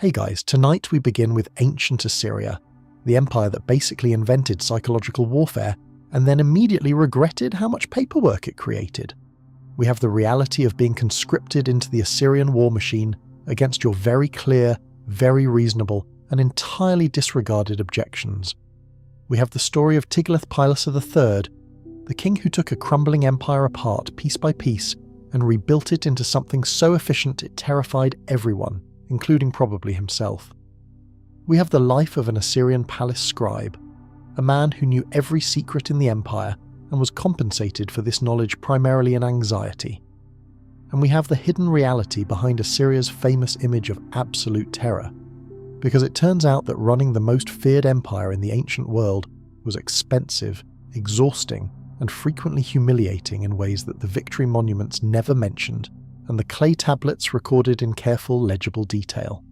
Hey guys, tonight we begin with ancient Assyria, the empire that basically invented psychological warfare and then immediately regretted how much paperwork it created. We have the reality of being conscripted into the Assyrian war machine against your very clear, very reasonable, and entirely disregarded objections. We have the story of Tiglath-Pileser III, the king who took a crumbling empire apart piece by piece and rebuilt it into something so efficient it terrified everyone, including probably himself. We have the life of an Assyrian palace scribe, a man who knew every secret in the empire and was compensated for this knowledge primarily in anxiety. And we have the hidden reality behind Assyria's famous image of absolute terror, because it turns out that running the most feared empire in the ancient world was expensive, exhausting, and frequently humiliating in ways that the victory monuments never mentioned, and the clay tablets recorded in careful, legible detail.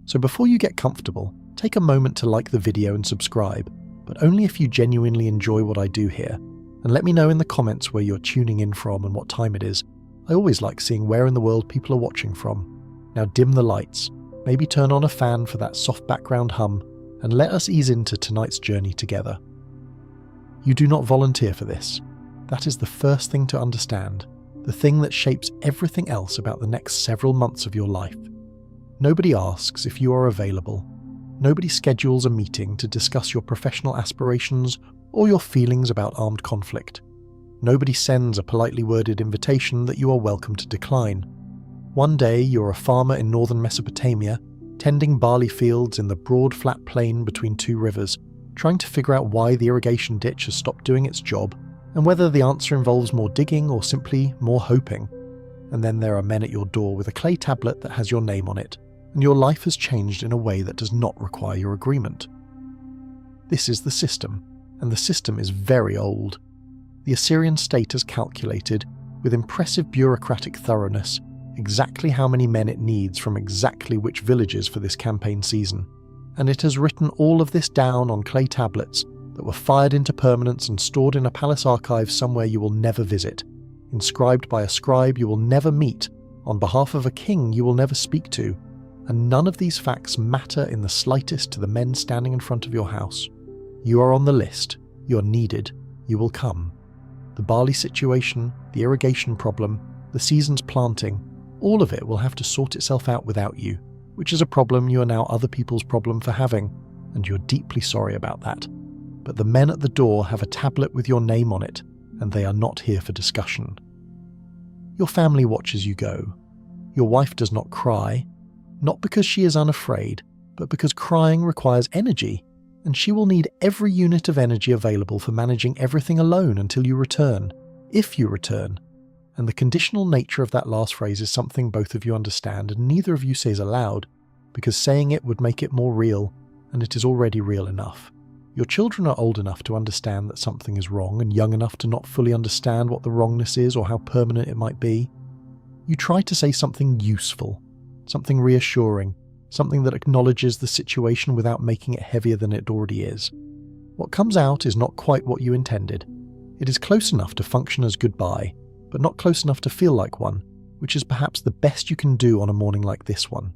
So before you get comfortable, take a moment to like the video and subscribe, but only if you genuinely enjoy what I do here, and let me know in the comments where you're tuning in from and what time it is. I always like seeing where in the world people are watching from. Now dim the lights, maybe turn on a fan for that soft background hum, and let us ease into tonight's journey together. You do not volunteer for this. That is the first thing to understand, the thing that shapes everything else about the next several months of your life. Nobody asks if you are available. Nobody schedules a meeting to discuss your professional aspirations or your feelings about armed conflict. Nobody sends a politely worded invitation that you are welcome to decline. One day you're a farmer in northern Mesopotamia, tending barley fields in the broad flat plain between two rivers, trying to figure out why the irrigation ditch has stopped doing its job, and whether the answer involves more digging or simply more hoping. And then there are men at your door with a clay tablet that has your name on it, and your life has changed in a way that does not require your agreement. This is the system, and the system is very old. The Assyrian state has calculated, with impressive bureaucratic thoroughness, exactly how many men it needs from exactly which villages for this campaign season, and it has written all of this down on clay tablets that were fired into permanence and stored in a palace archive somewhere you will never visit, inscribed by a scribe you will never meet, on behalf of a king you will never speak to, and none of these facts matter in the slightest to the men standing in front of your house. You are on the list, you are needed, you will come. The barley situation, the irrigation problem, the season's planting, all of it will have to sort itself out without you, which is a problem you are now other people's problem for having, and you're deeply sorry about that. But the men at the door have a tablet with your name on it, and they are not here for discussion. Your family watches you go. Your wife does not cry, not because she is unafraid, but because crying requires energy, and she will need every unit of energy available for managing everything alone until you return, if you return. And the conditional nature of that last phrase is something both of you understand and neither of you says aloud, because saying it would make it more real, and it is already real enough. Your children are old enough to understand that something is wrong and young enough to not fully understand what the wrongness is or how permanent it might be. You try to say something useful, something reassuring, something that acknowledges the situation without making it heavier than it already is. What comes out is not quite what you intended. It is close enough to function as goodbye, but not close enough to feel like one, which is perhaps the best you can do on a morning like this one.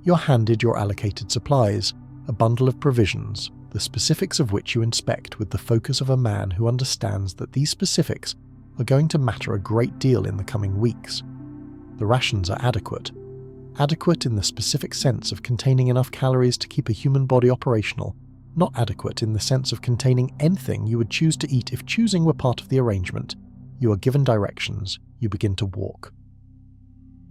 You're handed your allocated supplies, a bundle of provisions, the specifics of which you inspect with the focus of a man who understands that these specifics are going to matter a great deal in the coming weeks. The rations are adequate. Adequate in the specific sense of containing enough calories to keep a human body operational, not adequate in the sense of containing anything you would choose to eat if choosing were part of the arrangement. You are given directions, you begin to walk.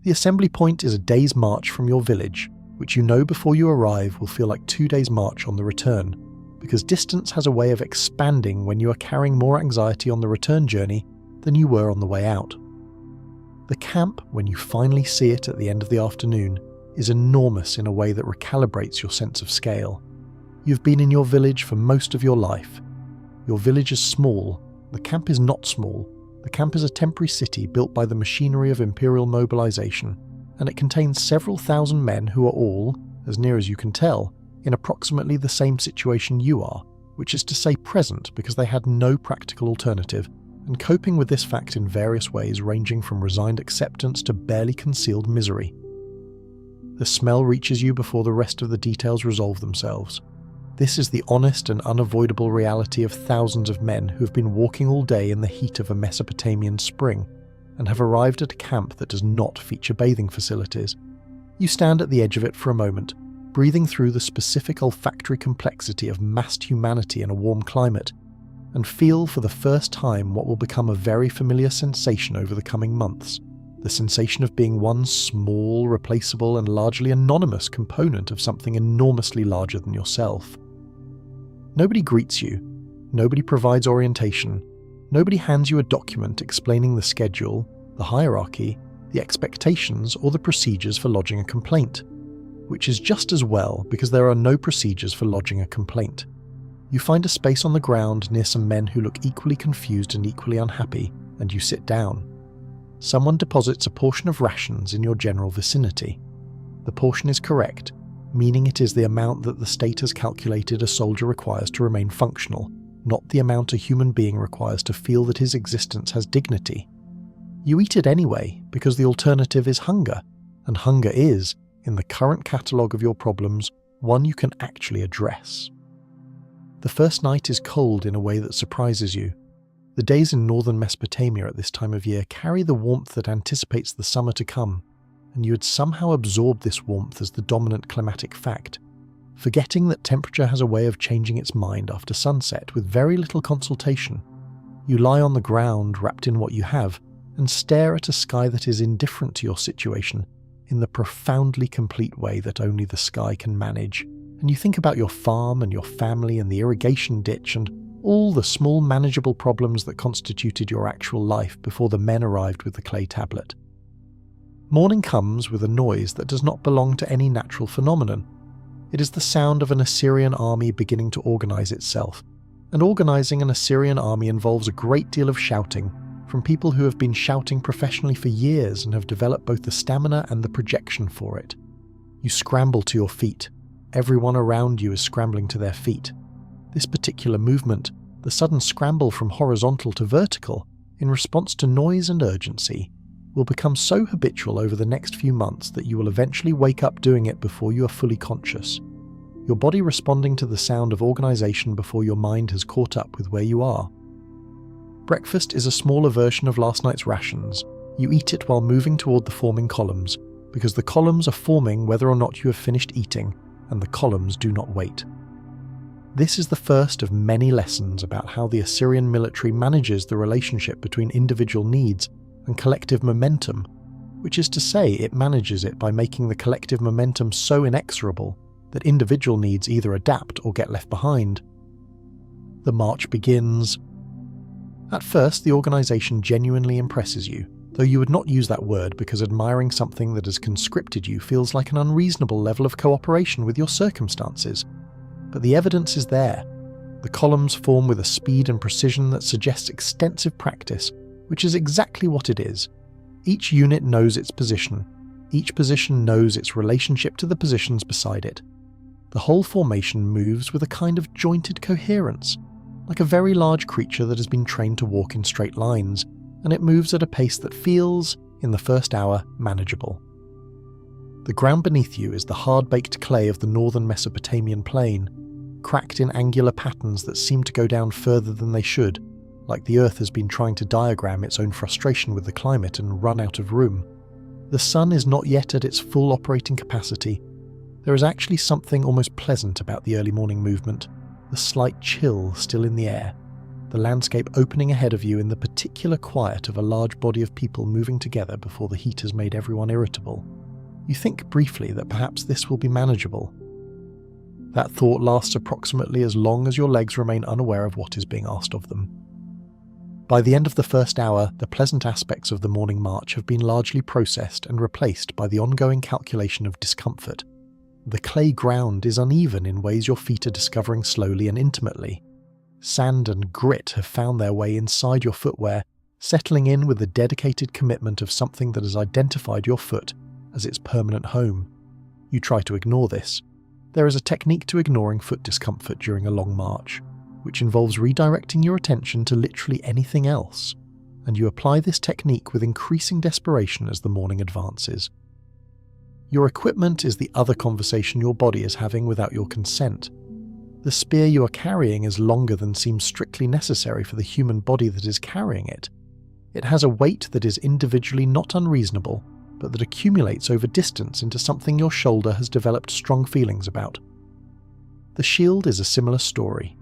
The assembly point is a day's march from your village, which you know before you arrive will feel like 2 days' march on the return, because distance has a way of expanding when you are carrying more anxiety on the return journey than you were on the way out. The camp, when you finally see it at the end of the afternoon, is enormous in a way that recalibrates your sense of scale. You've been in your village for most of your life. Your village is small, the camp is not small. The camp is a temporary city built by the machinery of imperial mobilization, and it contains several thousand men who are all, as near as you can tell, in approximately the same situation you are, which is to say present because they had no practical alternative, and coping with this fact in various ways ranging from resigned acceptance to barely concealed misery. The smell reaches you before the rest of the details resolve themselves. This is the honest and unavoidable reality of thousands of men who have been walking all day in the heat of a Mesopotamian spring and have arrived at a camp that does not feature bathing facilities. You stand at the edge of it for a moment, breathing through the specific olfactory complexity of massed humanity in a warm climate, and feel for the first time what will become a very familiar sensation over the coming months, the sensation of being one small, replaceable and largely anonymous component of something enormously larger than yourself. Nobody greets you, nobody provides orientation, nobody hands you a document explaining the schedule, the hierarchy, the expectations or the procedures for lodging a complaint, which is just as well because there are no procedures for lodging a complaint. You find a space on the ground near some men who look equally confused and equally unhappy, and you sit down. Someone deposits a portion of rations in your general vicinity. The portion is correct, meaning it is the amount that the state has calculated a soldier requires to remain functional, not the amount a human being requires to feel that his existence has dignity. You eat it anyway because the alternative is hunger, and hunger is, in the current catalogue of your problems, one you can actually address. The first night is cold in a way that surprises you. The days in northern Mesopotamia at this time of year carry the warmth that anticipates the summer to come, and you had somehow absorbed this warmth as the dominant climatic fact, forgetting that temperature has a way of changing its mind after sunset with very little consultation. You lie on the ground wrapped in what you have and stare at a sky that is indifferent to your situation in the profoundly complete way that only the sky can manage, and you think about your farm and your family and the irrigation ditch and all the small manageable problems that constituted your actual life before the men arrived with the clay tablet. Morning comes with a noise that does not belong to any natural phenomenon. It is the sound of an Assyrian army beginning to organize itself, and organizing an Assyrian army involves a great deal of shouting from people who have been shouting professionally for years and have developed both the stamina and the projection for it. You scramble to your feet. Everyone around you is scrambling to their feet. This particular movement, the sudden scramble from horizontal to vertical, in response to noise and urgency, will become so habitual over the next few months that you will eventually wake up doing it before you are fully conscious, your body responding to the sound of organization before your mind has caught up with where you are. Breakfast is a smaller version of last night's rations. You eat it while moving toward the forming columns, because the columns are forming whether or not you have finished eating, and the columns do not wait. This is the first of many lessons about how the Assyrian military manages the relationship between individual needs and collective momentum, which is to say it manages it by making the collective momentum so inexorable that individual needs either adapt or get left behind. The march begins. At first, the organization genuinely impresses you, though you would not use that word because admiring something that has conscripted you feels like an unreasonable level of cooperation with your circumstances. But the evidence is there. The columns form with a speed and precision that suggests extensive practice, which is exactly what it is. Each unit knows its position. Each position knows its relationship to the positions beside it. The whole formation moves with a kind of jointed coherence, like a very large creature that has been trained to walk in straight lines, and it moves at a pace that feels, in the first hour, manageable. The ground beneath you is the hard-baked clay of the northern Mesopotamian plain, cracked in angular patterns that seem to go down further than they should, like the earth has been trying to diagram its own frustration with the climate and run out of room. The sun is not yet at its full operating capacity. There is actually something almost pleasant about the early morning movement, the slight chill still in the air, the landscape opening ahead of you in the particular quiet of a large body of people moving together before the heat has made everyone irritable. You think briefly that perhaps this will be manageable. That thought lasts approximately as long as your legs remain unaware of what is being asked of them. By the end of the first hour, the pleasant aspects of the morning march have been largely processed and replaced by the ongoing calculation of discomfort. The clay ground is uneven in ways your feet are discovering slowly and intimately. Sand and grit have found their way inside your footwear, settling in with the dedicated commitment of something that has identified your foot as its permanent home. You try to ignore this. There is a technique to ignoring foot discomfort during a long march, which involves redirecting your attention to literally anything else, and you apply this technique with increasing desperation as the morning advances. Your equipment is the other conversation your body is having without your consent. The spear you are carrying is longer than seems strictly necessary for the human body that is carrying it. It has a weight that is individually not unreasonable, but that accumulates over distance into something your shoulder has developed strong feelings about. The shield is a similar story.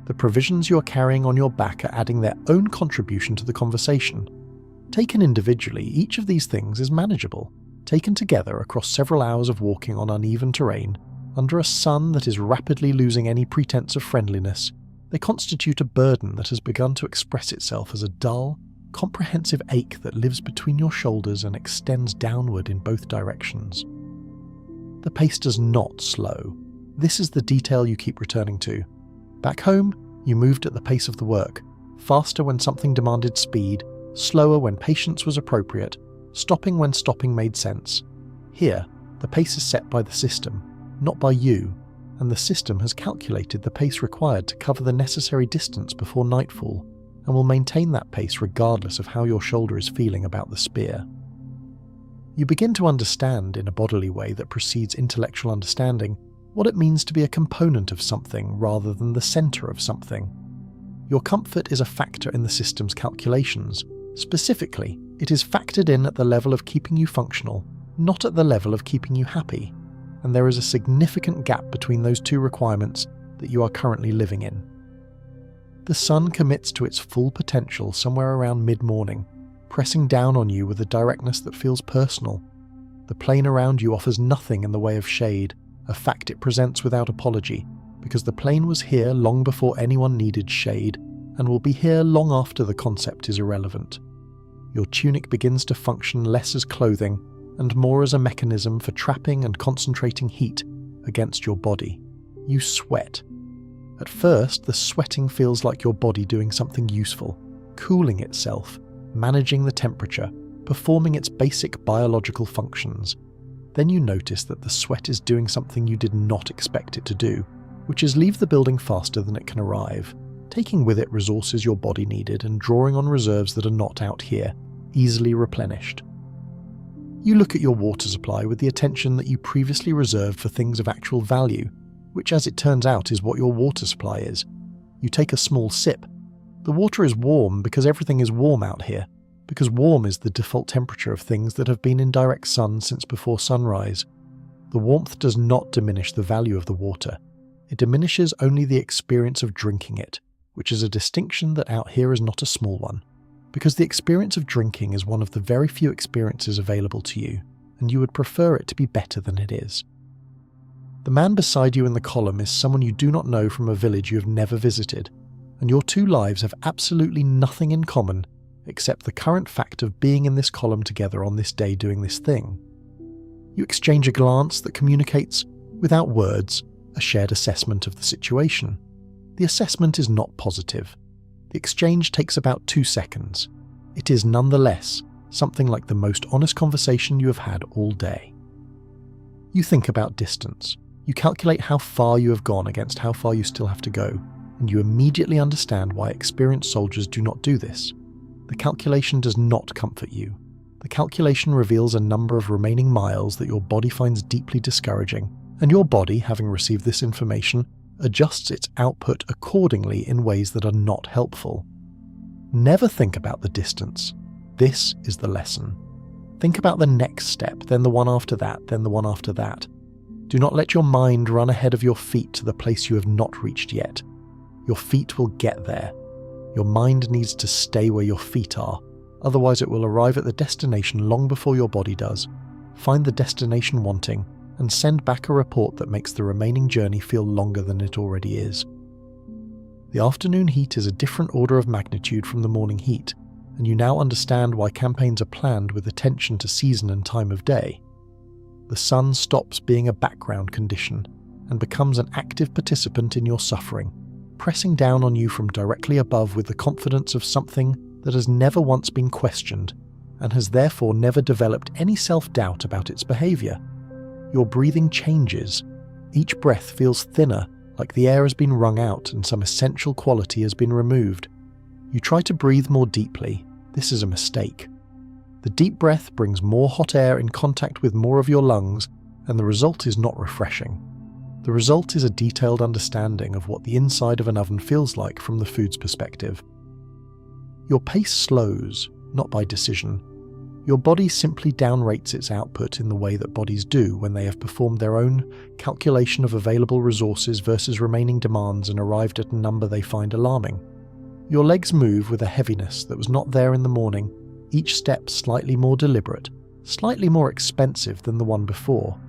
The provisions you are carrying on your back are adding their own contribution to the conversation. Taken individually, each of these things is manageable. Taken together across several hours of walking on uneven terrain, under a sun that is rapidly losing any pretense of friendliness, they constitute a burden that has begun to express itself as a dull, comprehensive ache that lives between your shoulders and extends downward in both directions. The pace does not slow. This is the detail you keep returning to. Back home, you moved at the pace of the work, faster when something demanded speed, slower when patience was appropriate, stopping when stopping made sense. Here, the pace is set by the system, not by you, and the system has calculated the pace required to cover the necessary distance before nightfall, and will maintain that pace regardless of how your shoulder is feeling about the spear. You begin to understand, in a bodily way that precedes intellectual understanding, what it means to be a component of something rather than the center of something. Your comfort is a factor in the system's calculations. Specifically, it is factored in at the level of keeping you functional, not at the level of keeping you happy, and there is a significant gap between those two requirements that you are currently living in. The sun commits to its full potential somewhere around mid-morning, pressing down on you with a directness that feels personal. The plain around you offers nothing in the way of shade, a fact it presents without apology, because the plain was here long before anyone needed shade, and will be here long after the concept is irrelevant. Your tunic begins to function less as clothing, and more as a mechanism for trapping and concentrating heat against your body. You sweat. At first, the sweating feels like your body doing something useful, cooling itself, managing the temperature, performing its basic biological functions. Then you notice that the sweat is doing something you did not expect it to do, which is leave the building faster than it can arrive, taking with it resources your body needed and drawing on reserves that are not out here, easily replenished. You look at your water supply with the attention that you previously reserved for things of actual value, which as it turns out is what your water supply is. You take a small sip. The water is warm because everything is warm out here, because warm is the default temperature of things that have been in direct sun since before sunrise. The warmth does not diminish the value of the water. It diminishes only the experience of drinking it, which is a distinction that out here is not a small one, because the experience of drinking is one of the very few experiences available to you, and you would prefer it to be better than it is. The man beside you in the column is someone you do not know from a village you have never visited, and your two lives have absolutely nothing in common except the current fact of being in this column together on this day doing this thing. You exchange a glance that communicates, without words, a shared assessment of the situation. The assessment is not positive. The exchange takes about 2 seconds. It is nonetheless something like the most honest conversation you have had all day. You think about distance. You calculate how far you have gone against how far you still have to go, and you immediately understand why experienced soldiers do not do this. The calculation does not comfort you. The calculation reveals a number of remaining miles that your body finds deeply discouraging, and your body, having received this information, adjusts its output accordingly in ways that are not helpful. Never think about the distance. This is the lesson. Think about the next step, then the one after that, then the one after that. Do not let your mind run ahead of your feet to the place you have not reached yet. Your feet will get there. Your mind needs to stay where your feet are, otherwise it will arrive at the destination long before your body does, find the destination wanting, and send back a report that makes the remaining journey feel longer than it already is. The afternoon heat is a different order of magnitude from the morning heat, and you now understand why campaigns are planned with attention to season and time of day. The sun stops being a background condition and becomes an active participant in your suffering, pressing down on you from directly above with the confidence of something that has never once been questioned and has therefore never developed any self-doubt about its behavior. Your breathing changes. Each breath feels thinner, like the air has been wrung out and some essential quality has been removed. You try to breathe more deeply. This is a mistake. The deep breath brings more hot air in contact with more of your lungs, and the result is not refreshing. The result is a detailed understanding of what the inside of an oven feels like from the food's perspective. Your pace slows, not by decision. Your body simply downrates its output in the way that bodies do when they have performed their own calculation of available resources versus remaining demands and arrived at a number they find alarming. Your legs move with a heaviness that was not there in the morning, each step slightly more deliberate, slightly more expensive than the one before.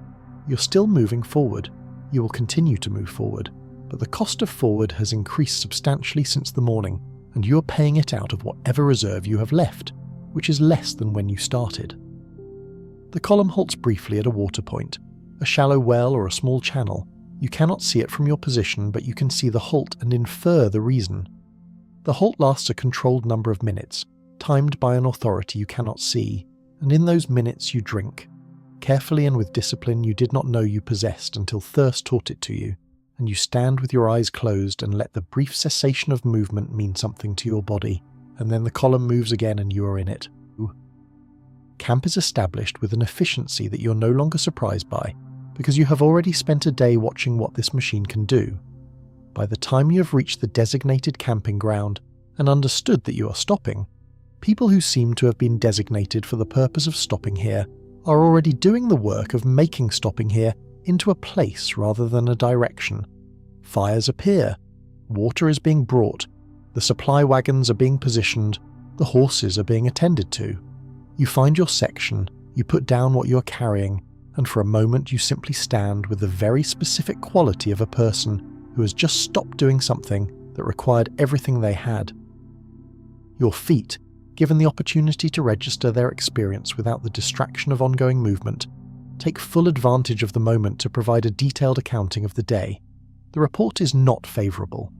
You're still moving forward. You will continue to move forward, but the cost of forward has increased substantially since the morning, and you are paying it out of whatever reserve you have left, which is less than when you started. The column halts briefly at a water point, a shallow well or a small channel. You cannot see it from your position, but you can see the halt and infer the reason. The halt lasts a controlled number of minutes, timed by an authority you cannot see, and in those minutes you drink. Carefully and with discipline you did not know you possessed until thirst taught it to you, and you stand with your eyes closed and let the brief cessation of movement mean something to your body, and then the column moves again and you are in it. Camp is established with an efficiency that you're no longer surprised by, because you have already spent a day watching what this machine can do. By the time you have reached the designated camping ground and understood that you are stopping, people who seem to have been designated for the purpose of stopping here are already doing the work of making stopping here into a place rather than a direction. Fires appear, water is being brought, the supply wagons are being positioned, the horses are being attended to. You find your section, you put down what you are carrying, and for a moment you simply stand with the very specific quality of a person who has just stopped doing something that required everything they had. Your feet, given the opportunity to register their experience without the distraction of ongoing movement, take full advantage of the moment to provide a detailed accounting of the day. The report is not favourable.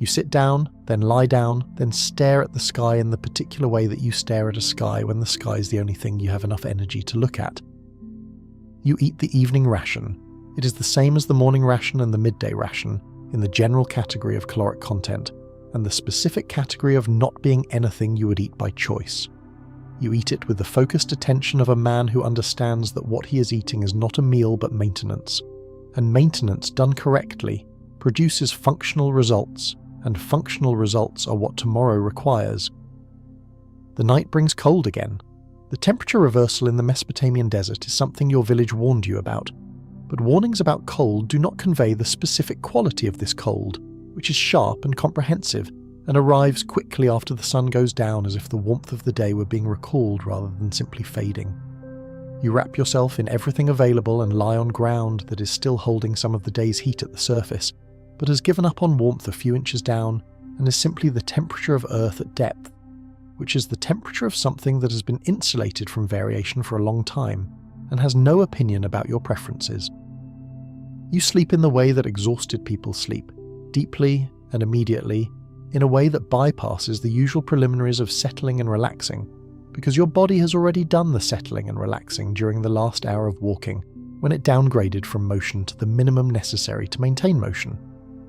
You sit down, then lie down, then stare at the sky in the particular way that you stare at a sky when the sky is the only thing you have enough energy to look at. You eat the evening ration. It is the same as the morning ration and the midday ration, in the general category of caloric content, and the specific category of not being anything you would eat by choice. You eat it with the focused attention of a man who understands that what he is eating is not a meal but maintenance, and maintenance done correctly produces functional results, and functional results are what tomorrow requires. The night brings cold again. The temperature reversal in the Mesopotamian desert is something your village warned you about, but warnings about cold do not convey the specific quality of this cold, which is sharp and comprehensive, and arrives quickly after the sun goes down as if the warmth of the day were being recalled rather than simply fading. You wrap yourself in everything available and lie on ground that is still holding some of the day's heat at the surface, but has given up on warmth a few inches down and is simply the temperature of Earth at depth, which is the temperature of something that has been insulated from variation for a long time and has no opinion about your preferences. You sleep in the way that exhausted people sleep, deeply and immediately, in a way that bypasses the usual preliminaries of settling and relaxing, because your body has already done the settling and relaxing during the last hour of walking, when it downgraded from motion to the minimum necessary to maintain motion.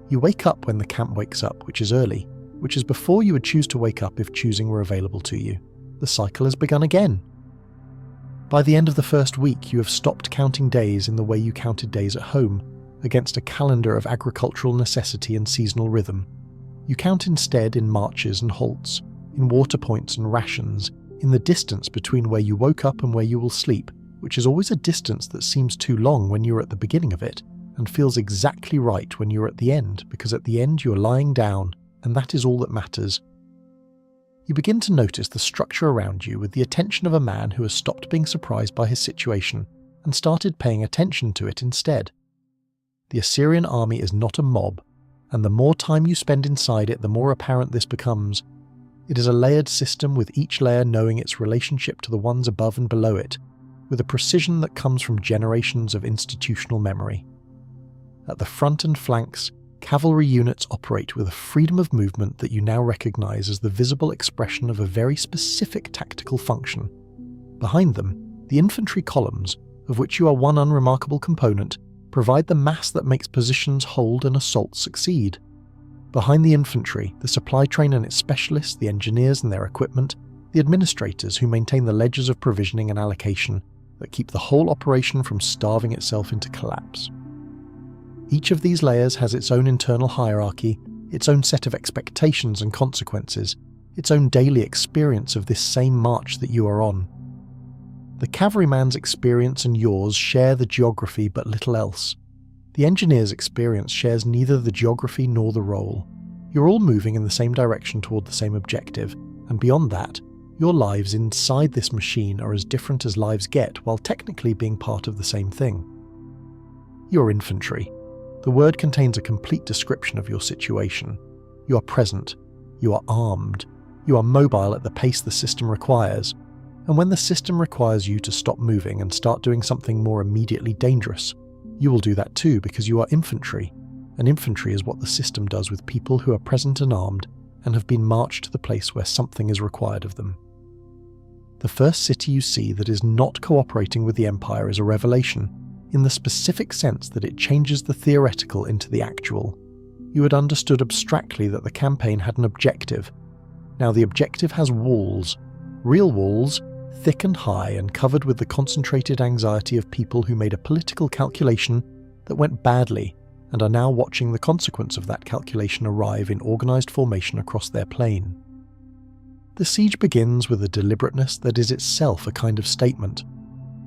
You wake up when the camp wakes up, which is early, which is before you would choose to wake up if choosing were available to you. The cycle has begun again. By the end of the first week, you have stopped counting days in the way you counted days at home, against a calendar of agricultural necessity and seasonal rhythm. You count instead in marches and halts, in water points and rations, in the distance between where you woke up and where you will sleep, which is always a distance that seems too long when you are at the beginning of it, and feels exactly right when you are at the end, because at the end you are lying down, and that is all that matters. You begin to notice the structure around you with the attention of a man who has stopped being surprised by his situation and started paying attention to it instead. The Assyrian army is not a mob, and the more time you spend inside it, the more apparent this becomes. It is a layered system, with each layer knowing its relationship to the ones above and below it, with a precision that comes from generations of institutional memory. At the front and flanks, cavalry units operate with a freedom of movement that you now recognize as the visible expression of a very specific tactical function. Behind them, the infantry columns, of which you are one unremarkable component, provide the mass that makes positions hold and assaults succeed. Behind the infantry, the supply train and its specialists, the engineers and their equipment, the administrators who maintain the ledgers of provisioning and allocation that keep the whole operation from starving itself into collapse. Each of these layers has its own internal hierarchy, its own set of expectations and consequences, its own daily experience of this same march that you are on. The cavalryman's experience and yours share the geography but little else. The engineer's experience shares neither the geography nor the role. You're all moving in the same direction toward the same objective, and beyond that, your lives inside this machine are as different as lives get while technically being part of the same thing. You're infantry. The word contains a complete description of your situation. You are present. You are armed. You are mobile at the pace the system requires. And when the system requires you to stop moving and start doing something more immediately dangerous, you will do that too because you are infantry. And infantry is what the system does with people who are present and armed and have been marched to the place where something is required of them. The first city you see that is not cooperating with the Empire is a revelation, in the specific sense that it changes the theoretical into the actual. You had understood abstractly that the campaign had an objective. Now the objective has walls, real walls, thick and high and covered with the concentrated anxiety of people who made a political calculation that went badly and are now watching the consequence of that calculation arrive in organised formation across their plain. The siege begins with a deliberateness that is itself a kind of statement.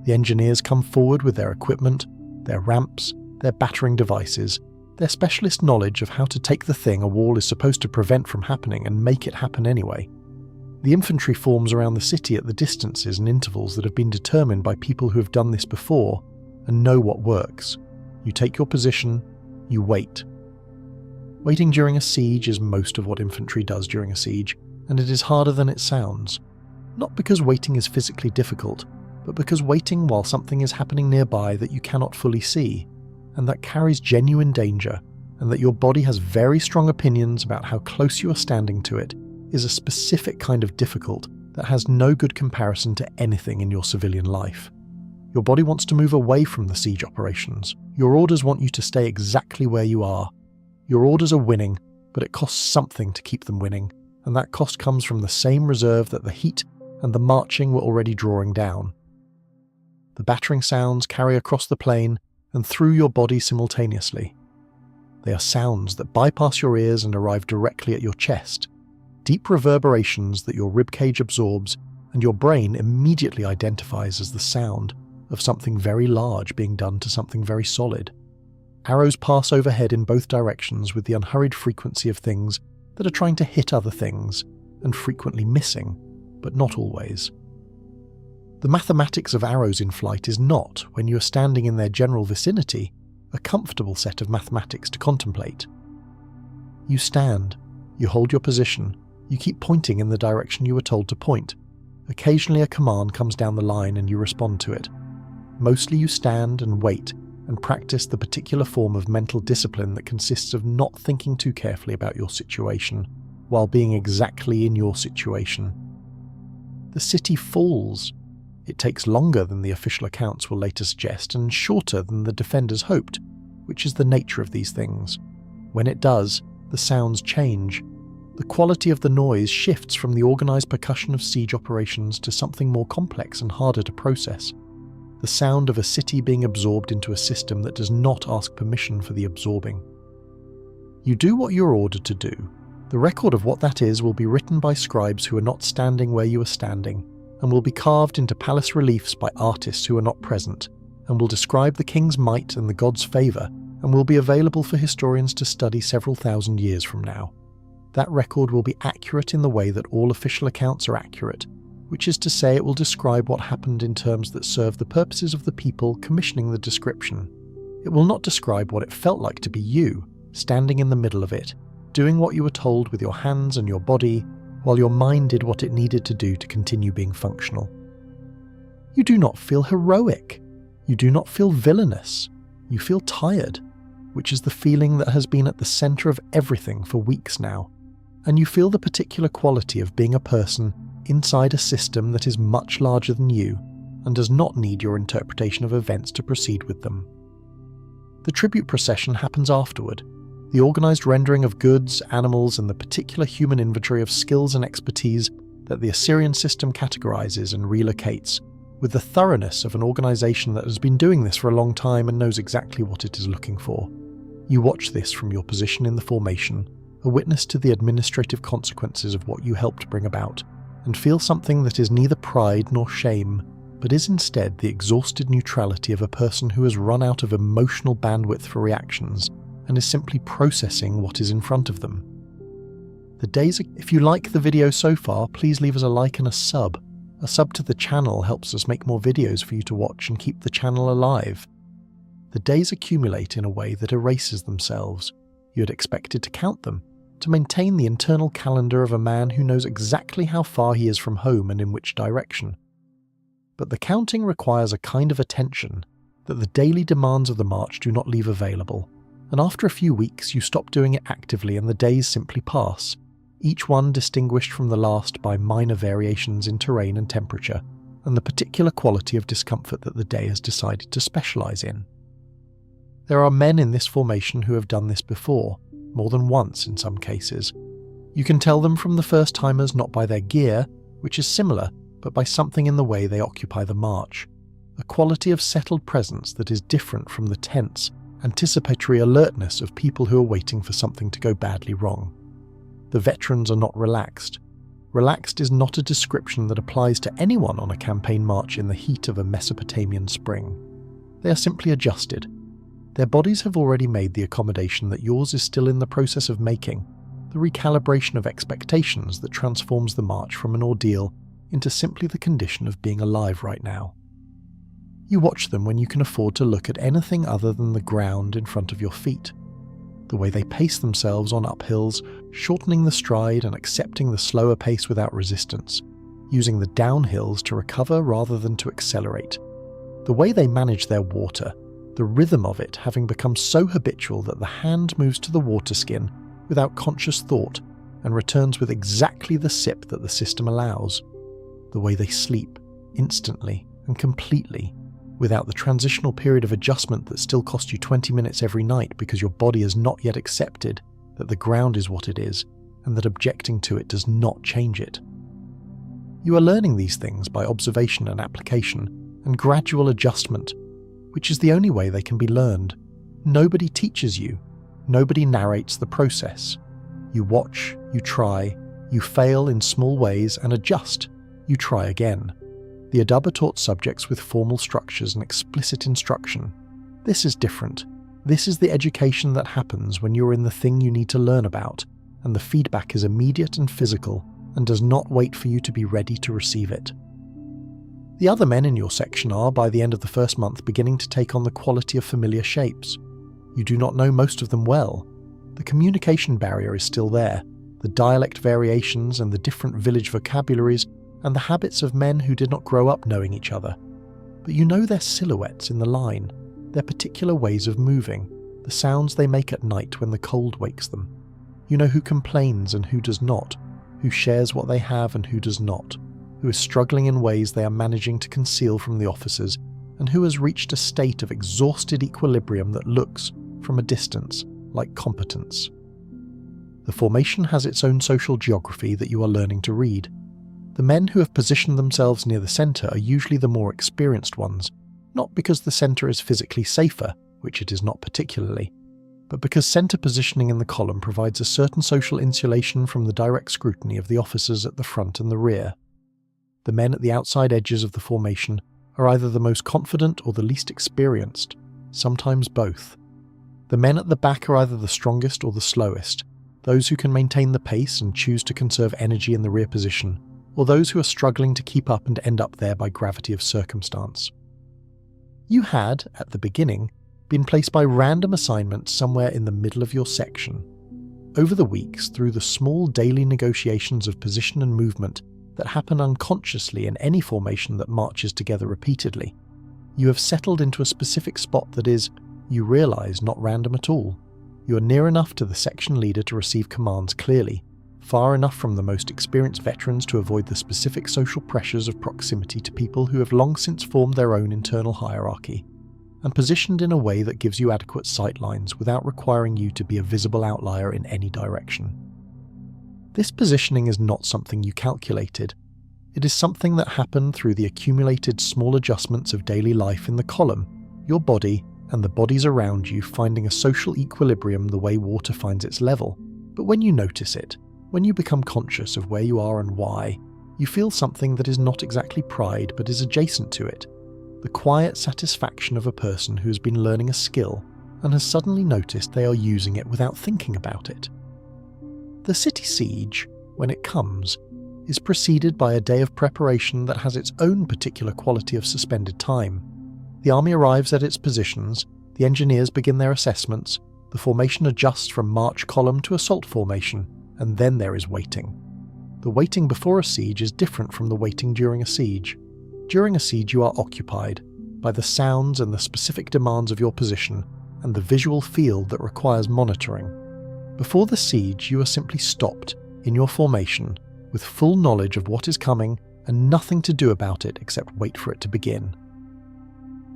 The engineers come forward with their equipment, their ramps, their battering devices, their specialist knowledge of how to take the thing a wall is supposed to prevent from happening and make it happen anyway. The infantry forms around the city at the distances and intervals that have been determined by people who have done this before and know what works. You take your position, you wait. Waiting during a siege is most of what infantry does during a siege, and it is harder than it sounds. Not because waiting is physically difficult, but because waiting while something is happening nearby that you cannot fully see, and that carries genuine danger, and that your body has very strong opinions about how close you are standing to it, is a specific kind of difficult that has no good comparison to anything in your civilian life. Your body wants to move away from the siege operations. Your orders want you to stay exactly where you are. Your orders are winning, but it costs something to keep them winning, and that cost comes from the same reserve that the heat and the marching were already drawing down. The battering sounds carry across the plain and through your body simultaneously. They are sounds that bypass your ears and arrive directly at your chest, deep reverberations that your ribcage absorbs and your brain immediately identifies as the sound of something very large being done to something very solid. Arrows pass overhead in both directions with the unhurried frequency of things that are trying to hit other things, and frequently missing, but not always. The mathematics of arrows in flight is not, when you are standing in their general vicinity, a comfortable set of mathematics to contemplate. You stand, you hold your position, you keep pointing in the direction you were told to point. Occasionally a command comes down the line and you respond to it. Mostly you stand and wait and practice the particular form of mental discipline that consists of not thinking too carefully about your situation while being exactly in your situation. The city falls. It takes longer than the official accounts will later suggest and shorter than the defenders hoped, which is the nature of these things. When it does, the sounds change. The quality of the noise shifts from the organised percussion of siege operations to something more complex and harder to process. The sound of a city being absorbed into a system that does not ask permission for the absorbing. You do what you are ordered to do. The record of what that is will be written by scribes who are not standing where you are standing, and will be carved into palace reliefs by artists who are not present, and will describe the king's might and the god's favour, and will be available for historians to study several thousand years from now. That record will be accurate in the way that all official accounts are accurate, which is to say it will describe what happened in terms that serve the purposes of the people commissioning the description. It will not describe what it felt like to be you, standing in the middle of it, doing what you were told with your hands and your body, while your mind did what it needed to do to continue being functional. You do not feel heroic. You do not feel villainous. You feel tired, which is the feeling that has been at the centre of everything for weeks now. And you feel the particular quality of being a person inside a system that is much larger than you and does not need your interpretation of events to proceed with them. The tribute procession happens afterward. The organised rendering of goods, animals, and the particular human inventory of skills and expertise that the Assyrian system categorizes and relocates with the thoroughness of an organization that has been doing this for a long time and knows exactly what it is looking for. You watch this from your position in the formation, a witness to the administrative consequences of what you helped bring about, and feel something that is neither pride nor shame, but is instead the exhausted neutrality of a person who has run out of emotional bandwidth for reactions and is simply processing what is in front of them. If you like the video so far, please leave us a like and a sub. A sub to the channel helps us make more videos for you to watch and keep the channel alive. The days accumulate in a way that erases themselves. You had expected to count them, to maintain the internal calendar of a man who knows exactly how far he is from home and in which direction. But the counting requires a kind of attention that the daily demands of the march do not leave available, and after a few weeks you stop doing it actively and the days simply pass, each one distinguished from the last by minor variations in terrain and temperature, and the particular quality of discomfort that the day has decided to specialize in. There are men in this formation who have done this before, more than once in some cases. You can tell them from the first-timers not by their gear, which is similar, but by something in the way they occupy the march, a quality of settled presence that is different from the tense, anticipatory alertness of people who are waiting for something to go badly wrong. The veterans are not relaxed. Relaxed is not a description that applies to anyone on a campaign march in the heat of a Mesopotamian spring. They are simply adjusted. Their bodies have already made the accommodation that yours is still in the process of making, the recalibration of expectations that transforms the march from an ordeal into simply the condition of being alive right now. You watch them when you can afford to look at anything other than the ground in front of your feet. The way they pace themselves on uphills, shortening the stride and accepting the slower pace without resistance, using the downhills to recover rather than to accelerate. The way they manage their water, the rhythm of it having become so habitual that the hand moves to the water skin without conscious thought and returns with exactly the sip that the system allows. The way they sleep, instantly and completely, without the transitional period of adjustment that still costs you 20 minutes every night because your body has not yet accepted that the ground is what it is and that objecting to it does not change it. You are learning these things by observation and application and gradual adjustment, which is the only way they can be learned. Nobody teaches you. Nobody narrates the process. You watch, you try, you fail in small ways and adjust. You try again. The Adub are taught subjects with formal structures and explicit instruction. This is different. This is the education that happens when you're in the thing you need to learn about, and the feedback is immediate and physical, and does not wait for you to be ready to receive it. The other men in your section are, by the end of the first month, beginning to take on the quality of familiar shapes. You do not know most of them well. The communication barrier is still there, the dialect variations and the different village vocabularies and the habits of men who did not grow up knowing each other. But you know their silhouettes in the line, their particular ways of moving, the sounds they make at night when the cold wakes them. You know who complains and who does not, who shares what they have and who does not, who is struggling in ways they are managing to conceal from the officers, and who has reached a state of exhausted equilibrium that looks, from a distance, like competence. The formation has its own social geography that you are learning to read. The men who have positioned themselves near the centre are usually the more experienced ones, not because the centre is physically safer, which it is not particularly, but because centre positioning in the column provides a certain social insulation from the direct scrutiny of the officers at the front and the rear. The men at the outside edges of the formation are either the most confident or the least experienced, sometimes both. The men at the back are either the strongest or the slowest, those who can maintain the pace and choose to conserve energy in the rear position, or those who are struggling to keep up and end up there by gravity of circumstance. You had, at the beginning, been placed by random assignment somewhere in the middle of your section. Over the weeks, through the small daily negotiations of position and movement that happen unconsciously in any formation that marches together repeatedly, you have settled into a specific spot that is, you realize, not random at all. You are near enough to the section leader to receive commands clearly, far enough from the most experienced veterans to avoid the specific social pressures of proximity to people who have long since formed their own internal hierarchy, and positioned in a way that gives you adequate sight lines without requiring you to be a visible outlier in any direction. This positioning is not something you calculated. It is something that happened through the accumulated small adjustments of daily life in the column, your body and the bodies around you finding a social equilibrium the way water finds its level. But when you notice it, when you become conscious of where you are and why, you feel something that is not exactly pride but is adjacent to it. The quiet satisfaction of a person who has been learning a skill and has suddenly noticed they are using it without thinking about it. The city siege, when it comes, is preceded by a day of preparation that has its own particular quality of suspended time. The army arrives at its positions, the engineers begin their assessments, the formation adjusts from march column to assault formation, and then there is waiting. The waiting before a siege is different from the waiting during a siege. During a siege you are occupied by the sounds and the specific demands of your position and the visual field that requires monitoring. Before the siege you are simply stopped in your formation with full knowledge of what is coming and nothing to do about it except wait for it to begin.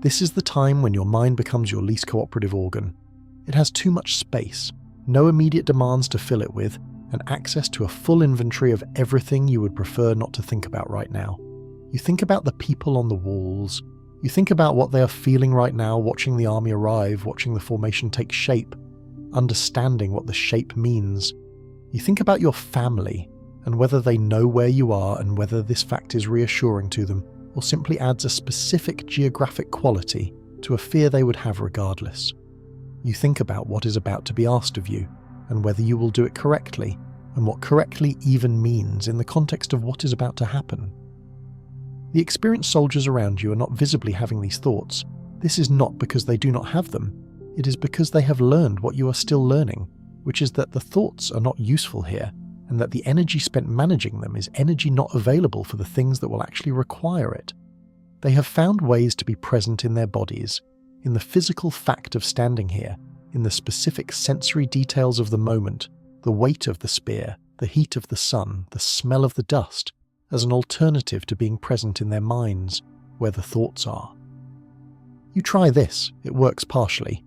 This is the time when your mind becomes your least cooperative organ. It has too much space, no immediate demands to fill it with, and access to a full inventory of everything you would prefer not to think about right now. You think about the people on the walls. You think about what they are feeling right now watching the army arrive, watching the formation take shape, understanding what the shape means. You think about your family and whether they know where you are and whether this fact is reassuring to them or simply adds a specific geographic quality to a fear they would have regardless. You think about what is about to be asked of you and whether you will do it correctly and what correctly even means in the context of what is about to happen. The experienced soldiers around you are not visibly having these thoughts. This is not because they do not have them. It is because they have learned what you are still learning, which is that the thoughts are not useful here, and that the energy spent managing them is energy not available for the things that will actually require it. They have found ways to be present in their bodies, in the physical fact of standing here, in the specific sensory details of the moment, the weight of the spear, the heat of the sun, the smell of the dust, as an alternative to being present in their minds, where the thoughts are. You try this, it works partially.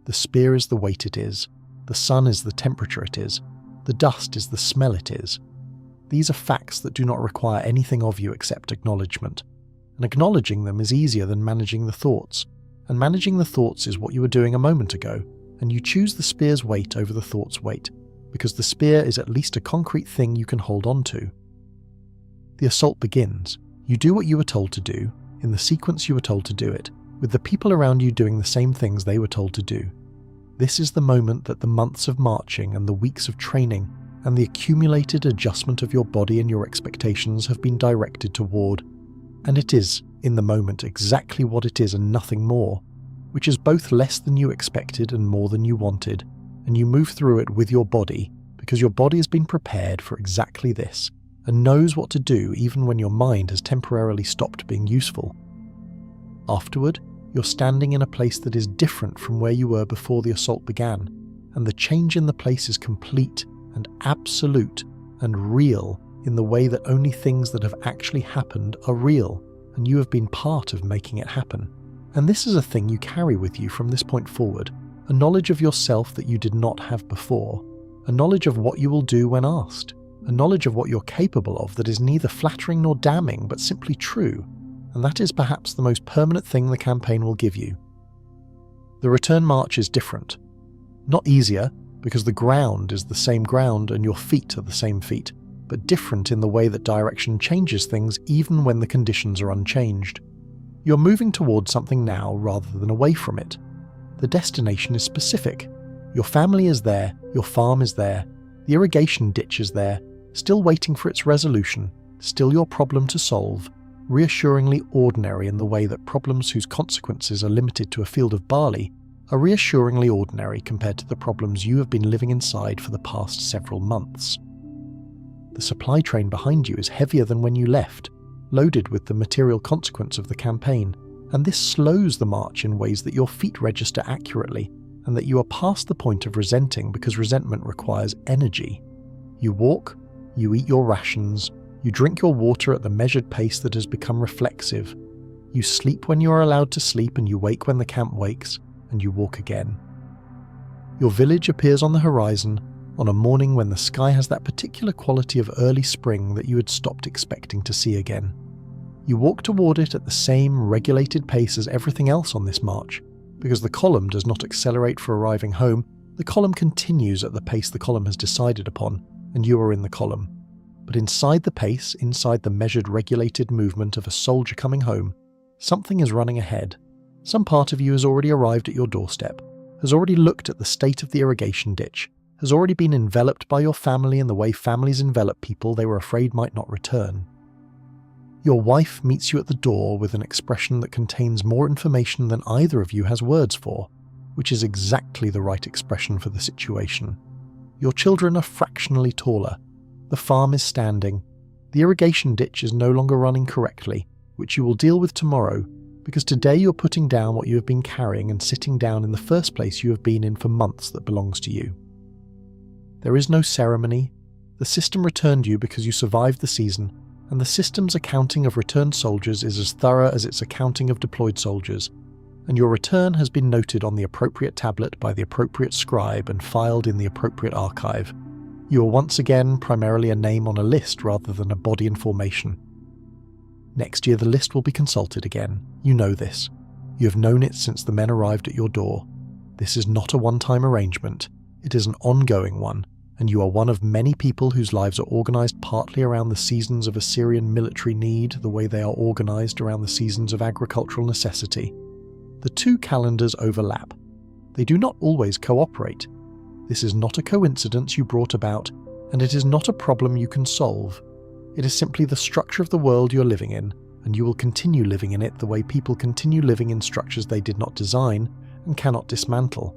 The spear is the weight it is, the sun is the temperature it is, the dust is the smell it is. These are facts that do not require anything of you except acknowledgement, and acknowledging them is easier than managing the thoughts, and managing the thoughts is what you were doing a moment ago, and you choose the spear's weight over the thought's weight, because the spear is at least a concrete thing you can hold on to. The assault begins. You do what you were told to do, in the sequence you were told to do it, with the people around you doing the same things they were told to do. This is the moment that the months of marching and the weeks of training and the accumulated adjustment of your body and your expectations have been directed toward. And it is, in the moment, exactly what it is and nothing more, which is both less than you expected and more than you wanted, and you move through it with your body because your body has been prepared for exactly this and knows what to do even when your mind has temporarily stopped being useful. Afterward, you're standing in a place that is different from where you were before the assault began, and the change in the place is complete and absolute and real in the way that only things that have actually happened are real, and you have been part of making it happen. And this is a thing you carry with you from this point forward, a knowledge of yourself that you did not have before, a knowledge of what you will do when asked, a knowledge of what you're capable of that is neither flattering nor damning but simply true, and that is perhaps the most permanent thing the campaign will give you. The return march is different. Not easier, because the ground is the same ground and your feet are the same feet, but different in the way that direction changes things even when the conditions are unchanged. You're moving towards something now rather than away from it. The destination is specific. Your family is there, your farm is there, the irrigation ditch is there, still waiting for its resolution, still your problem to solve, reassuringly ordinary in the way that problems whose consequences are limited to a field of barley are reassuringly ordinary compared to the problems you have been living inside for the past several months. The supply train behind you is heavier than when you left, loaded with the material consequence of the campaign, and this slows the march in ways that your feet register accurately and that you are past the point of resenting because resentment requires energy. You walk, you eat your rations, you drink your water at the measured pace that has become reflexive. You sleep when you are allowed to sleep and you wake when the camp wakes, and you walk again. Your village appears on the horizon, on a morning when the sky has that particular quality of early spring that you had stopped expecting to see again. You walk toward it at the same regulated pace as everything else on this march, because the column does not accelerate for arriving home. The column continues at the pace the column has decided upon, and you are in the column. But inside the pace, inside the measured regulated movement of a soldier coming home, something is running ahead. Some part of you has already arrived at your doorstep, has already looked at the state of the irrigation ditch, has already been enveloped by your family in the way families envelop people they were afraid might not return. Your wife meets you at the door with an expression that contains more information than either of you has words for, which is exactly the right expression for the situation. Your children are fractionally taller. The farm is standing. The irrigation ditch is no longer running correctly, which you will deal with tomorrow, because today you're putting down what you have been carrying and sitting down in the first place you have been in for months that belongs to you. There is no ceremony. The system returned you because you survived the season, and the system's accounting of returned soldiers is as thorough as its accounting of deployed soldiers, and your return has been noted on the appropriate tablet by the appropriate scribe and filed in the appropriate archive. You are once again primarily a name on a list rather than a body in formation. Next year the list will be consulted again. You know this. You have known it since the men arrived at your door. This is not a one-time arrangement. It is an ongoing one, and you are one of many people whose lives are organised partly around the seasons of Assyrian military need the way they are organised around the seasons of agricultural necessity. The two calendars overlap. They do not always cooperate. This is not a coincidence you brought about, and it is not a problem you can solve. It is simply the structure of the world you're living in, and you will continue living in it the way people continue living in structures they did not design and cannot dismantle.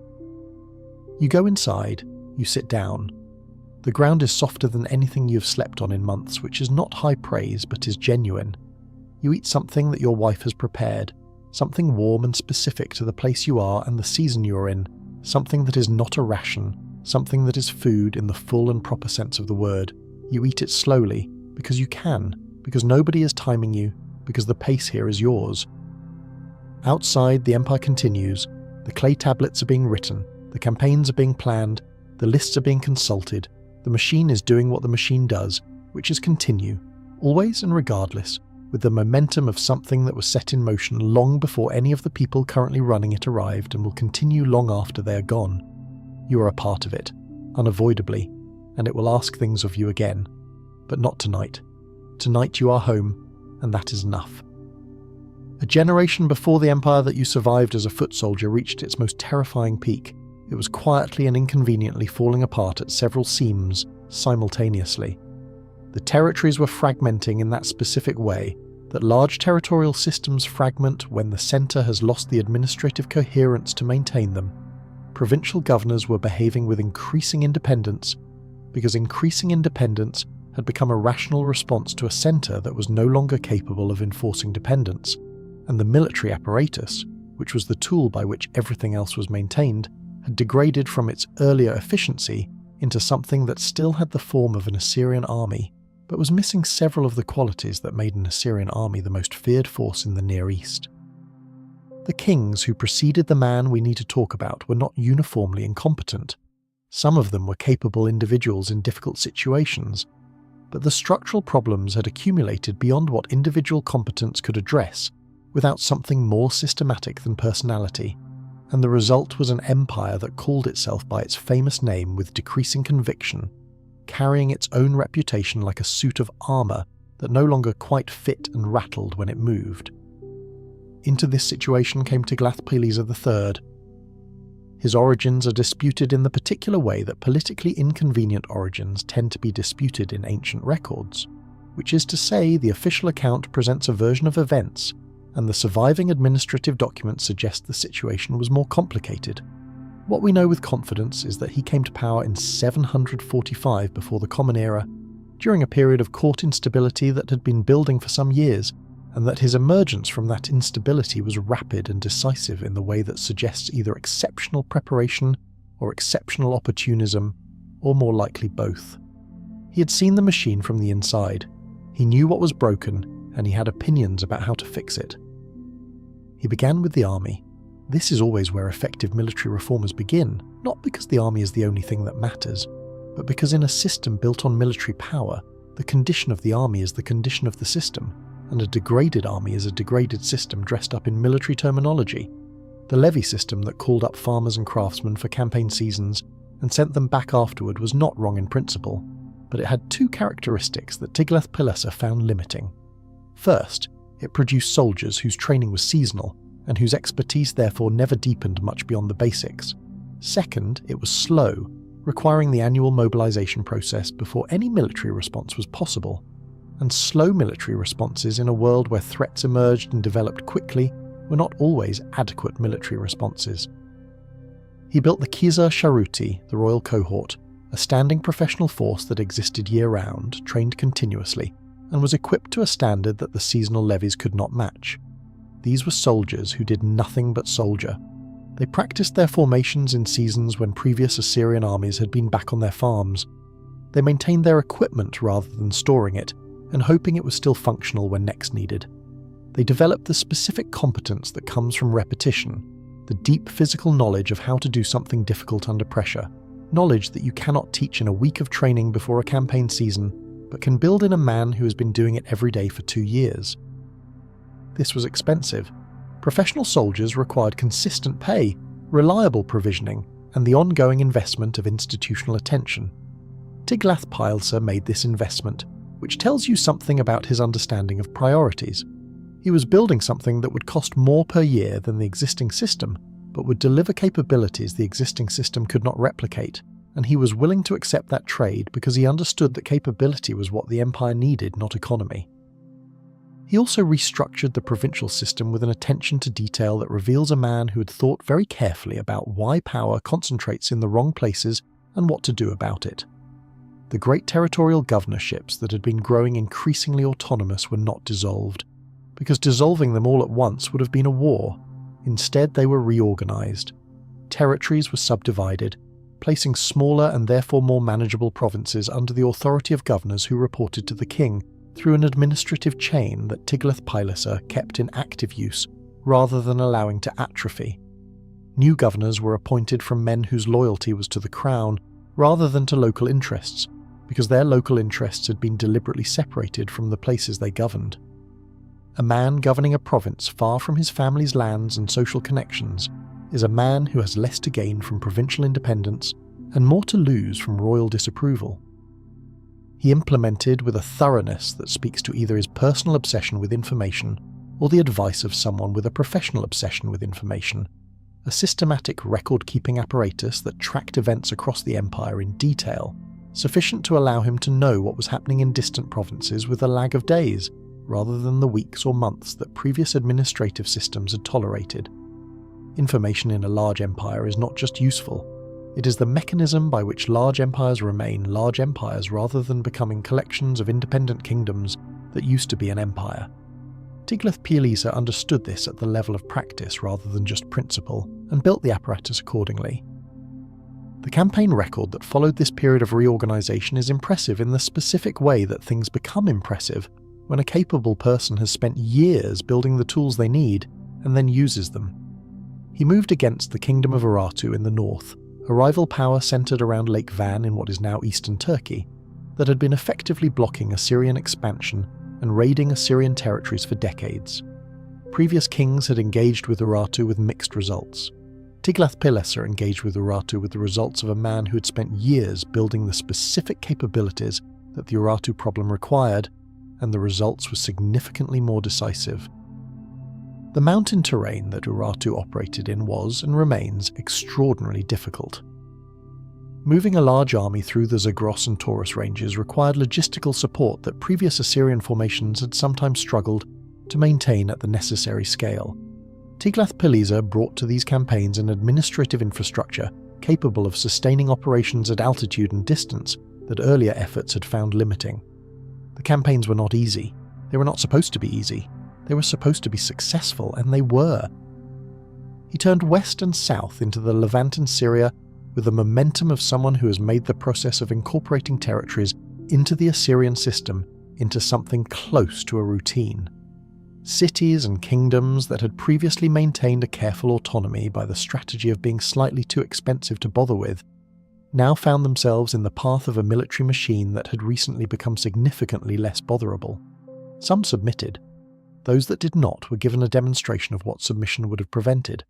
You go inside, you sit down. The ground is softer than anything you've slept on in months, which is not high praise but is genuine. You eat something that your wife has prepared, something warm and specific to the place you are and the season you are in, something that is not a ration, something that is food in the full and proper sense of the word. You eat it slowly, because you can, because nobody is timing you, because the pace here is yours. Outside, the empire continues. The clay tablets are being written, the campaigns are being planned, the lists are being consulted. The machine is doing what the machine does, which is continue, always and regardless, with the momentum of something that was set in motion long before any of the people currently running it arrived and will continue long after they are gone. You are a part of it, unavoidably, and it will ask things of you again. But not tonight. Tonight you are home, and that is enough. A generation before the empire that you survived as a foot soldier reached its most terrifying peak, it was quietly and inconveniently falling apart at several seams simultaneously. The territories were fragmenting in that specific way that large territorial systems fragment when the centre has lost the administrative coherence to maintain them. Provincial governors were behaving with increasing independence because increasing independence had become a rational response to a centre that was no longer capable of enforcing dependence, and the military apparatus, which was the tool by which everything else was maintained, had degraded from its earlier efficiency into something that still had the form of an Assyrian army, but was missing several of the qualities that made an Assyrian army the most feared force in the Near East. The kings who preceded the man we need to talk about were not uniformly incompetent. Some of them were capable individuals in difficult situations, but the structural problems had accumulated beyond what individual competence could address without something more systematic than personality, and the result was an empire that called itself by its famous name with decreasing conviction, carrying its own reputation like a suit of armour that no longer quite fit and rattled when it moved. Into this situation came Tiglath-Pileser III. His origins are disputed in the particular way that politically inconvenient origins tend to be disputed in ancient records, which is to say the official account presents a version of events, and the surviving administrative documents suggest the situation was more complicated. What we know with confidence is that he came to power in 745 before the Common Era, during a period of court instability that had been building for some years, and that his emergence from that instability was rapid and decisive in the way that suggests either exceptional preparation or exceptional opportunism, or more likely both. He had seen the machine from the inside. He knew what was broken, and he had opinions about how to fix it. He began with the army. This is always where effective military reformers begin, not because the army is the only thing that matters, but because in a system built on military power, the condition of the army is the condition of the system, and a degraded army is a degraded system dressed up in military terminology. The levy system that called up farmers and craftsmen for campaign seasons and sent them back afterward was not wrong in principle, but it had two characteristics that Tiglath-Pileser found limiting. First, it produced soldiers whose training was seasonal, and whose expertise therefore never deepened much beyond the basics. Second, it was slow, requiring the annual mobilization process before any military response was possible. And slow military responses in a world where threats emerged and developed quickly were not always adequate military responses. He built the Kizar Sharuti, the royal cohort, a standing professional force that existed year-round, trained continuously, and was equipped to a standard that the seasonal levies could not match. These were soldiers who did nothing but soldier. They practiced their formations in seasons when previous Assyrian armies had been back on their farms. They maintained their equipment rather than storing it, and hoping it was still functional when next needed. They developed the specific competence that comes from repetition, the deep physical knowledge of how to do something difficult under pressure, knowledge that you cannot teach in a week of training before a campaign season, but can build in a man who has been doing it every day for 2 years. This was expensive. Professional soldiers required consistent pay, reliable provisioning, and the ongoing investment of institutional attention. Tiglath-Pileser made this investment, which tells you something about his understanding of priorities. He was building something that would cost more per year than the existing system, but would deliver capabilities the existing system could not replicate, and he was willing to accept that trade because he understood that capability was what the empire needed, not economy. He also restructured the provincial system with an attention to detail that reveals a man who had thought very carefully about why power concentrates in the wrong places and what to do about it. The great territorial governorships that had been growing increasingly autonomous were not dissolved, because dissolving them all at once would have been a war. Instead, they were reorganized. Territories were subdivided, placing smaller and therefore more manageable provinces under the authority of governors who reported to the king through an administrative chain that Tiglath-Pileser kept in active use rather than allowing to atrophy. New governors were appointed from men whose loyalty was to the crown rather than to local interests, because their local interests had been deliberately separated from the places they governed. A man governing a province far from his family's lands and social connections is a man who has less to gain from provincial independence and more to lose from royal disapproval. He implemented with a thoroughness that speaks to either his personal obsession with information or the advice of someone with a professional obsession with information, a systematic record-keeping apparatus that tracked events across the empire in detail, sufficient to allow him to know what was happening in distant provinces with a lag of days, rather than the weeks or months that previous administrative systems had tolerated. Information in a large empire is not just useful, it is the mechanism by which large empires remain large empires rather than becoming collections of independent kingdoms that used to be an empire. Tiglath-Pileser understood this at the level of practice rather than just principle, and built the apparatus accordingly. The campaign record that followed this period of reorganization is impressive in the specific way that things become impressive when a capable person has spent years building the tools they need and then uses them. He moved against the Kingdom of Urartu in the north, a rival power centered around Lake Van in what is now eastern Turkey, that had been effectively blocking Assyrian expansion and raiding Assyrian territories for decades. Previous kings had engaged with Urartu with mixed results. Tiglath-Pileser engaged with Urartu with the results of a man who had spent years building the specific capabilities that the Urartu problem required, and the results were significantly more decisive. The mountain terrain that Urartu operated in was, and remains, extraordinarily difficult. Moving a large army through the Zagros and Taurus ranges required logistical support that previous Assyrian formations had sometimes struggled to maintain at the necessary scale. Tiglath-Pileser brought to these campaigns an administrative infrastructure capable of sustaining operations at altitude and distance that earlier efforts had found limiting. The campaigns were not easy. They were not supposed to be easy. They were supposed to be successful, and they were. He turned west and south into the Levant and Syria with the momentum of someone who has made the process of incorporating territories into the Assyrian system into something close to a routine. Cities and kingdoms that had previously maintained a careful autonomy by the strategy of being slightly too expensive to bother with now found themselves in the path of a military machine that had recently become significantly less botherable. Some submitted. Those that did not were given a demonstration of what submission would have prevented.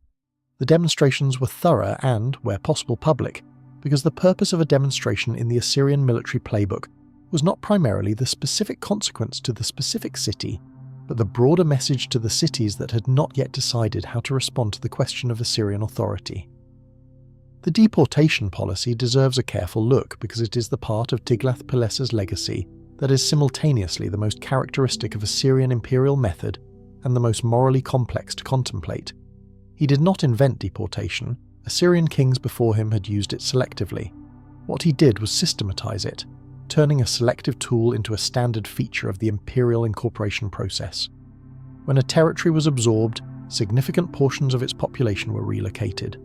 The demonstrations were thorough and, where possible, public, because the purpose of a demonstration in the Assyrian military playbook was not primarily the specific consequence to the specific city, but the broader message to the cities that had not yet decided how to respond to the question of Assyrian authority. The deportation policy deserves a careful look because it is the part of Tiglath-Pileser's legacy that is simultaneously the most characteristic of Assyrian imperial method and the most morally complex to contemplate. He did not invent deportation. Assyrian kings before him had used it selectively. What he did was systematize it, turning a selective tool into a standard feature of the imperial incorporation process. When a territory was absorbed, significant portions of its population were relocated.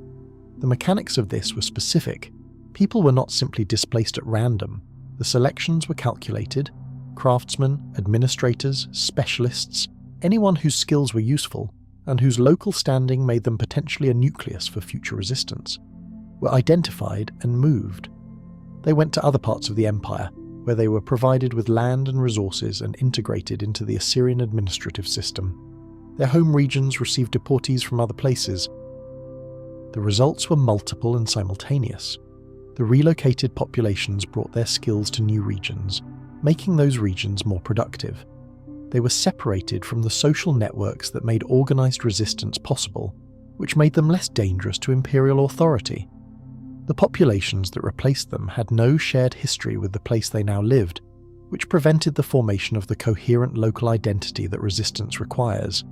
The mechanics of this were specific. People were not simply displaced at random. The selections were calculated. Craftsmen, administrators, specialists, anyone whose skills were useful, and whose local standing made them potentially a nucleus for future resistance, were identified and moved. They went to other parts of the empire, where they were provided with land and resources and integrated into the Assyrian administrative system. Their home regions received deportees from other places. The results were multiple and simultaneous. The relocated populations brought their skills to new regions, making those regions more productive. They were separated from the social networks that made organized resistance possible, which made them less dangerous to imperial authority. The populations that replaced them had no shared history with the place they now lived, which prevented the formation of the coherent local identity that resistance requires.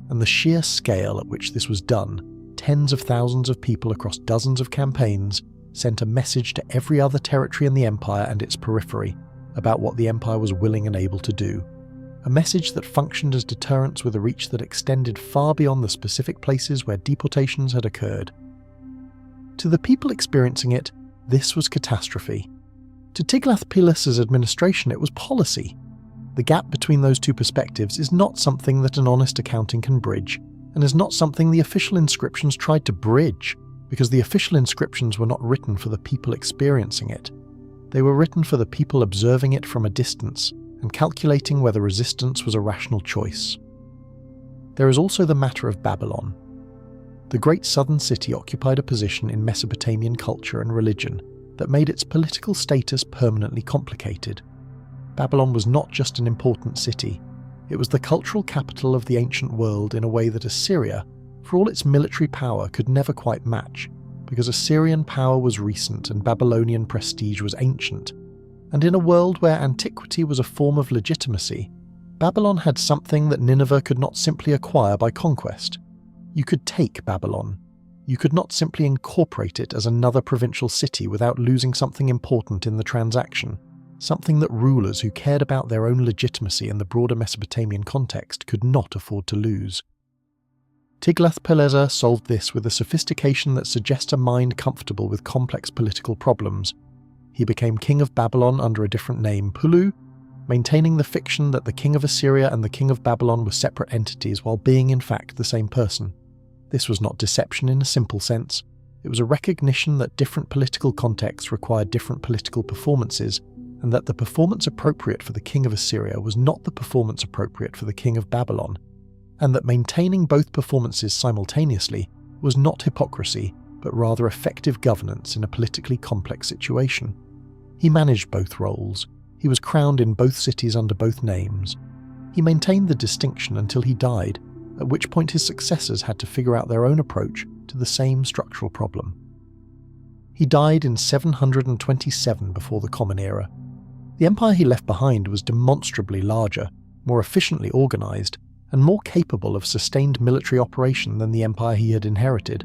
And the sheer scale at which this was done, tens of thousands of people across dozens of campaigns, sent a message to every other territory in the empire and its periphery about what the empire was willing and able to do. A message that functioned as deterrence with a reach that extended far beyond the specific places where deportations had occurred. To the people experiencing it, this was catastrophe. To Tiglath-Pileser's administration, it was policy. The gap between those two perspectives is not something that an honest accounting can bridge, and is not something the official inscriptions tried to bridge, because the official inscriptions were not written for the people experiencing it. They were written for the people observing it from a distance and calculating whether resistance was a rational choice. There is also the matter of Babylon. The great southern city occupied a position in Mesopotamian culture and religion that made its political status permanently complicated. Babylon was not just an important city, it was the cultural capital of the ancient world in a way that Assyria, for all its military power, could never quite match, because Assyrian power was recent and Babylonian prestige was ancient. And in a world where antiquity was a form of legitimacy, Babylon had something that Nineveh could not simply acquire by conquest. You could take Babylon. You could not simply incorporate it as another provincial city without losing something important in the transaction, something that rulers who cared about their own legitimacy in the broader Mesopotamian context could not afford to lose. Tiglath-Pileser solved this with a sophistication that suggests a mind comfortable with complex political problems. He became king of Babylon under a different name, Pulu, maintaining the fiction that the king of Assyria and the king of Babylon were separate entities while being in fact the same person. This was not deception in a simple sense. It was a recognition that different political contexts required different political performances, and that the performance appropriate for the king of Assyria was not the performance appropriate for the king of Babylon, and that maintaining both performances simultaneously was not hypocrisy, but rather effective governance in a politically complex situation. He managed both roles. He was crowned in both cities under both names. He maintained the distinction until he died, at which point his successors had to figure out their own approach to the same structural problem. He died in 727 before the Common Era. The empire he left behind was demonstrably larger, more efficiently organized, and more capable of sustained military operation than the empire he had inherited.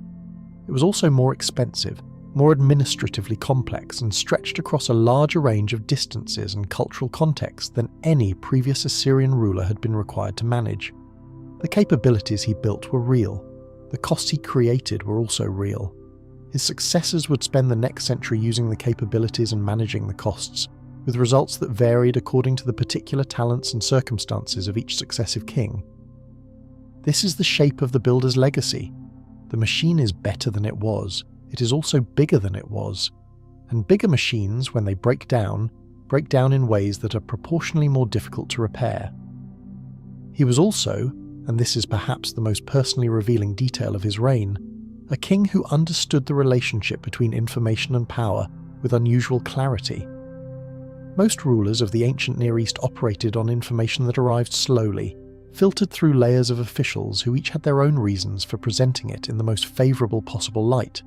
It was also more expensive, more administratively complex, and stretched across a larger range of distances and cultural contexts than any previous Assyrian ruler had been required to manage. The capabilities he built were real. The costs he created were also real. His successors would spend the next century using the capabilities and managing the costs, with results that varied according to the particular talents and circumstances of each successive king. This is the shape of the builder's legacy. The machine is better than it was. It is also bigger than it was. and bigger machines, when they break down in ways that are proportionally more difficult to repair. He was also, and this is perhaps the most personally revealing detail of his reign, a king who understood the relationship between information and power with unusual clarity. Most rulers of the ancient Near East operated on information that arrived slowly, filtered through layers of officials who each had their own reasons for presenting it in the most favourable possible light.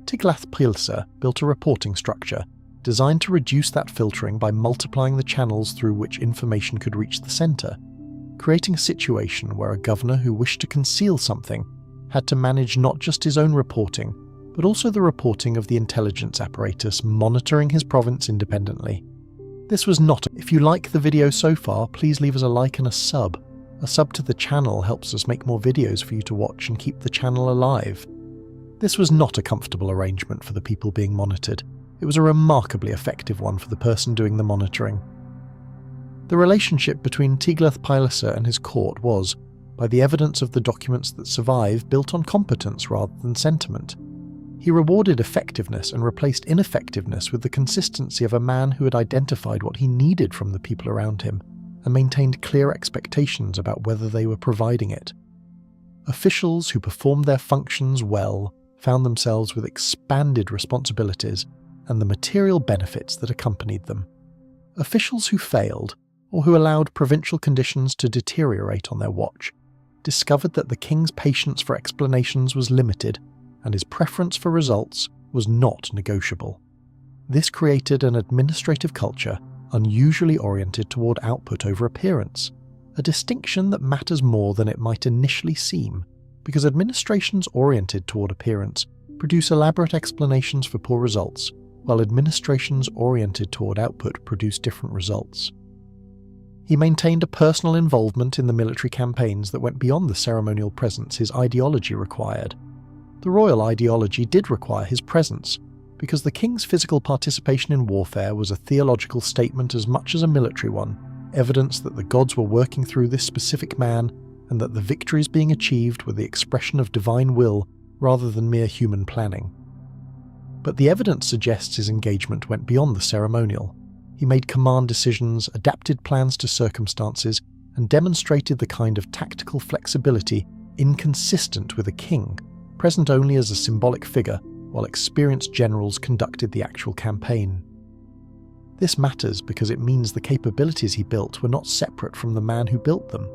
Tiglath-Pileser built a reporting structure designed to reduce that filtering by multiplying the channels through which information could reach the centre, creating a situation where a governor who wished to conceal something had to manage not just his own reporting, but also the reporting of the intelligence apparatus monitoring his province independently. This was not. If you like the video so far, please leave us a like and a sub. A sub to the channel helps us make more videos for you to watch and keep the channel alive. This was not a comfortable arrangement for the people being monitored. It was a remarkably effective one for the person doing the monitoring. The relationship between Tiglath-Pileser and his court was, by the evidence of the documents that survive, built on competence rather than sentiment. He rewarded effectiveness and replaced ineffectiveness with the consistency of a man who had identified what he needed from the people around him and maintained clear expectations about whether they were providing it. Officials who performed their functions well found themselves with expanded responsibilities and the material benefits that accompanied them. Officials who failed, or who allowed provincial conditions to deteriorate on their watch, discovered that the king's patience for explanations was limited and his preference for results was not negotiable. This created an administrative culture unusually oriented toward output over appearance, a distinction that matters more than it might initially seem, because administrations oriented toward appearance produce elaborate explanations for poor results, while administrations oriented toward output produce different results. He maintained a personal involvement in the military campaigns that went beyond the ceremonial presence his ideology required. The royal ideology did require his presence, because the king's physical participation in warfare was a theological statement as much as a military one, evidence that the gods were working through this specific man and that the victories being achieved were the expression of divine will rather than mere human planning. But the evidence suggests his engagement went beyond the ceremonial. He made command decisions, adapted plans to circumstances, and demonstrated the kind of tactical flexibility inconsistent with a king, present only as a symbolic figure, while experienced generals conducted the actual campaign. This matters because it means the capabilities he built were not separate from the man who built them.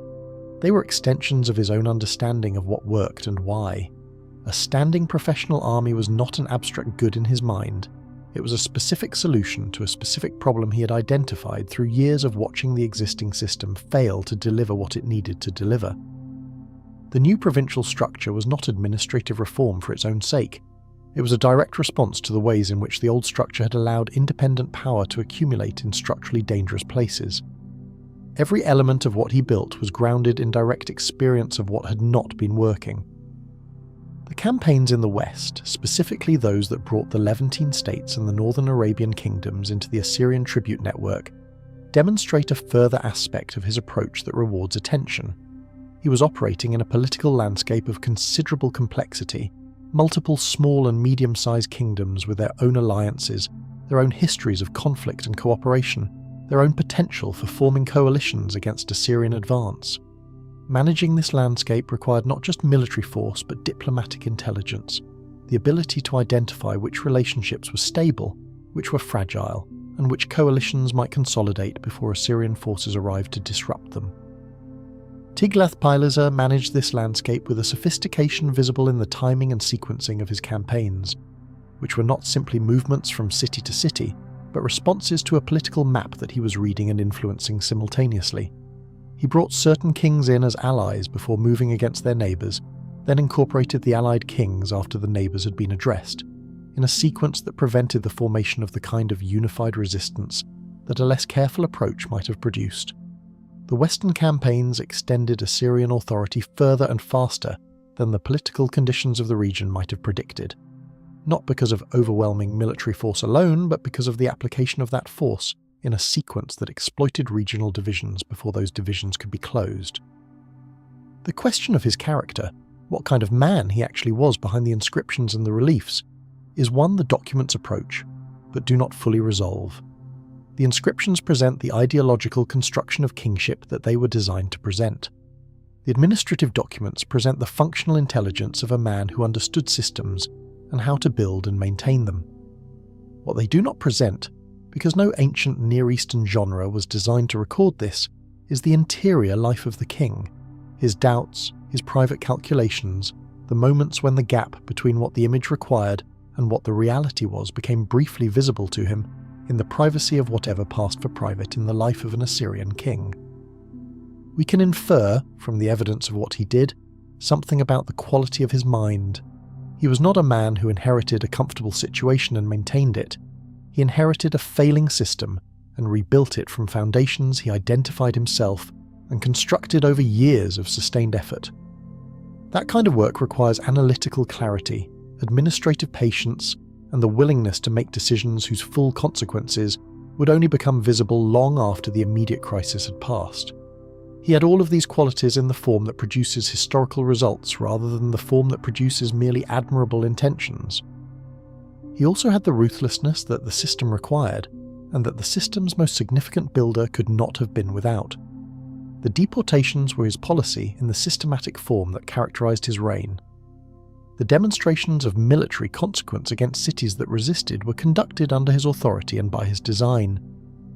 They were extensions of his own understanding of what worked and why. A standing professional army was not an abstract good in his mind. It was a specific solution to a specific problem he had identified through years of watching the existing system fail to deliver what it needed to deliver. The new provincial structure was not administrative reform for its own sake. It was a direct response to the ways in which the old structure had allowed independent power to accumulate in structurally dangerous places. Every element of what he built was grounded in direct experience of what had not been working. The campaigns in the West, specifically those that brought the Levantine states and the northern Arabian kingdoms into the Assyrian tribute network, demonstrate a further aspect of his approach that rewards attention. He was operating in a political landscape of considerable complexity, multiple small and medium-sized kingdoms with their own alliances, their own histories of conflict and cooperation, their own potential for forming coalitions against Assyrian advance. Managing this landscape required not just military force but diplomatic intelligence, the ability to identify which relationships were stable, which were fragile, and which coalitions might consolidate before Assyrian forces arrived to disrupt them. Tiglath-Pileser managed this landscape with a sophistication visible in the timing and sequencing of his campaigns, which were not simply movements from city to city, but responses to a political map that he was reading and influencing simultaneously. He brought certain kings in as allies before moving against their neighbours, then incorporated the allied kings after the neighbours had been addressed, in a sequence that prevented the formation of the kind of unified resistance that a less careful approach might have produced. The Western campaigns extended Assyrian authority further and faster than the political conditions of the region might have predicted, not because of overwhelming military force alone, but because of the application of that force in a sequence that exploited regional divisions before those divisions could be closed. The question of his character, what kind of man he actually was behind the inscriptions and the reliefs, is one the documents approach. but do not fully resolve. The inscriptions present the ideological construction of kingship that they were designed to present. The administrative documents present the functional intelligence of a man who understood systems and how to build and maintain them. What they do not present, because no ancient Near Eastern genre was designed to record this, is the interior life of the king, his doubts, his private calculations, the moments when the gap between what the image required and what the reality was became briefly visible to him in the privacy of whatever passed for private in the life of an Assyrian king. We can infer, from the evidence of what he did, something about the quality of his mind. He was not a man who inherited a comfortable situation and maintained it. He inherited a failing system and rebuilt it from foundations he identified himself and constructed over years of sustained effort. That kind of work requires analytical clarity, administrative patience, and the willingness to make decisions whose full consequences would only become visible long after the immediate crisis had passed. He had all of these qualities in the form that produces historical results rather than the form that produces merely admirable intentions. He also had the ruthlessness that the system required, and that the system's most significant builder could not have been without. The deportations were his policy in the systematic form that characterized his reign. The demonstrations of military consequence against cities that resisted were conducted under his authority and by his design.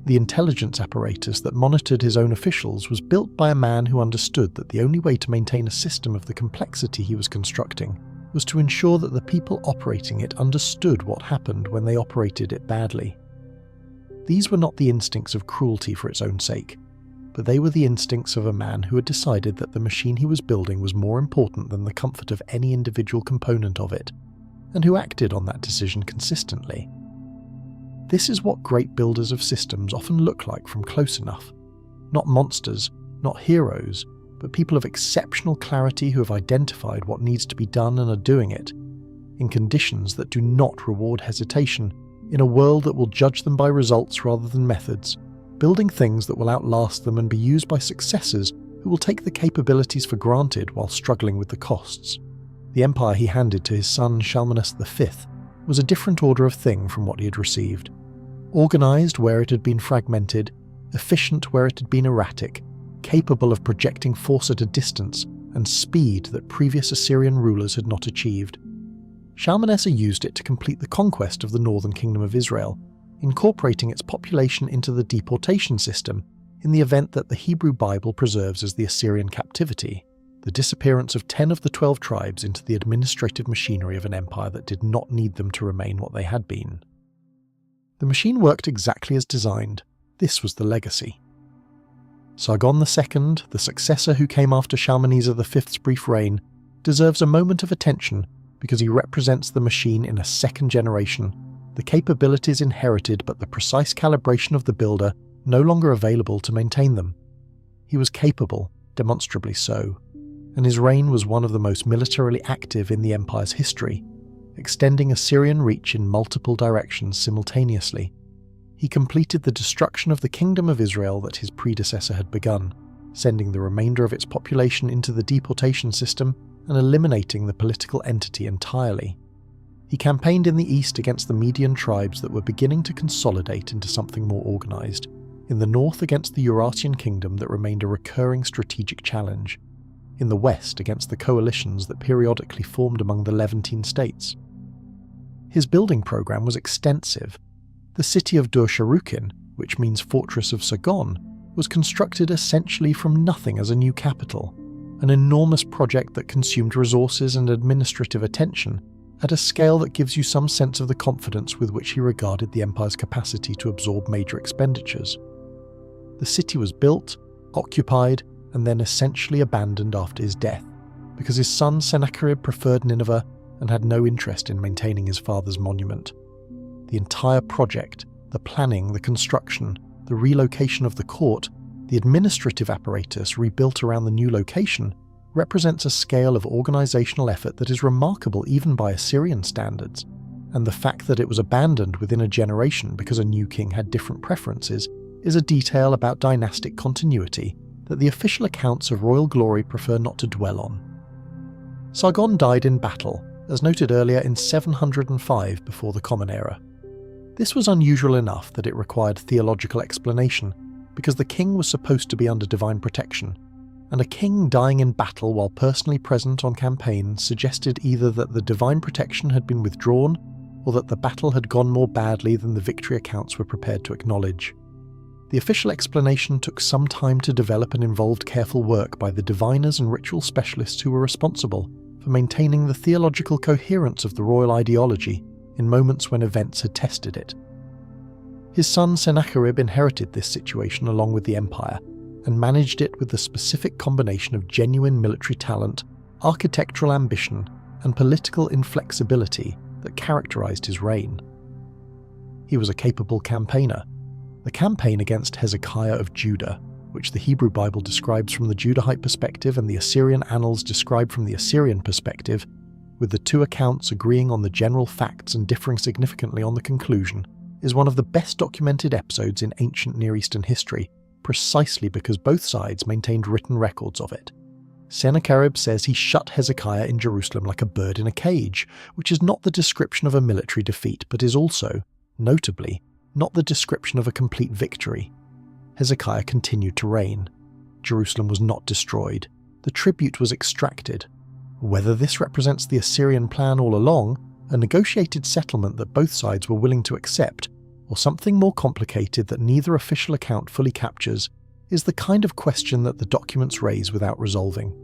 The intelligence apparatus that monitored his own officials was built by a man who understood that the only way to maintain a system of the complexity he was constructing was to ensure that the people operating it understood what happened when they operated it badly. These were not the instincts of cruelty for its own sake, but they were the instincts of a man who had decided that the machine he was building was more important than the comfort of any individual component of it, and who acted on that decision consistently. This is what great builders of systems often look like from close enough. Not monsters, not heroes, but people of exceptional clarity who have identified what needs to be done and are doing it, in conditions that do not reward hesitation, in a world that will judge them by results rather than methods, building things that will outlast them and be used by successors who will take the capabilities for granted while struggling with the costs. The empire he handed to his son Shalmaneser V was a different order of thing from what he had received. Organised where it had been fragmented, efficient where it had been erratic, capable of projecting force at a distance and speed that previous Assyrian rulers had not achieved. Shalmaneser used it to complete the conquest of the northern kingdom of Israel, incorporating its population into the deportation system in the event that the Hebrew Bible preserves as the Assyrian captivity, the disappearance of 10 of the 12 tribes into the administrative machinery of an empire that did not need them to remain what they had been. The machine worked exactly as designed. This was the legacy. Sargon II, the successor who came after Shalmaneser V's brief reign, deserves a moment of attention because he represents the machine in a second generation, the capabilities inherited but the precise calibration of the builder no longer available to maintain them. He was capable, demonstrably so, and his reign was one of the most militarily active in the empire's history, extending Assyrian reach in multiple directions simultaneously. He completed the destruction of the kingdom of Israel that his predecessor had begun, sending the remainder of its population into the deportation system and eliminating the political entity entirely. He campaigned in the east against the Median tribes that were beginning to consolidate into something more organised, in the north against the Eurasian kingdom that remained a recurring strategic challenge, in the west against the coalitions that periodically formed among the Levantine states. His building program was extensive. The city of Dur-Sharrukin, which means Fortress of Sargon, was constructed essentially from nothing as a new capital, an enormous project that consumed resources and administrative attention at a scale that gives you some sense of the confidence with which he regarded the empire's capacity to absorb major expenditures. The city was built, occupied, and then essentially abandoned after his death, because his son Sennacherib preferred Nineveh and had no interest in maintaining his father's monument. The entire project, the planning, the construction, the relocation of the court, the administrative apparatus rebuilt around the new location, represents a scale of organisational effort that is remarkable even by Assyrian standards, and the fact that it was abandoned within a generation because a new king had different preferences is a detail about dynastic continuity that the official accounts of royal glory prefer not to dwell on. Sargon died in battle, as noted earlier in 705 before the Common Era. This was unusual enough that it required theological explanation, because the king was supposed to be under divine protection, and a king dying in battle while personally present on campaign suggested either that the divine protection had been withdrawn or that the battle had gone more badly than the victory accounts were prepared to acknowledge. The official explanation took some time to develop and involved careful work by the diviners and ritual specialists who were responsible for maintaining the theological coherence of the royal ideology in moments when events had tested it. His son Sennacherib inherited this situation along with the empire, and managed it with the specific combination of genuine military talent, architectural ambition, and political inflexibility that characterized his reign. He was a capable campaigner. The campaign against Hezekiah of Judah, which the Hebrew Bible describes from the Judahite perspective and the Assyrian annals describe from the Assyrian perspective, with the two accounts agreeing on the general facts and differing significantly on the conclusion, is one of the best documented episodes in ancient Near Eastern history, precisely because both sides maintained written records of it. Sennacherib says he shut Hezekiah in Jerusalem like a bird in a cage, which is not the description of a military defeat, but is also, notably, not the description of a complete victory. Hezekiah continued to reign. Jerusalem was not destroyed. The tribute was extracted. Whether this represents the Assyrian plan all along, a negotiated settlement that both sides were willing to accept, or something more complicated that neither official account fully captures, is the kind of question that the documents raise without resolving.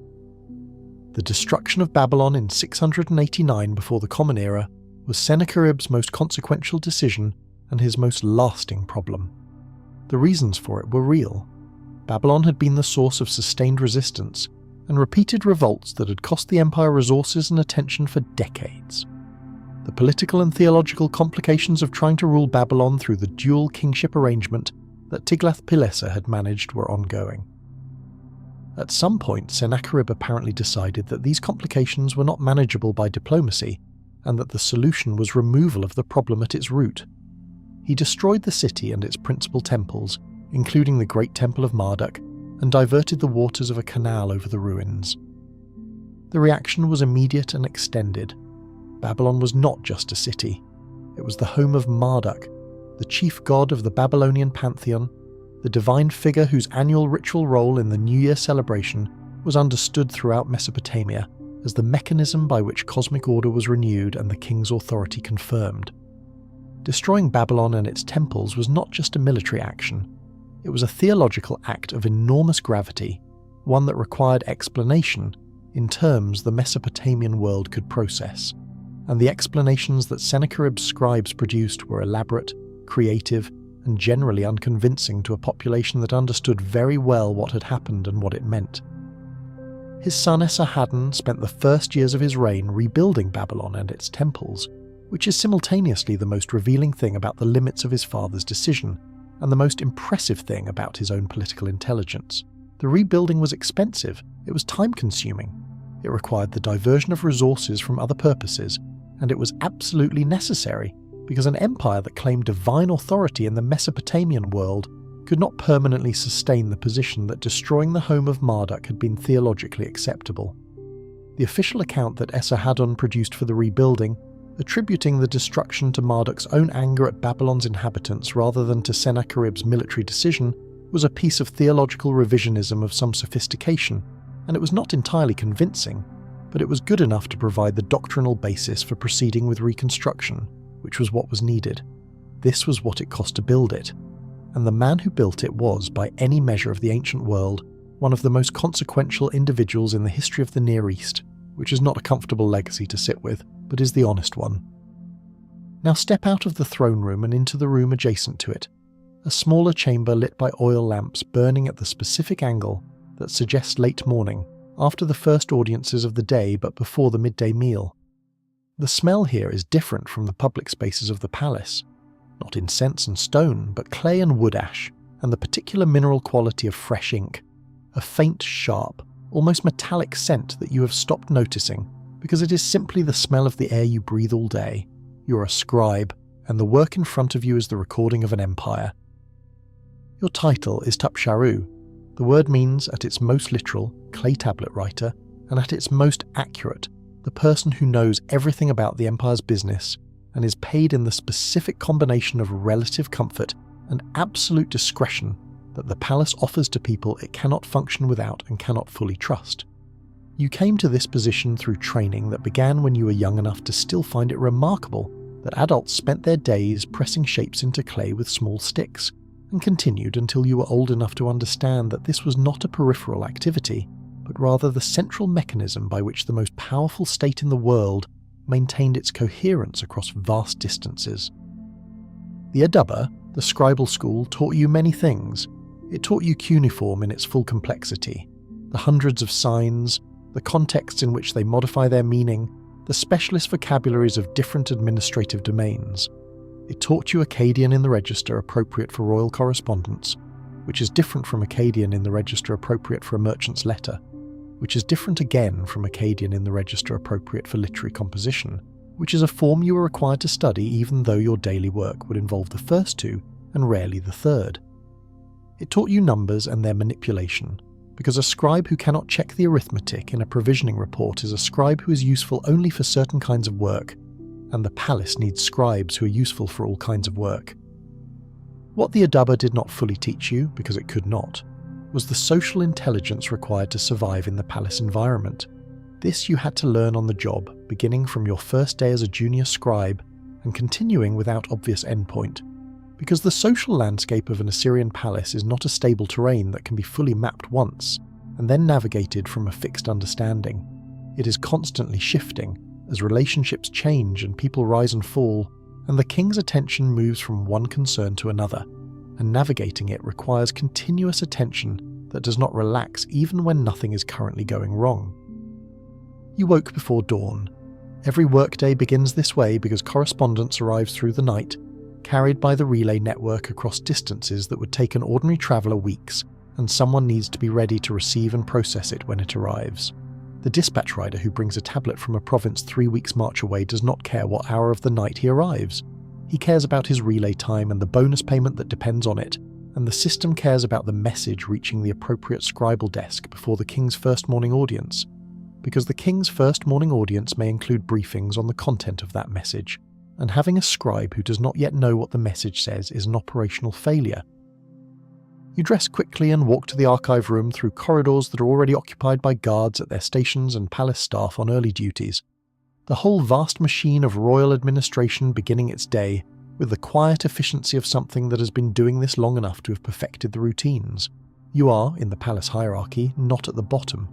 The destruction of Babylon in 689 before the Common Era was Sennacherib's most consequential decision and his most lasting problem. The reasons for it were real. Babylon had been the source of sustained resistance and repeated revolts that had cost the empire resources and attention for decades. The political and theological complications of trying to rule Babylon through the dual kingship arrangement that Tiglath-Pileser had managed were ongoing. At some point, Sennacherib apparently decided that these complications were not manageable by diplomacy, and that the solution was removal of the problem at its root. He destroyed the city and its principal temples, including the Great Temple of Marduk, and diverted the waters of a canal over the ruins. The reaction was immediate and extended. Babylon was not just a city. It was the home of Marduk, the chief god of the Babylonian pantheon, the divine figure whose annual ritual role in the New Year celebration was understood throughout Mesopotamia as the mechanism by which cosmic order was renewed and the king's authority confirmed. Destroying Babylon and its temples was not just a military action. It was a theological act of enormous gravity, one that required explanation in terms the Mesopotamian world could process. And the explanations that Sennacherib's scribes produced were elaborate, creative, and generally unconvincing to a population that understood very well what had happened and what it meant. His son Esarhaddon spent the first years of his reign rebuilding Babylon and its temples, which is simultaneously the most revealing thing about the limits of his father's decision, and the most impressive thing about his own political intelligence. The rebuilding was expensive, it was time-consuming, it required the diversion of resources from other purposes, and it was absolutely necessary, because an empire that claimed divine authority in the Mesopotamian world could not permanently sustain the position that destroying the home of Marduk had been theologically acceptable. The official account that Esarhaddon produced for the rebuilding, attributing the destruction to Marduk's own anger at Babylon's inhabitants rather than to Sennacherib's military decision, was a piece of theological revisionism of some sophistication, and it was not entirely convincing, but it was good enough to provide the doctrinal basis for proceeding with reconstruction, which was what was needed. This was what it cost to build it, and the man who built it was, by any measure of the ancient world, one of the most consequential individuals in the history of the Near East, which is not a comfortable legacy to sit with, but is the honest one. Now step out of the throne room and into the room adjacent to it, a smaller chamber lit by oil lamps burning at the specific angle that suggests late morning, after the first audiences of the day but before the midday meal. The smell here is different from the public spaces of the palace. Not incense and stone, but clay and wood ash, and the particular mineral quality of fresh ink. A faint, sharp, almost metallic scent that you have stopped noticing, because it is simply the smell of the air you breathe all day. You're a scribe, and the work in front of you is the recording of an empire. Your title is Tupsharu. The word means, at its most literal, clay tablet writer, and at its most accurate, the person who knows everything about the empire's business and is paid in the specific combination of relative comfort and absolute discretion that the palace offers to people it cannot function without and cannot fully trust. You came to this position through training that began when you were young enough to still find it remarkable that adults spent their days pressing shapes into clay with small sticks, and continued until you were old enough to understand that this was not a peripheral activity, but rather the central mechanism by which the most powerful state in the world maintained its coherence across vast distances. The Adaba, the scribal school, taught you many things. It taught you cuneiform in its full complexity, the hundreds of signs, the contexts in which they modify their meaning, the specialist vocabularies of different administrative domains. It taught you Akkadian in the register appropriate for royal correspondence, which is different from Akkadian in the register appropriate for a merchant's letter, which is different again from Akkadian in the register appropriate for literary composition, which is a form you were required to study even though your daily work would involve the first two and rarely the third. It taught you numbers and their manipulation, because a scribe who cannot check the arithmetic in a provisioning report is a scribe who is useful only for certain kinds of work, and the palace needs scribes who are useful for all kinds of work. What the Adaba did not fully teach you, because it could not, was the social intelligence required to survive in the palace environment. This you had to learn on the job, beginning from your first day as a junior scribe and continuing without obvious endpoint, because the social landscape of an Assyrian palace is not a stable terrain that can be fully mapped once and then navigated from a fixed understanding. It is constantly shifting, as relationships change and people rise and fall, and the king's attention moves from one concern to another, and navigating it requires continuous attention that does not relax even when nothing is currently going wrong. You woke before dawn. Every workday begins this way because correspondence arrives through the night, carried by the relay network across distances that would take an ordinary traveller weeks, and someone needs to be ready to receive and process it when it arrives. The dispatch rider who brings a tablet from a province 3 weeks' march away does not care what hour of the night he arrives. He cares about his relay time and the bonus payment that depends on it, and the system cares about the message reaching the appropriate scribal desk before the king's first morning audience, because the king's first morning audience may include briefings on the content of that message, and having a scribe who does not yet know what the message says is an operational failure. You dress quickly and walk to the archive room through corridors that are already occupied by guards at their stations and palace staff on early duties. The whole vast machine of royal administration beginning its day with the quiet efficiency of something that has been doing this long enough to have perfected the routines. You are, in the palace hierarchy, not at the bottom.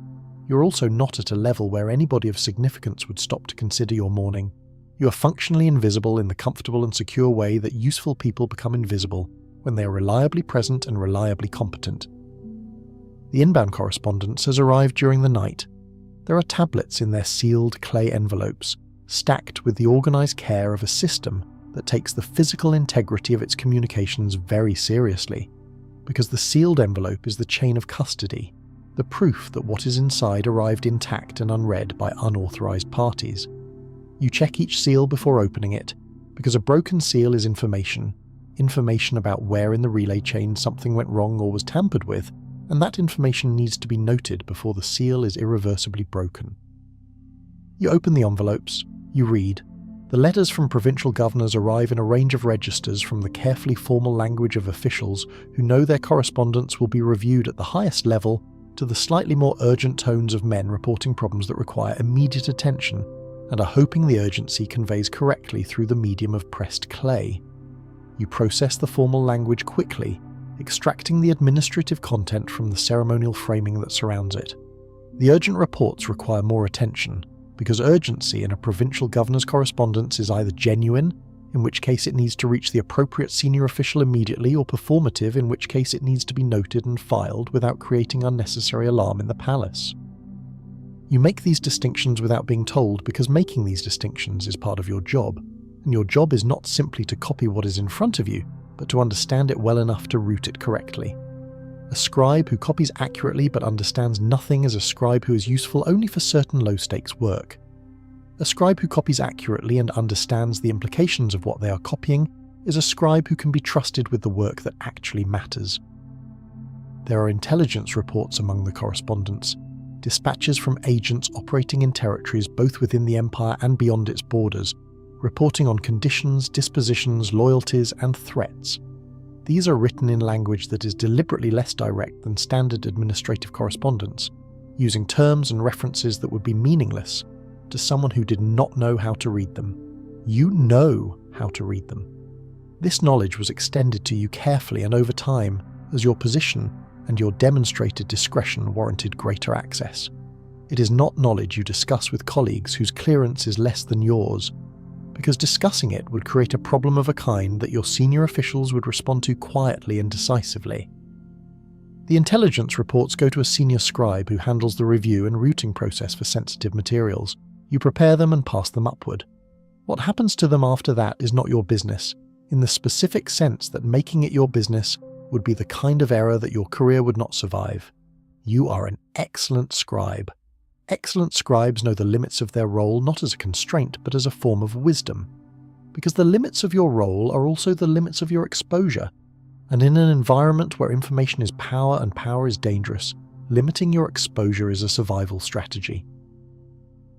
You're also not at a level where anybody of significance would stop to consider your morning. You are functionally invisible in the comfortable and secure way that useful people become invisible when they are reliably present and reliably competent. The inbound correspondence has arrived during the night. There are tablets in their sealed clay envelopes, stacked with the organised care of a system that takes the physical integrity of its communications very seriously, because the sealed envelope is the chain of custody, the proof that what is inside arrived intact and unread by unauthorised parties. You check each seal before opening it, because a broken seal is information about where in the relay chain something went wrong or was tampered with, and that information needs to be noted before the seal is irreversibly broken. You open the envelopes, you read. The letters from provincial governors arrive in a range of registers from the carefully formal language of officials who know their correspondence will be reviewed at the highest level to the slightly more urgent tones of men reporting problems that require immediate attention and are hoping the urgency conveys correctly through the medium of pressed clay. You process the formal language quickly, extracting the administrative content from the ceremonial framing that surrounds it. The urgent reports require more attention, because urgency in a provincial governor's correspondence is either genuine, in which case it needs to reach the appropriate senior official immediately, or performative, in which case it needs to be noted and filed without creating unnecessary alarm in the palace. You make these distinctions without being told because making these distinctions is part of your job, and your job is not simply to copy what is in front of you, but to understand it well enough to route it correctly. A scribe who copies accurately but understands nothing is a scribe who is useful only for certain low-stakes work. A scribe who copies accurately and understands the implications of what they are copying is a scribe who can be trusted with the work that actually matters. There are intelligence reports among the correspondence, dispatches from agents operating in territories both within the empire and beyond its borders, reporting on conditions, dispositions, loyalties, and threats. These are written in language that is deliberately less direct than standard administrative correspondence, using terms and references that would be meaningless to someone who did not know how to read them. You know how to read them. This knowledge was extended to you carefully and over time as your position and your demonstrated discretion warranted greater access. It is not knowledge you discuss with colleagues whose clearance is less than yours, because discussing it would create a problem of a kind that your senior officials would respond to quietly and decisively. The intelligence reports go to a senior scribe who handles the review and routing process for sensitive materials. You prepare them and pass them upward. What happens to them after that is not your business, in the specific sense that making it your business would be the kind of error that your career would not survive. You are an excellent scribe. Excellent scribes know the limits of their role not as a constraint but as a form of wisdom, because the limits of your role are also the limits of your exposure, and in an environment where information is power and power is dangerous, limiting your exposure is a survival strategy.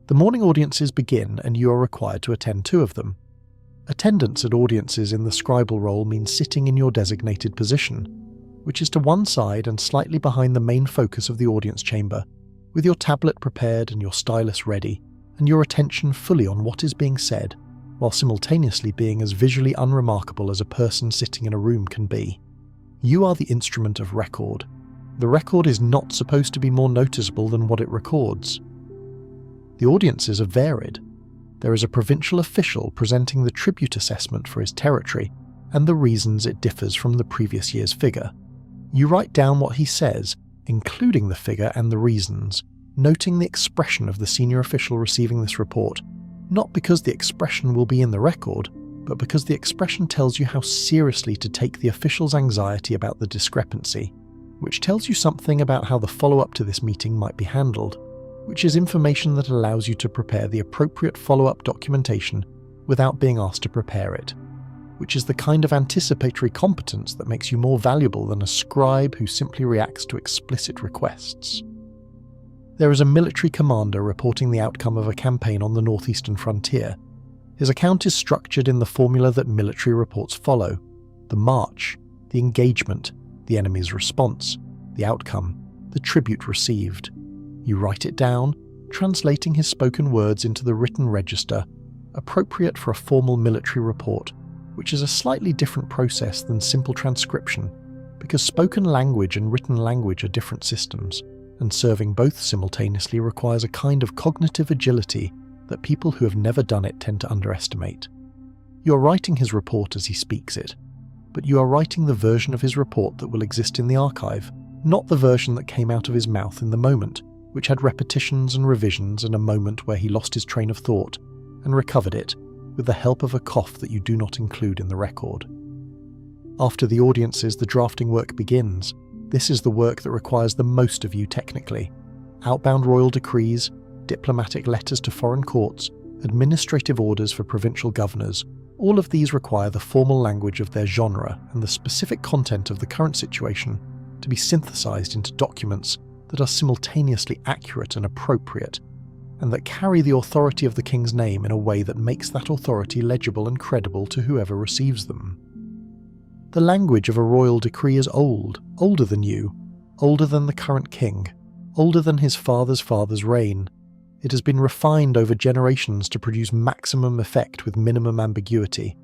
The morning audiences begin and you are required to attend 2 of them. Attendance at audiences in the scribal role means sitting in your designated position, which is to one side and slightly behind the main focus of the audience chamber, with your tablet prepared and your stylus ready, and your attention fully on what is being said, while simultaneously being as visually unremarkable as a person sitting in a room can be. You are the instrument of record. The record is not supposed to be more noticeable than what it records. The audiences are varied. There is a provincial official presenting the tribute assessment for his territory and the reasons it differs from the previous year's figure. You write down what he says, including the figure and the reasons, noting the expression of the senior official receiving this report, not because the expression will be in the record, but because the expression tells you how seriously to take the official's anxiety about the discrepancy, which tells you something about how the follow-up to this meeting might be handled, which is information that allows you to prepare the appropriate follow-up documentation without being asked to prepare it, which is the kind of anticipatory competence that makes you more valuable than a scribe who simply reacts to explicit requests. There is a military commander reporting the outcome of a campaign on the northeastern frontier. His account is structured in the formula that military reports follow: the march, the engagement, the enemy's response, the outcome, the tribute received. You write it down, translating his spoken words into the written register, appropriate for a formal military report, which is a slightly different process than simple transcription, because spoken language and written language are different systems, and serving both simultaneously requires a kind of cognitive agility that people who have never done it tend to underestimate. You are writing his report as he speaks it, but you are writing the version of his report that will exist in the archive, not the version that came out of his mouth in the moment, which had repetitions and revisions and a moment where he lost his train of thought, and recovered it, with the help of a cough that you do not include in the record. After the audiences, the drafting work begins. This is the work that requires the most of you technically. Outbound royal decrees, diplomatic letters to foreign courts, administrative orders for provincial governors, all of these require the formal language of their genre and the specific content of the current situation to be synthesized into documents that are simultaneously accurate and appropriate, and that carry the authority of the king's name in a way that makes that authority legible and credible to whoever receives them. The language of a royal decree is old, older than you, older than the current king, older than his father's father's reign. It has been refined over generations to produce maximum effect with minimum ambiguity.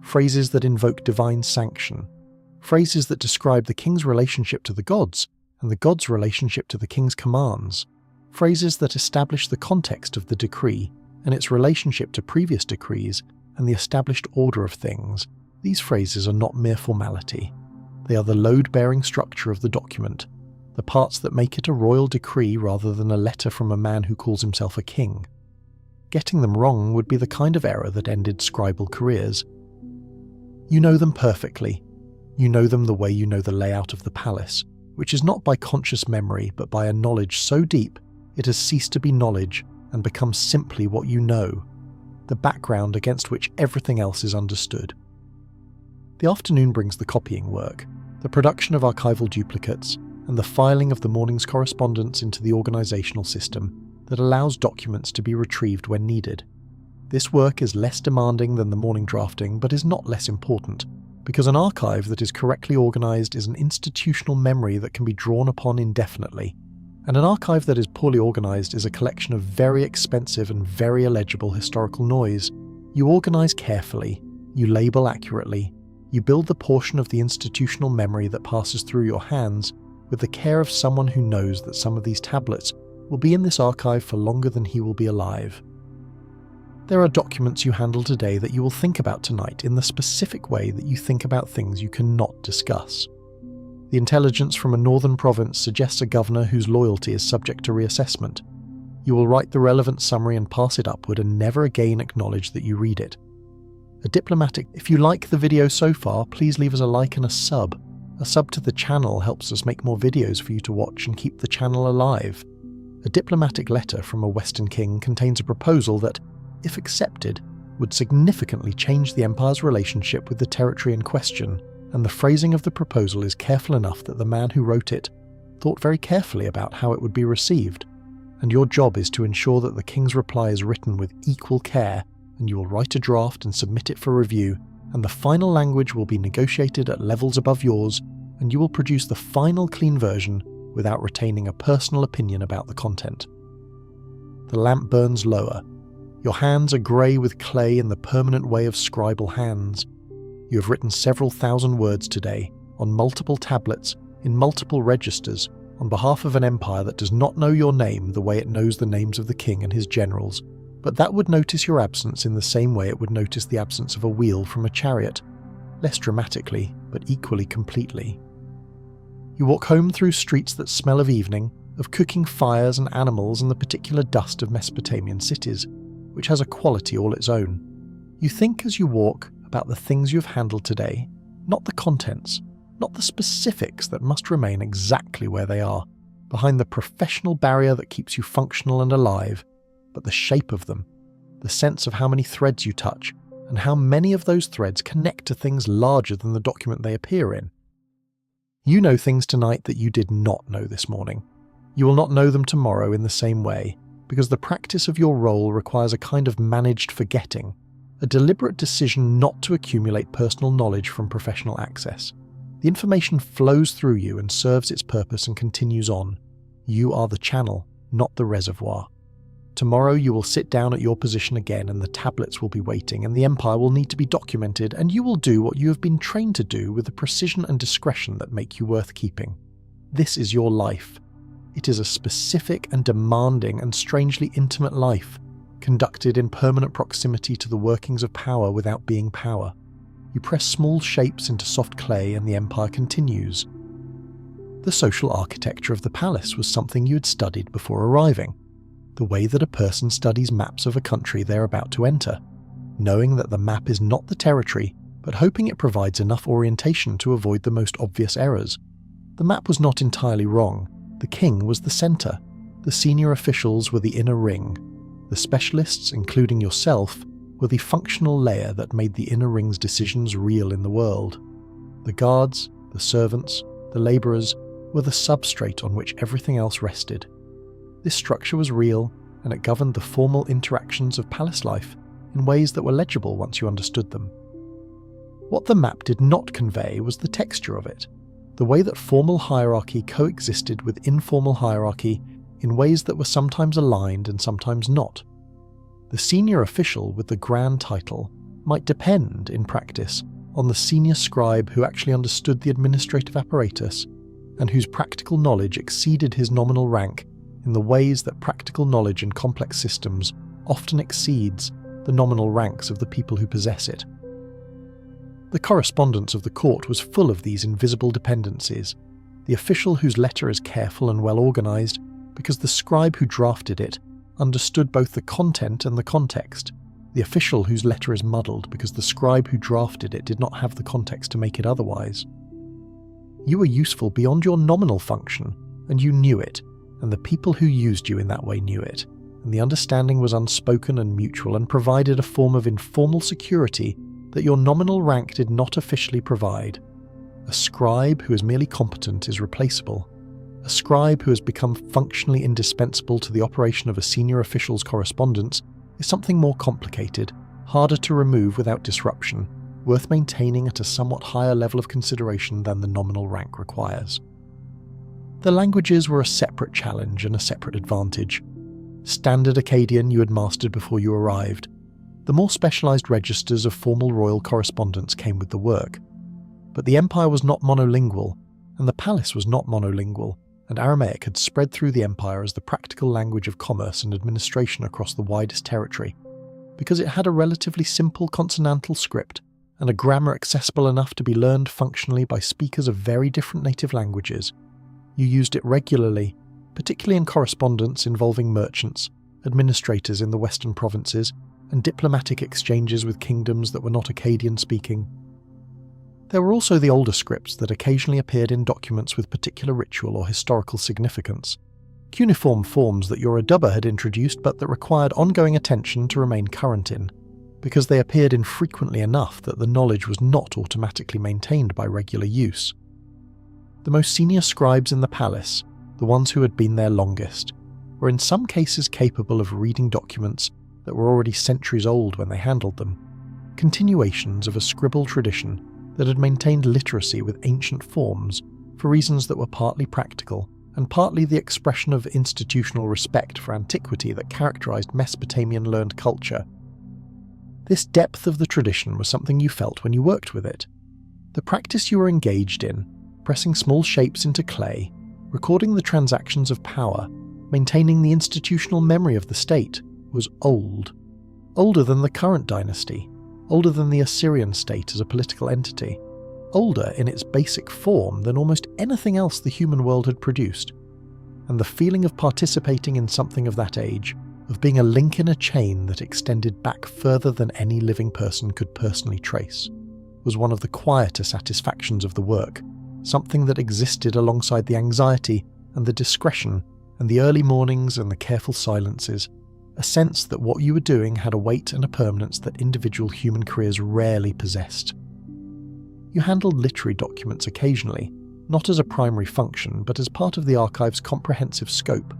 Phrases that invoke divine sanction, phrases that describe the king's relationship to the gods and the gods' relationship to the king's commands, phrases that establish the context of the decree and its relationship to previous decrees and the established order of things. These phrases are not mere formality. They are the load-bearing structure of the document, the parts that make it a royal decree rather than a letter from a man who calls himself a king. Getting them wrong would be the kind of error that ended scribal careers. You know them perfectly. You know them the way you know the layout of the palace, which is not by conscious memory but by a knowledge so deep it has ceased to be knowledge and become simply what you know, the background against which everything else is understood. The afternoon brings the copying work, the production of archival duplicates, and the filing of the morning's correspondence into the organizational system that allows documents to be retrieved when needed. This work is less demanding than the morning drafting, but is not less important, because an archive that is correctly organised is an institutional memory that can be drawn upon indefinitely, and an archive that is poorly organised is a collection of very expensive and very illegible historical noise. You organise carefully, you label accurately, you build the portion of the institutional memory that passes through your hands with the care of someone who knows that some of these tablets will be in this archive for longer than he will be alive. There are documents you handle today that you will think about tonight in the specific way that you think about things you cannot discuss. The intelligence from a northern province suggests a governor whose loyalty is subject to reassessment. You will write the relevant summary and pass it upward and never again acknowledge that you read it. A diplomatic, if you like the video so far, please leave us a like and a sub. A sub to the channel helps us make more videos for you to watch and keep the channel alive. A diplomatic letter from a Western king contains a proposal that, if accepted, would significantly change the empire's relationship with the territory in question, and the phrasing of the proposal is careful enough that the man who wrote it thought very carefully about how it would be received, and your job is to ensure that the king's reply is written with equal care, and you will write a draft and submit it for review, and the final language will be negotiated at levels above yours, and you will produce the final clean version without retaining a personal opinion about the content. The lamp burns lower. Your hands are grey with clay in the permanent way of scribal hands. You have written several thousand words today, on multiple tablets, in multiple registers, on behalf of an empire that does not know your name the way it knows the names of the king and his generals, but that would notice your absence in the same way it would notice the absence of a wheel from a chariot, less dramatically, but equally completely. You walk home through streets that smell of evening, of cooking fires and animals and the particular dust of Mesopotamian cities, which has a quality all its own. You think as you walk about the things you have handled today, not the contents, not the specifics that must remain exactly where they are, behind the professional barrier that keeps you functional and alive, but the shape of them, the sense of how many threads you touch, and how many of those threads connect to things larger than the document they appear in. You know things tonight that you did not know this morning. You will not know them tomorrow in the same way, because the practice of your role requires a kind of managed forgetting, a deliberate decision not to accumulate personal knowledge from professional access. The information flows through you and serves its purpose and continues on. You are the channel, not the reservoir. Tomorrow you will sit down at your position again and the tablets will be waiting and the empire will need to be documented, and you will do what you have been trained to do with the precision and discretion that make you worth keeping. This is your life. It is a specific and demanding and strangely intimate life, conducted in permanent proximity to the workings of power without being power. You press small shapes into soft clay and the empire continues. The social architecture of the palace was something you had studied before arriving. The way that a person studies maps of a country they're about to enter, knowing that the map is not the territory, but hoping it provides enough orientation to avoid the most obvious errors. The map was not entirely wrong. The king was the centre. The senior officials were the inner ring. The specialists, including yourself, were the functional layer that made the inner ring's decisions real in the world. The guards, the servants, the labourers were the substrate on which everything else rested. This structure was real, and it governed the formal interactions of palace life in ways that were legible once you understood them. What the map did not convey was the texture of it, the way that formal hierarchy coexisted with informal hierarchy in ways that were sometimes aligned and sometimes not. The senior official with the grand title might depend, in practice, on the senior scribe who actually understood the administrative apparatus and whose practical knowledge exceeded his nominal rank in the ways that practical knowledge in complex systems often exceeds the nominal ranks of the people who possess it. The correspondence of the court was full of these invisible dependencies, the official whose letter is careful and well organised because the scribe who drafted it understood both the content and the context, the official whose letter is muddled because the scribe who drafted it did not have the context to make it otherwise. You were useful beyond your nominal function, and you knew it, and the people who used you in that way knew it, and the understanding was unspoken and mutual and provided a form of informal security that your nominal rank did not officially provide. A scribe who is merely competent is replaceable. A scribe who has become functionally indispensable to the operation of a senior official's correspondence is something more complicated, harder to remove without disruption, worth maintaining at a somewhat higher level of consideration than the nominal rank requires. The languages were a separate challenge and a separate advantage. Standard Akkadian you had mastered before you arrived. The more specialised registers of formal royal correspondence came with the work. But the empire was not monolingual, and the palace was not monolingual, and Aramaic had spread through the empire as the practical language of commerce and administration across the widest territory, because it had a relatively simple consonantal script and a grammar accessible enough to be learned functionally by speakers of very different native languages. You used it regularly, particularly in correspondence involving merchants, administrators in the western provinces, and diplomatic exchanges with kingdoms that were not Akkadian-speaking. There were also the older scripts that occasionally appeared in documents with particular ritual or historical significance, cuneiform forms that your Adubba had introduced but that required ongoing attention to remain current in, because they appeared infrequently enough that the knowledge was not automatically maintained by regular use. The most senior scribes in the palace, the ones who had been there longest, were in some cases capable of reading documents that were already centuries old when they handled them, continuations of a scribal tradition that had maintained literacy with ancient forms for reasons that were partly practical and partly the expression of institutional respect for antiquity that characterized Mesopotamian learned culture. This depth of the tradition was something you felt when you worked with it. The practice you were engaged in, pressing small shapes into clay, recording the transactions of power, maintaining the institutional memory of the state, was old. Older than the current dynasty, older than the Assyrian state as a political entity, older in its basic form than almost anything else the human world had produced. And the feeling of participating in something of that age, of being a link in a chain that extended back further than any living person could personally trace, was one of the quieter satisfactions of the work, something that existed alongside the anxiety and the discretion and the early mornings and the careful silences, a sense that what you were doing had a weight and a permanence that individual human careers rarely possessed. You handled literary documents occasionally, not as a primary function, but as part of the archive's comprehensive scope.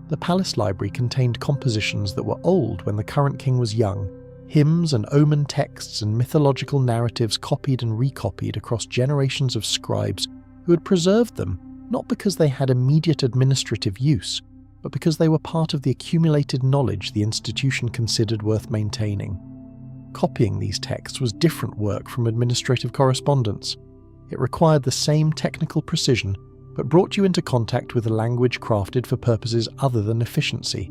The palace library contained compositions that were old when the current king was young, hymns and omen texts and mythological narratives copied and recopied across generations of scribes who had preserved them, not because they had immediate administrative use, but because they were part of the accumulated knowledge the institution considered worth maintaining. Copying these texts was different work from administrative correspondence. It required the same technical precision, but brought you into contact with a language crafted for purposes other than efficiency,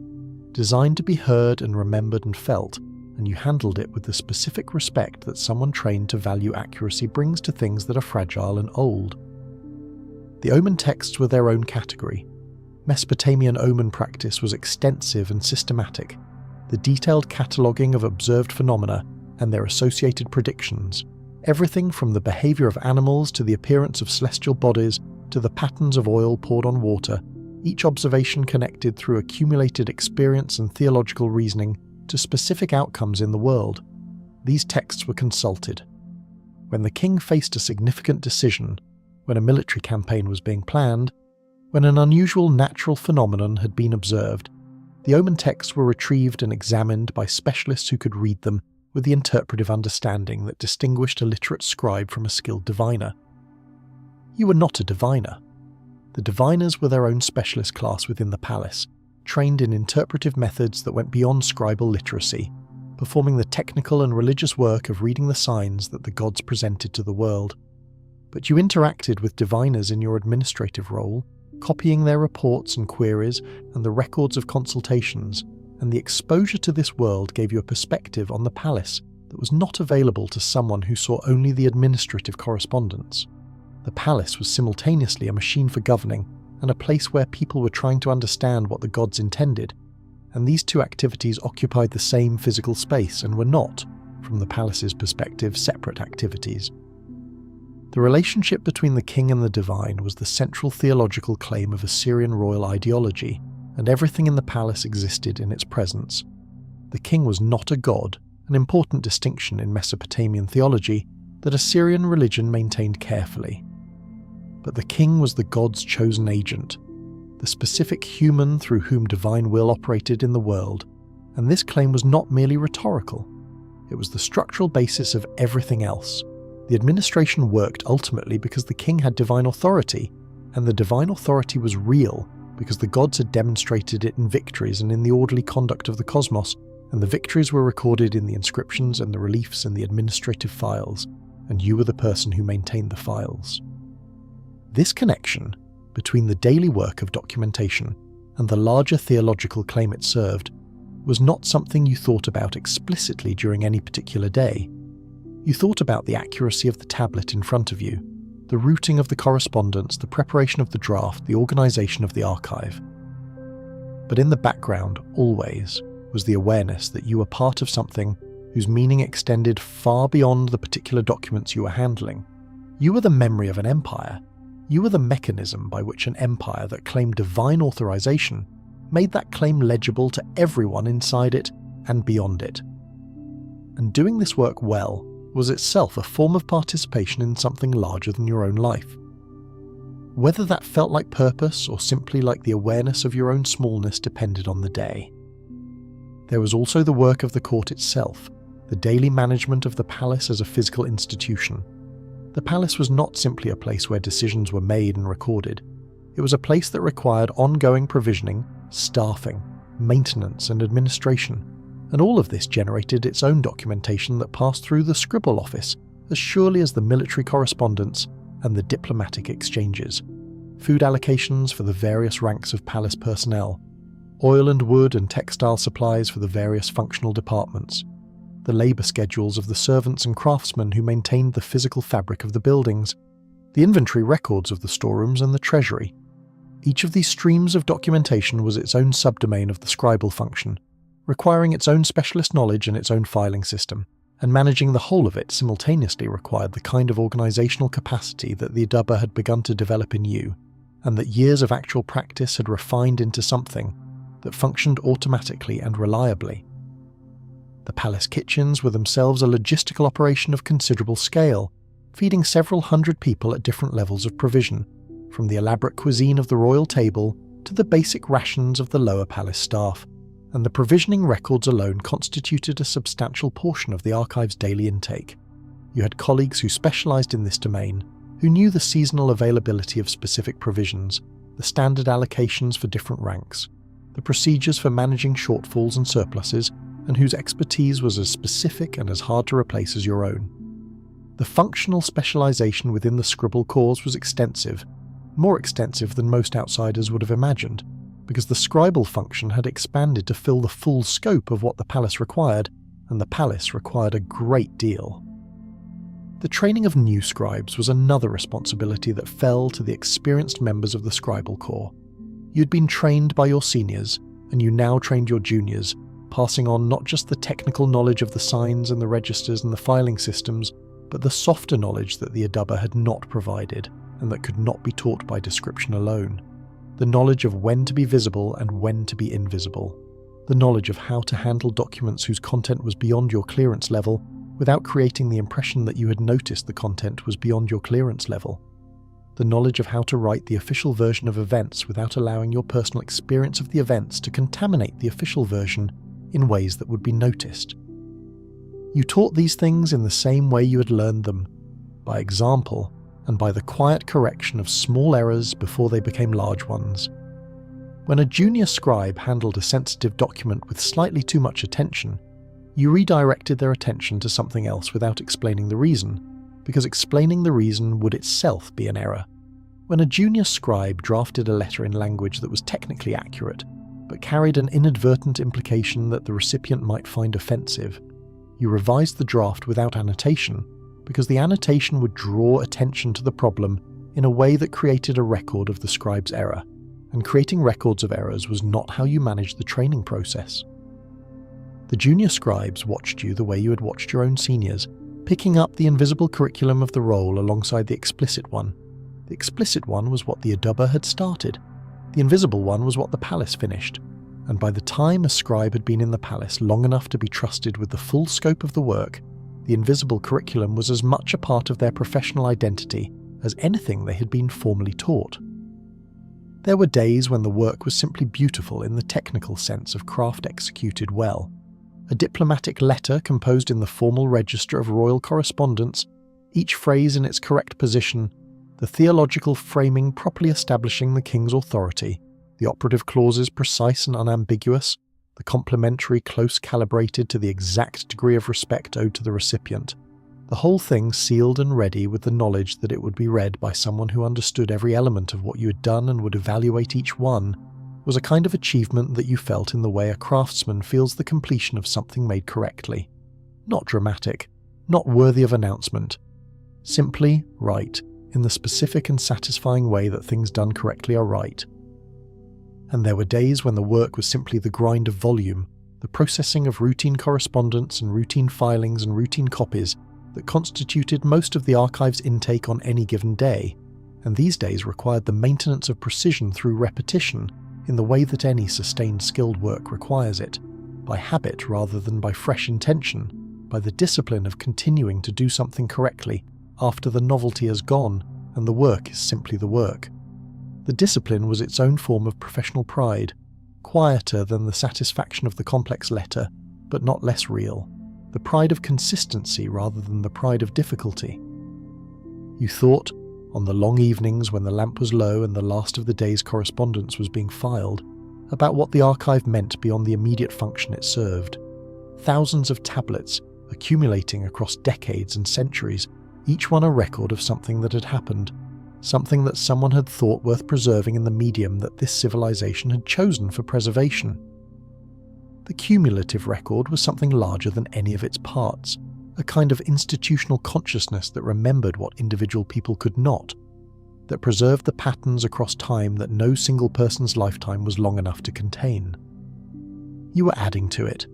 designed to be heard and remembered and felt, and you handled it with the specific respect that someone trained to value accuracy brings to things that are fragile and old. The omen texts were their own category. Mesopotamian omen practice was extensive and systematic. The detailed cataloguing of observed phenomena and their associated predictions, everything from the behaviour of animals to the appearance of celestial bodies to the patterns of oil poured on water, each observation connected through accumulated experience and theological reasoning to specific outcomes in the world. These texts were consulted. When the king faced a significant decision, when a military campaign was being planned, when an unusual natural phenomenon had been observed, the omen texts were retrieved and examined by specialists who could read them with the interpretive understanding that distinguished a literate scribe from a skilled diviner. You were not a diviner. The diviners were their own specialist class within the palace, trained in interpretive methods that went beyond scribal literacy, performing the technical and religious work of reading the signs that the gods presented to the world. But you interacted with diviners in your administrative role, copying their reports and queries and the records of consultations, and the exposure to this world gave you a perspective on the palace that was not available to someone who saw only the administrative correspondence. The palace was simultaneously a machine for governing and a place where people were trying to understand what the gods intended, and these two activities occupied the same physical space and were not, from the palace's perspective, separate activities. The relationship between the king and the divine was the central theological claim of Assyrian royal ideology, and everything in the palace existed in its presence. The king was not a god, an important distinction in Mesopotamian theology that Assyrian religion maintained carefully. But the king was the god's chosen agent, the specific human through whom divine will operated in the world, And this claim was not merely rhetorical. It was the structural basis of everything else. The administration worked ultimately because the king had divine authority, and the divine authority was real because the gods had demonstrated it in victories and in the orderly conduct of the cosmos, and the victories were recorded in the inscriptions and the reliefs in the administrative files, and you were the person who maintained the files. This connection between the daily work of documentation and the larger theological claim it served was not something you thought about explicitly during any particular day. You thought about the accuracy of the tablet in front of you, the routing of the correspondence, the preparation of the draft, the organization of the archive. But in the background, always, was the awareness that you were part of something whose meaning extended far beyond the particular documents you were handling. You were the memory of an empire. You were the mechanism by which an empire that claimed divine authorization made that claim legible to everyone inside it and beyond it. And doing this work well was itself a form of participation in something larger than your own life. Whether that felt like purpose or simply like the awareness of your own smallness depended on the day. There was also the work of the court itself, the daily management of the palace as a physical institution. The palace was not simply a place where decisions were made and recorded. It was a place that required ongoing provisioning, staffing, maintenance, and administration. And all of this generated its own documentation that passed through the scribble office as surely as the military correspondence and the diplomatic exchanges, food allocations for the various ranks of palace personnel, oil and wood and textile supplies for the various functional departments, the labour schedules of the servants and craftsmen who maintained the physical fabric of the buildings, the inventory records of the storerooms and the treasury. Each of these streams of documentation was its own subdomain of the scribal function, requiring its own specialist knowledge and its own filing system, and managing the whole of it simultaneously required the kind of organisational capacity that the Adaba had begun to develop in you, and that years of actual practice had refined into something that functioned automatically and reliably. The palace kitchens were themselves a logistical operation of considerable scale, feeding several hundred people at different levels of provision, from the elaborate cuisine of the royal table to the basic rations of the lower palace staff, and the provisioning records alone constituted a substantial portion of the archive's daily intake. You had colleagues who specialised in this domain, who knew the seasonal availability of specific provisions, the standard allocations for different ranks, the procedures for managing shortfalls and surpluses, and whose expertise was as specific and as hard to replace as your own. The functional specialisation within the scribble corps was extensive, more extensive than most outsiders would have imagined, because the scribal function had expanded to fill the full scope of what the palace required, and the palace required a great deal. The training of new scribes was another responsibility that fell to the experienced members of the scribal corps. You'd been trained by your seniors, and you now trained your juniors, passing on not just the technical knowledge of the signs and the registers and the filing systems, but the softer knowledge that the Adaba had not provided, and that could not be taught by description alone. The knowledge of when to be visible and when to be invisible. The knowledge of how to handle documents whose content was beyond your clearance level without creating the impression that you had noticed the content was beyond your clearance level. The knowledge of how to write the official version of events without allowing your personal experience of the events to contaminate the official version in ways that would be noticed. You taught these things in the same way you had learned them, by example, and by the quiet correction of small errors before they became large ones. When a junior scribe handled a sensitive document with slightly too much attention, you redirected their attention to something else without explaining the reason, because explaining the reason would itself be an error. When a junior scribe drafted a letter in language that was technically accurate, but carried an inadvertent implication that the recipient might find offensive, you revised the draft without annotation, because the annotation would draw attention to the problem in a way that created a record of the scribe's error, and creating records of errors was not how you managed the training process. The junior scribes watched you the way you had watched your own seniors, picking up the invisible curriculum of the role alongside the explicit one. The explicit one was what the Adaba had started. The invisible one was what the palace finished, and by the time a scribe had been in the palace long enough to be trusted with the full scope of the work, the invisible curriculum was as much a part of their professional identity as anything they had been formally taught. There were days when the work was simply beautiful in the technical sense of craft executed well. A diplomatic letter composed in the formal register of royal correspondence, each phrase in its correct position, the theological framing properly establishing the king's authority, the operative clauses precise and unambiguous, the complementary close calibrated to the exact degree of respect owed to the recipient. The whole thing sealed and ready with the knowledge that it would be read by someone who understood every element of what you had done and would evaluate each one, was a kind of achievement that you felt in the way a craftsman feels the completion of something made correctly. Not dramatic, not worthy of announcement. Simply right, in the specific and satisfying way that things done correctly are right. And there were days when the work was simply the grind of volume, the processing of routine correspondence and routine filings and routine copies that constituted most of the archive's intake on any given day, and these days required the maintenance of precision through repetition in the way that any sustained skilled work requires it, by habit rather than by fresh intention, by the discipline of continuing to do something correctly after the novelty has gone and the work is simply the work. The discipline was its own form of professional pride, quieter than the satisfaction of the complex letter, but not less real. The pride of consistency rather than the pride of difficulty. You thought, on the long evenings when the lamp was low and the last of the day's correspondence was being filed, about what the archive meant beyond the immediate function it served. Thousands of tablets, accumulating across decades and centuries, each one a record of something that had happened, something that someone had thought worth preserving in the medium that this civilization had chosen for preservation. The cumulative record was something larger than any of its parts, a kind of institutional consciousness that remembered what individual people could not, that preserved the patterns across time that no single person's lifetime was long enough to contain. You were adding to it.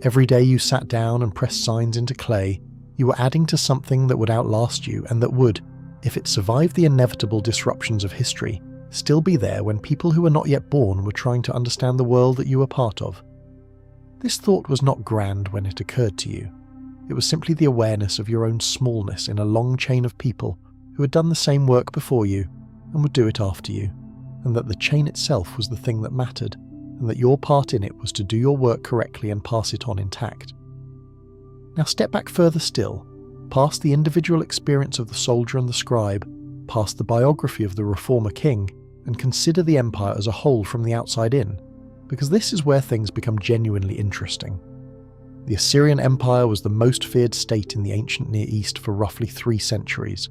Every day you sat down and pressed signs into clay, you were adding to something that would outlast you and that would, if it survived the inevitable disruptions of history, still be there when people who were not yet born were trying to understand the world that you were part of. This thought was not grand when it occurred to you. It was simply the awareness of your own smallness in a long chain of people who had done the same work before you and would do it after you, and that the chain itself was the thing that mattered, and that your part in it was to do your work correctly and pass it on intact. Now step back further still, past the individual experience of the soldier and the scribe, past the biography of the reformer king, and consider the empire as a whole from the outside in, because this is where things become genuinely interesting. The Assyrian Empire was the most feared state in the ancient Near East for roughly 3 centuries.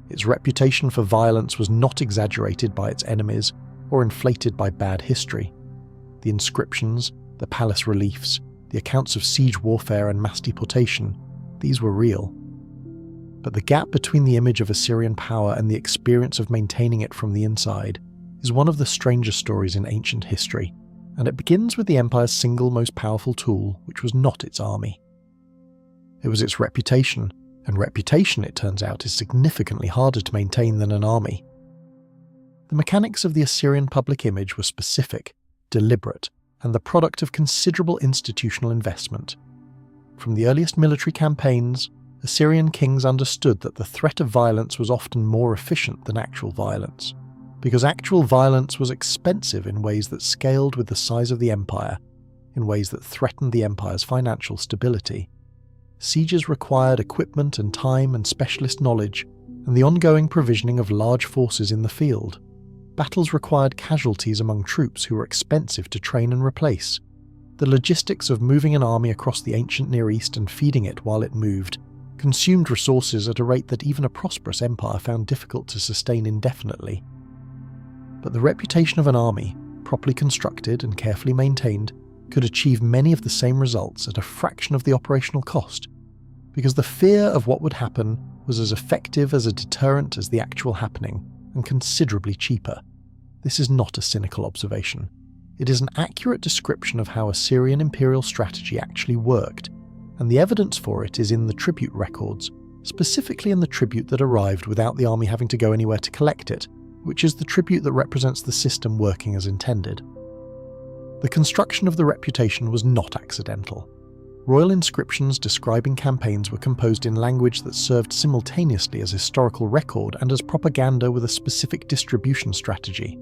Its reputation for violence was not exaggerated by its enemies or inflated by bad history. The inscriptions, the palace reliefs, the accounts of siege warfare and mass deportation, these were real. But the gap between the image of Assyrian power and the experience of maintaining it from the inside is one of the strangest stories in ancient history, and it begins with the empire's single most powerful tool, which was not its army. It was its reputation, and reputation, it turns out, is significantly harder to maintain than an army. The mechanics of the Assyrian public image were specific, deliberate, and the product of considerable institutional investment. From the earliest military campaigns, Assyrian kings understood that the threat of violence was often more efficient than actual violence, because actual violence was expensive in ways that scaled with the size of the empire, in ways that threatened the empire's financial stability. Sieges required equipment and time and specialist knowledge, and the ongoing provisioning of large forces in the field. Battles required casualties among troops who were expensive to train and replace. The logistics of moving an army across the ancient Near East and feeding it while it moved consumed resources at a rate that even a prosperous empire found difficult to sustain indefinitely. But the reputation of an army, properly constructed and carefully maintained, could achieve many of the same results at a fraction of the operational cost, because the fear of what would happen was as effective as a deterrent as the actual happening, and considerably cheaper. This is not a cynical observation. It is an accurate description of how Assyrian imperial strategy actually worked, and the evidence for it is in the tribute records, specifically in the tribute that arrived without the army having to go anywhere to collect it, which is the tribute that represents the system working as intended. The construction of the reputation was not accidental. Royal inscriptions describing campaigns were composed in language that served simultaneously as historical record and as propaganda with a specific distribution strategy.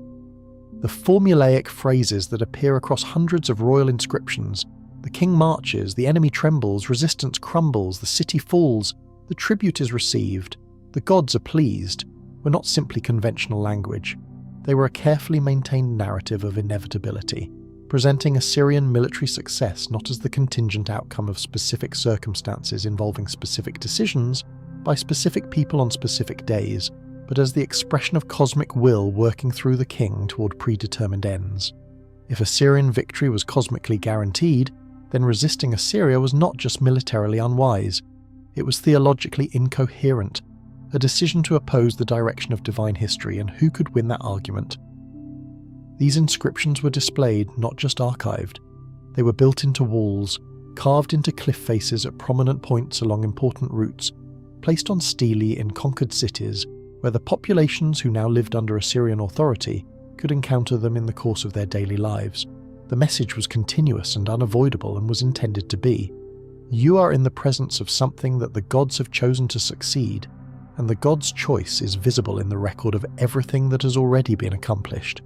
The formulaic phrases that appear across hundreds of royal inscriptions, the king marches, the enemy trembles, resistance crumbles, the city falls, the tribute is received, the gods are pleased, were not simply conventional language. They were a carefully maintained narrative of inevitability, presenting Assyrian military success not as the contingent outcome of specific circumstances involving specific decisions by specific people on specific days, but as the expression of cosmic will working through the king toward predetermined ends. If Assyrian victory was cosmically guaranteed, then resisting Assyria was not just militarily unwise, it was theologically incoherent, a decision to oppose the direction of divine history, and who could win that argument? These inscriptions were displayed, not just archived. They were built into walls, carved into cliff faces at prominent points along important routes, placed on stelae in conquered cities, where the populations who now lived under Assyrian authority could encounter them in the course of their daily lives. The message was continuous and unavoidable, and was intended to be: you are in the presence of something that the gods have chosen to succeed, and the gods' choice is visible in the record of everything that has already been accomplished.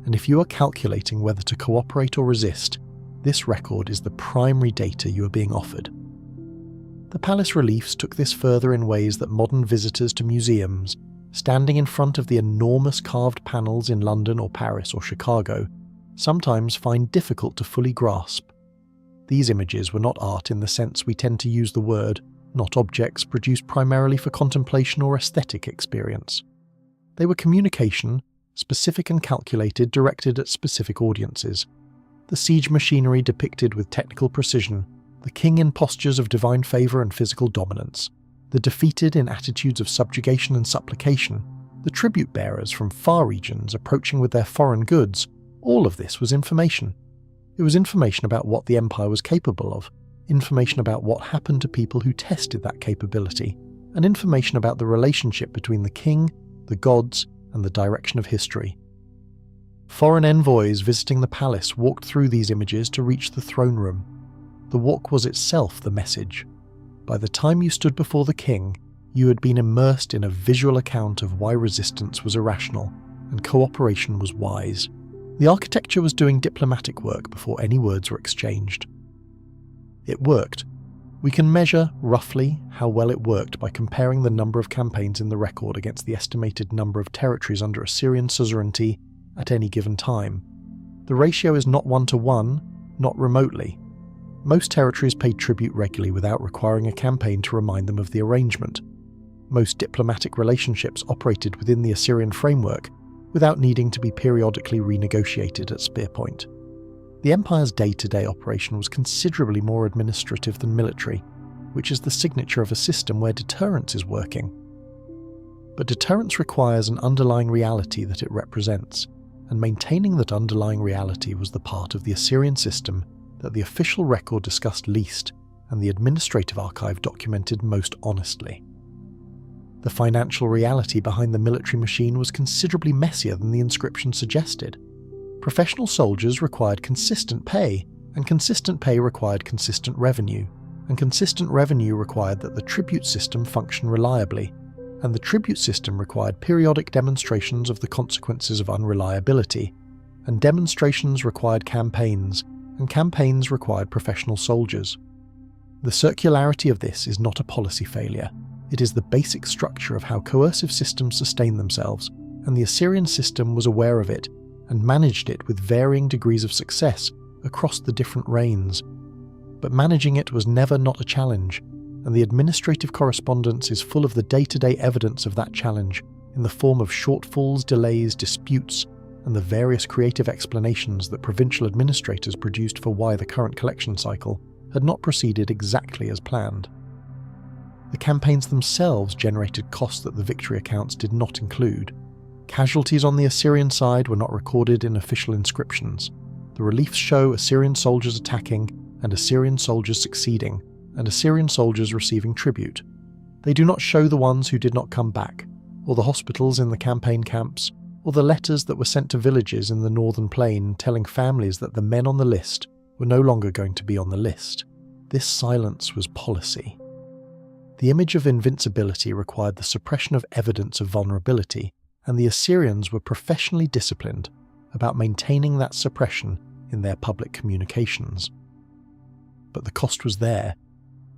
And if you are calculating whether to cooperate or resist, this record is the primary data you are being offered. The palace reliefs took this further in ways that modern visitors to museums, standing in front of the enormous carved panels in London or Paris or Chicago, sometimes find difficult to fully grasp. These images were not art in the sense we tend to use the word, not objects produced primarily for contemplation or aesthetic experience. They were communication, specific and calculated, directed at specific audiences. The siege machinery depicted with technical precision, the king in postures of divine favour and physical dominance, the defeated in attitudes of subjugation and supplication, the tribute bearers from far regions approaching with their foreign goods, all of this was information. It was information about what the empire was capable of, information about what happened to people who tested that capability, and information about the relationship between the king, the gods, and the direction of history. Foreign envoys visiting the palace walked through these images to reach the throne room. The walk was itself the message. By the time you stood before the king, you had been immersed in a visual account of why resistance was irrational and cooperation was wise. The architecture was doing diplomatic work before any words were exchanged. It worked. We can measure, roughly, how well it worked by comparing the number of campaigns in the record against the estimated number of territories under Assyrian suzerainty at any given time. The ratio is not 1-to-1, not remotely. Most territories paid tribute regularly without requiring a campaign to remind them of the arrangement. Most diplomatic relationships operated within the Assyrian framework, without needing to be periodically renegotiated at spear point. The empire's day-to-day operation was considerably more administrative than military, which is the signature of a system where deterrence is working. But deterrence requires an underlying reality that it represents, and maintaining that underlying reality was the part of the Assyrian system that the official record discussed least and the administrative archive documented most honestly. The financial reality behind the military machine was considerably messier than the inscription suggested. Professional soldiers required consistent pay, and consistent pay required consistent revenue, and consistent revenue required that the tribute system function reliably, and the tribute system required periodic demonstrations of the consequences of unreliability, and demonstrations required campaigns, and campaigns required professional soldiers. The circularity of this is not a policy failure. It is the basic structure of how coercive systems sustain themselves, and the Assyrian system was aware of it and managed it with varying degrees of success across the different reigns. But managing it was never not a challenge, and the administrative correspondence is full of the day-to-day evidence of that challenge in the form of shortfalls, delays, disputes, and the various creative explanations that provincial administrators produced for why the current collection cycle had not proceeded exactly as planned. The campaigns themselves generated costs that the victory accounts did not include. Casualties on the Assyrian side were not recorded in official inscriptions. The reliefs show Assyrian soldiers attacking and Assyrian soldiers succeeding, and Assyrian soldiers receiving tribute. They do not show the ones who did not come back, or the hospitals in the campaign camps, or the letters that were sent to villages in the northern plain telling families that the men on the list were no longer going to be on the list. This silence was policy. The image of invincibility required the suppression of evidence of vulnerability, and the Assyrians were professionally disciplined, about maintaining that suppression in their public communications. But the cost was there.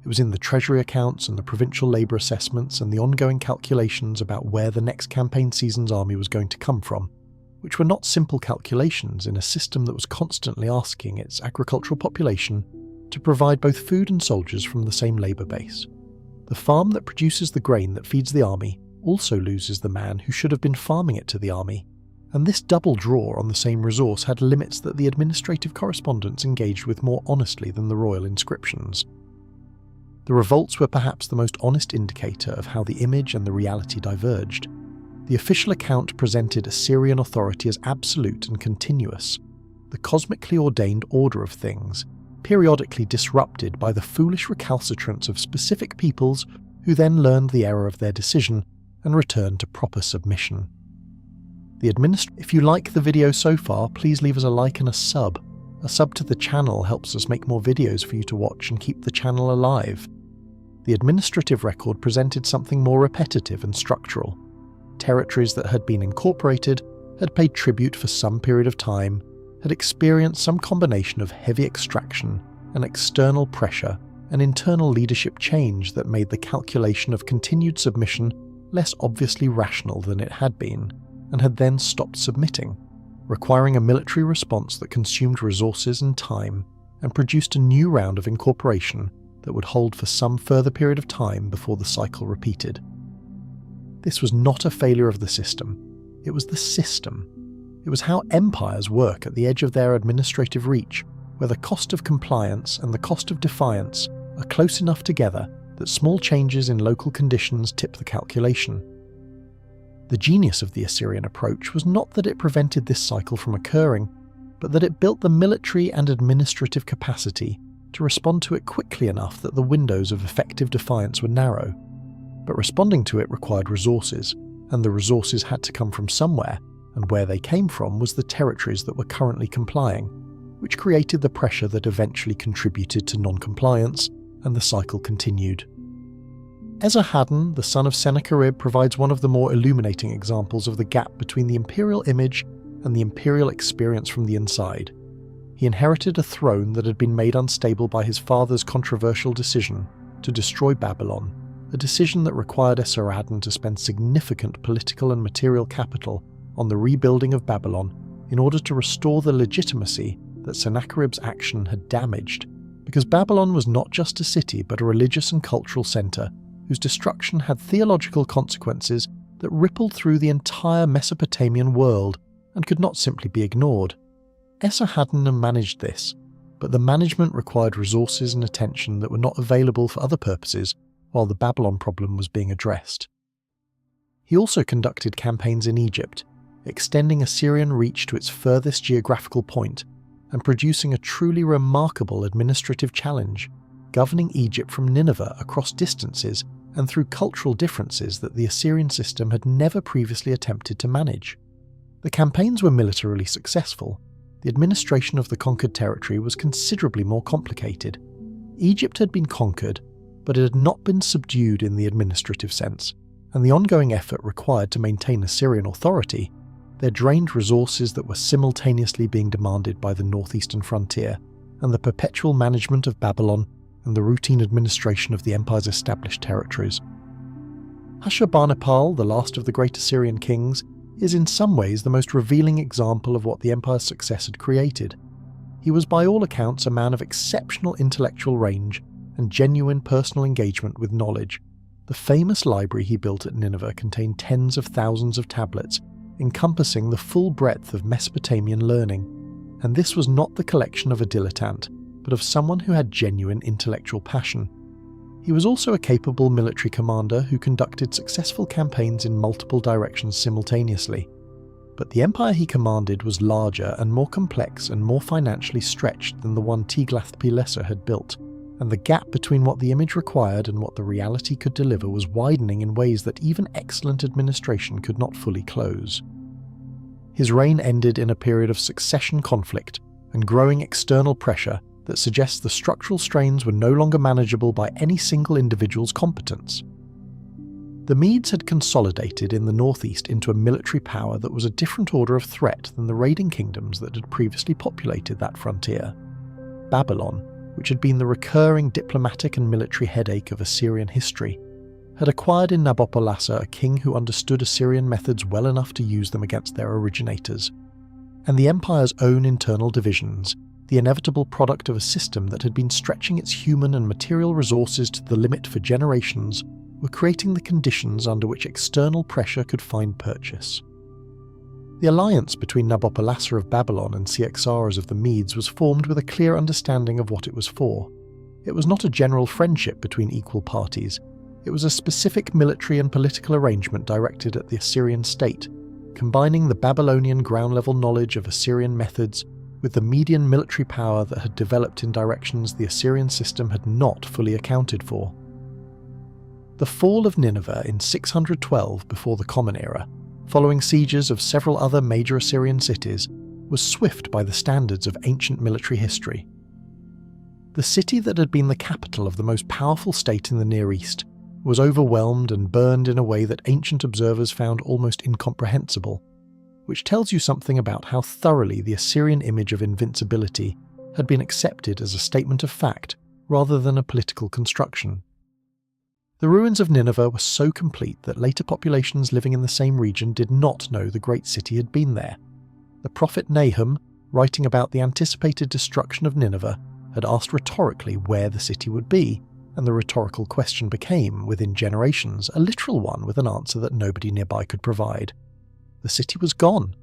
It was in the treasury accounts and the provincial labour assessments and the ongoing calculations about where the next campaign season's army was going to come from, which were not simple calculations in a system that was constantly asking its agricultural population to provide both food and soldiers from the same labour base. The farm that produces the grain that feeds the army also loses the man who should have been farming it to the army, and this double draw on the same resource had limits that the administrative correspondence engaged with more honestly than the royal inscriptions. The revolts were perhaps the most honest indicator of how the image and the reality diverged. The official account presented Assyrian authority as absolute and continuous, the cosmically ordained order of things, periodically disrupted by the foolish recalcitrance of specific peoples who then learned the error of their decision and returned to proper submission. If you like the video so far, please leave us a like and a sub. A sub to the channel helps us make more videos for you to watch and keep the channel alive. The administrative record presented something more repetitive and structural. Territories that had been incorporated, had paid tribute for some period of time, had experienced some combination of heavy extraction and external pressure and internal leadership change that made the calculation of continued submission less obviously rational than it had been, and had then stopped submitting, requiring a military response that consumed resources and time and produced a new round of incorporation that would hold for some further period of time before the cycle repeated. This was not a failure of the system, it was the system. It was how empires work at the edge of their administrative reach, where the cost of compliance and the cost of defiance are close enough together that small changes in local conditions tip the calculation. The genius of the Assyrian approach was not that it prevented this cycle from occurring, but that it built the military and administrative capacity to respond to it quickly enough that the windows of effective defiance were narrow. But responding to it required resources, and the resources had to come from somewhere, and where they came from was the territories that were currently complying, which created the pressure that eventually contributed to non-compliance, and the cycle continued. Esarhaddon, the son of Sennacherib, provides one of the more illuminating examples of the gap between the imperial image and the imperial experience from the inside. He inherited a throne that had been made unstable by his father's controversial decision to destroy Babylon, a decision that required Esarhaddon to spend significant political and material capital on the rebuilding of Babylon in order to restore the legitimacy that Sennacherib's action had damaged, because Babylon was not just a city but a religious and cultural centre whose destruction had theological consequences that rippled through the entire Mesopotamian world and could not simply be ignored. Esarhaddon managed this, but the management required resources and attention that were not available for other purposes while the Babylon problem was being addressed. He also conducted campaigns in Egypt, extending Assyrian reach to its furthest geographical point and producing a truly remarkable administrative challenge, governing Egypt from Nineveh across distances and through cultural differences that the Assyrian system had never previously attempted to manage. The campaigns were militarily successful. The administration of the conquered territory was considerably more complicated. Egypt had been conquered, but it had not been subdued in the administrative sense, and the ongoing effort required to maintain Assyrian authority, there drained resources that were simultaneously being demanded by the northeastern frontier, and the perpetual management of Babylon and the routine administration of the empire's established territories. Ashurbanipal, the last of the great Assyrian kings, is in some ways the most revealing example of what the empire's success had created. He was by all accounts a man of exceptional intellectual range and genuine personal engagement with knowledge. The famous library he built at Nineveh contained tens of thousands of tablets, encompassing the full breadth of Mesopotamian learning, and this was not the collection of a dilettante, but of someone who had genuine intellectual passion. He was also a capable military commander who conducted successful campaigns in multiple directions simultaneously. But the empire he commanded was larger and more complex and more financially stretched than the one Tiglath-Pileser had built, and the gap between what the image required and what the reality could deliver was widening in ways that even excellent administration could not fully close. His reign ended in a period of succession conflict and growing external pressure that suggests the structural strains were no longer manageable by any single individual's competence. The Medes had consolidated in the northeast into a military power that was a different order of threat than the raiding kingdoms that had previously populated that frontier. Babylon, which had been the recurring diplomatic and military headache of Assyrian history, had acquired in Nabopolassar a king who understood Assyrian methods well enough to use them against their originators. And the empire's own internal divisions, the inevitable product of a system that had been stretching its human and material resources to the limit for generations, were creating the conditions under which external pressure could find purchase. The alliance between Nabopolassar of Babylon and Cyaxares of the Medes was formed with a clear understanding of what it was for. It was not a general friendship between equal parties. It was a specific military and political arrangement directed at the Assyrian state, combining the Babylonian ground-level knowledge of Assyrian methods with the Median military power that had developed in directions the Assyrian system had not fully accounted for. The fall of Nineveh in 612 before the Common Era, following sieges of several other major Assyrian cities, was swift by the standards of ancient military history. The city that had been the capital of the most powerful state in the Near East was overwhelmed and burned in a way that ancient observers found almost incomprehensible, which tells you something about how thoroughly the Assyrian image of invincibility had been accepted as a statement of fact rather than a political construction. The ruins of Nineveh were so complete that later populations living in the same region did not know the great city had been there. The prophet Nahum, writing about the anticipated destruction of Nineveh, had asked rhetorically where the city would be, and the rhetorical question became, within generations, a literal one with an answer that nobody nearby could provide. The city was gone.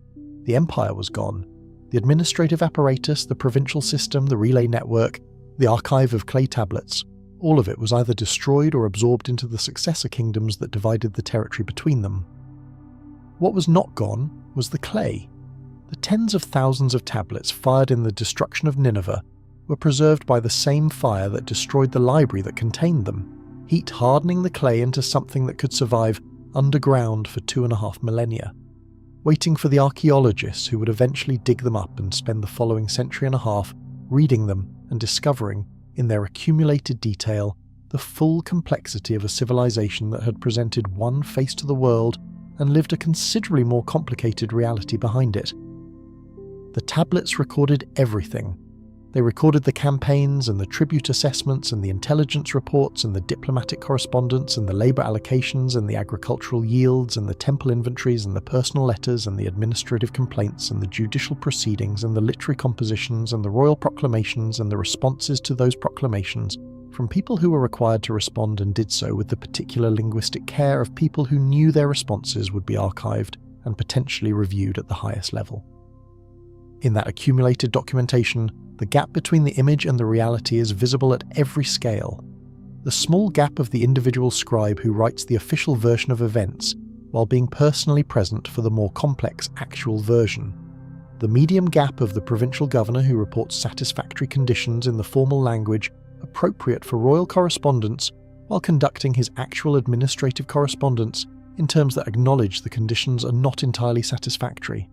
The empire was gone. The administrative apparatus, the provincial system, the relay network, the archive of clay tablets, all of it was either destroyed or absorbed into the successor kingdoms that divided the territory between them. What was not gone was the clay. The tens of thousands of tablets fired in the destruction of Nineveh were preserved by the same fire that destroyed the library that contained them, heat hardening the clay into something that could survive underground for 2.5 millennia, waiting for the archaeologists who would eventually dig them up and spend the following century and a half reading them and discovering, in their accumulated detail, the full complexity of a civilization that had presented one face to the world and lived a considerably more complicated reality behind it. The tablets recorded everything. They recorded the campaigns and the tribute assessments and the intelligence reports and the diplomatic correspondence and the labour allocations and the agricultural yields and the temple inventories and the personal letters and the administrative complaints and the judicial proceedings and the literary compositions and the royal proclamations and the responses to those proclamations from people who were required to respond and did so with the particular linguistic care of people who knew their responses would be archived and potentially reviewed at the highest level. In that accumulated documentation, the gap between the image and the reality is visible at every scale. The small gap of the individual scribe who writes the official version of events, while being personally present for the more complex actual version. The medium gap of the provincial governor who reports satisfactory conditions in the formal language appropriate for royal correspondence, while conducting his actual administrative correspondence in terms that acknowledge the conditions are not entirely satisfactory.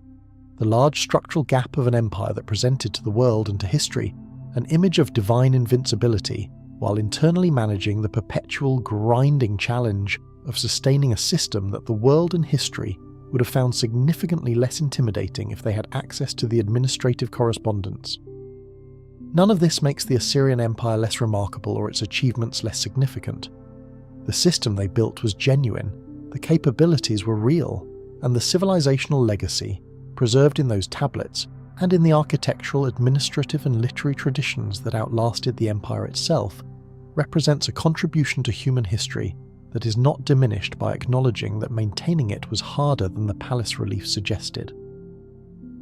The large structural gap of an empire that presented to the world and to history an image of divine invincibility, while internally managing the perpetual grinding challenge of sustaining a system that the world and history would have found significantly less intimidating if they had access to the administrative correspondence. None of this makes the Assyrian Empire less remarkable or its achievements less significant. The system they built was genuine, the capabilities were real, and the civilizational legacy, preserved in those tablets, and in the architectural, administrative and literary traditions that outlasted the empire itself, represents a contribution to human history that is not diminished by acknowledging that maintaining it was harder than the palace relief suggested.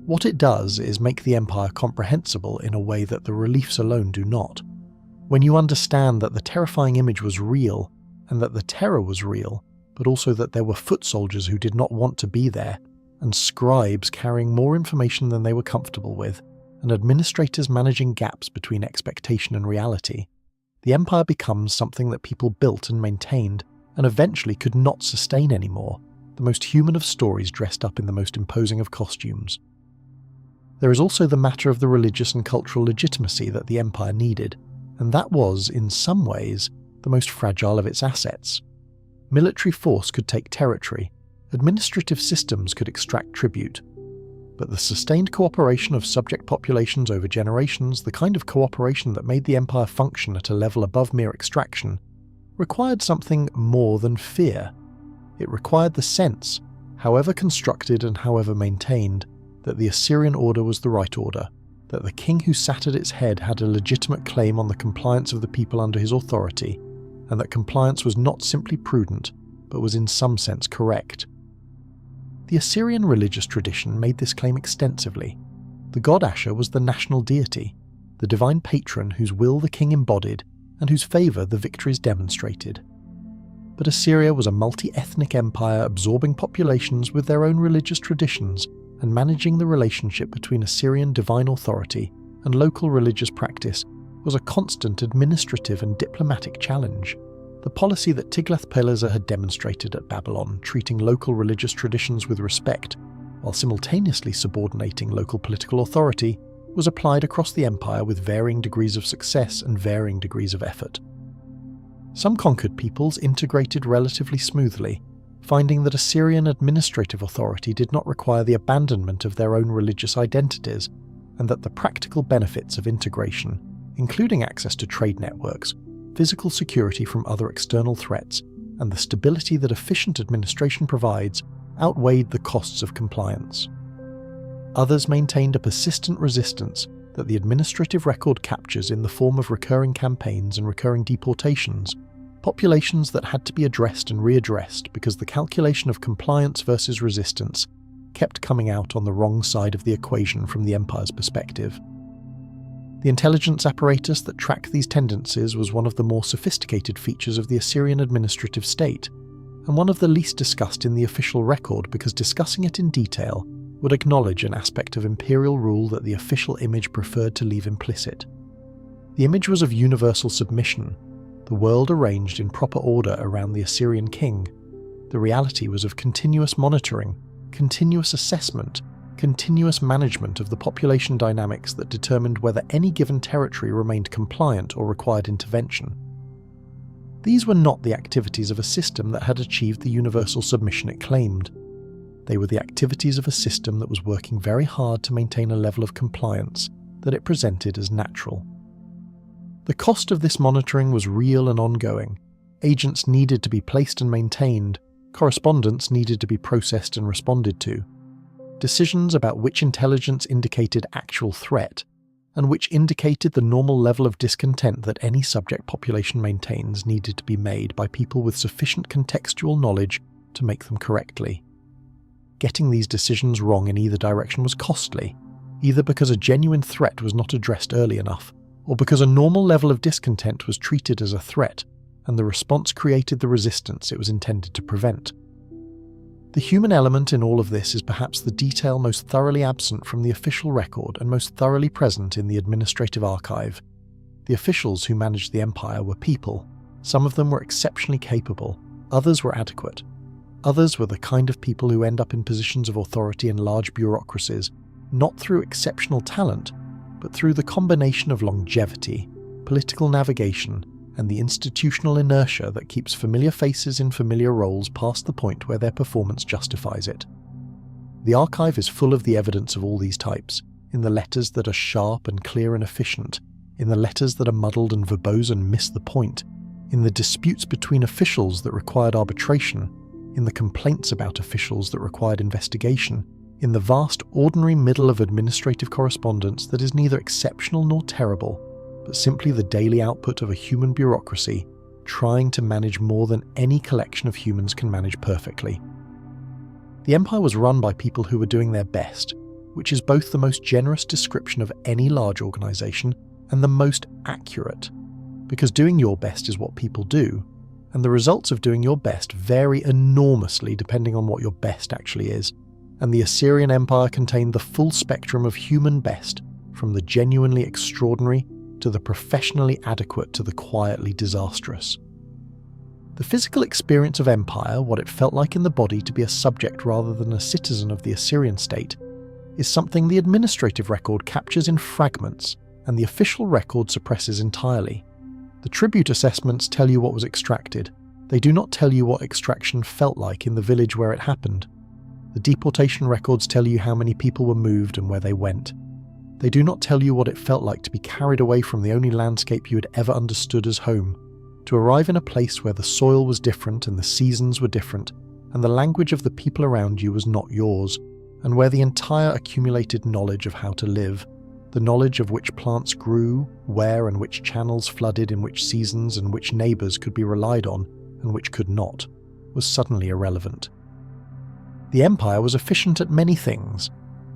What it does is make the empire comprehensible in a way that the reliefs alone do not. When you understand that the terrifying image was real, and that the terror was real, but also that there were foot soldiers who did not want to be there, and scribes carrying more information than they were comfortable with, and administrators managing gaps between expectation and reality, the empire becomes something that people built and maintained, and eventually could not sustain anymore, the most human of stories dressed up in the most imposing of costumes. There is also the matter of the religious and cultural legitimacy that the empire needed, and that was, in some ways, the most fragile of its assets. Military force could take territory, administrative systems could extract tribute. But the sustained cooperation of subject populations over generations, the kind of cooperation that made the empire function at a level above mere extraction, required something more than fear. It required the sense, however constructed and however maintained, that the Assyrian order was the right order, that the king who sat at its head had a legitimate claim on the compliance of the people under his authority, and that compliance was not simply prudent, but was in some sense correct. The Assyrian religious tradition made this claim extensively. The god Ashur was the national deity, the divine patron whose will the king embodied and whose favour the victories demonstrated. But Assyria was a multi-ethnic empire absorbing populations with their own religious traditions and managing the relationship between Assyrian divine authority and local religious practice was a constant administrative and diplomatic challenge. The policy that Tiglath-Pileser had demonstrated at Babylon, treating local religious traditions with respect, while simultaneously subordinating local political authority, was applied across the empire with varying degrees of success and varying degrees of effort. Some conquered peoples integrated relatively smoothly, finding that Assyrian administrative authority did not require the abandonment of their own religious identities, and that the practical benefits of integration, including access to trade networks, physical security from other external threats, and the stability that efficient administration provides, outweighed the costs of compliance. Others maintained a persistent resistance that the administrative record captures in the form of recurring campaigns and recurring deportations, populations that had to be addressed and readdressed because the calculation of compliance versus resistance kept coming out on the wrong side of the equation from the empire's perspective. The intelligence apparatus that tracked these tendencies was one of the more sophisticated features of the Assyrian administrative state, and one of the least discussed in the official record because discussing it in detail would acknowledge an aspect of imperial rule that the official image preferred to leave implicit. The image was of universal submission, the world arranged in proper order around the Assyrian king. The reality was of continuous monitoring, continuous assessment, continuous management of the population dynamics that determined whether any given territory remained compliant or required intervention. These were not the activities of a system that had achieved the universal submission it claimed. They were the activities of a system that was working very hard to maintain a level of compliance that it presented as natural. The cost of this monitoring was real and ongoing. Agents needed to be placed and maintained, correspondence needed to be processed and responded to. Decisions about which intelligence indicated actual threat, and which indicated the normal level of discontent that any subject population maintains, needed to be made by people with sufficient contextual knowledge to make them correctly. Getting these decisions wrong in either direction was costly, either because a genuine threat was not addressed early enough, or because a normal level of discontent was treated as a threat, and the response created the resistance it was intended to prevent. The human element in all of this is perhaps the detail most thoroughly absent from the official record and most thoroughly present in the administrative archive. The officials who managed the empire were people. Some of them were exceptionally capable, others were adequate. Others were the kind of people who end up in positions of authority in large bureaucracies, not through exceptional talent, but through the combination of longevity, political navigation, and the institutional inertia that keeps familiar faces in familiar roles past the point where their performance justifies it. The archive is full of the evidence of all these types, in the letters that are sharp and clear and efficient, in the letters that are muddled and verbose and miss the point, in the disputes between officials that required arbitration, in the complaints about officials that required investigation, in the vast ordinary middle of administrative correspondence that is neither exceptional nor terrible, but simply the daily output of a human bureaucracy trying to manage more than any collection of humans can manage perfectly. The empire was run by people who were doing their best, which is both the most generous description of any large organization and the most accurate, because doing your best is what people do, and the results of doing your best vary enormously depending on what your best actually is, and the Assyrian Empire contained the full spectrum of human best, from the genuinely extraordinary to the professionally adequate to the quietly disastrous. The physical experience of empire, what it felt like in the body to be a subject rather than a citizen of the Assyrian state, is something the administrative record captures in fragments and the official record suppresses entirely. The tribute assessments tell you what was extracted, They do not tell you what extraction felt like in the village where it happened. The deportation records tell you how many people were moved and where they went. They do not tell you what it felt like to be carried away from the only landscape you had ever understood as home, to arrive in a place where the soil was different and the seasons were different, and the language of the people around you was not yours, and where the entire accumulated knowledge of how to live, the knowledge of which plants grew, where and which channels flooded in which seasons and which neighbours could be relied on and which could not, was suddenly irrelevant. The empire was efficient at many things.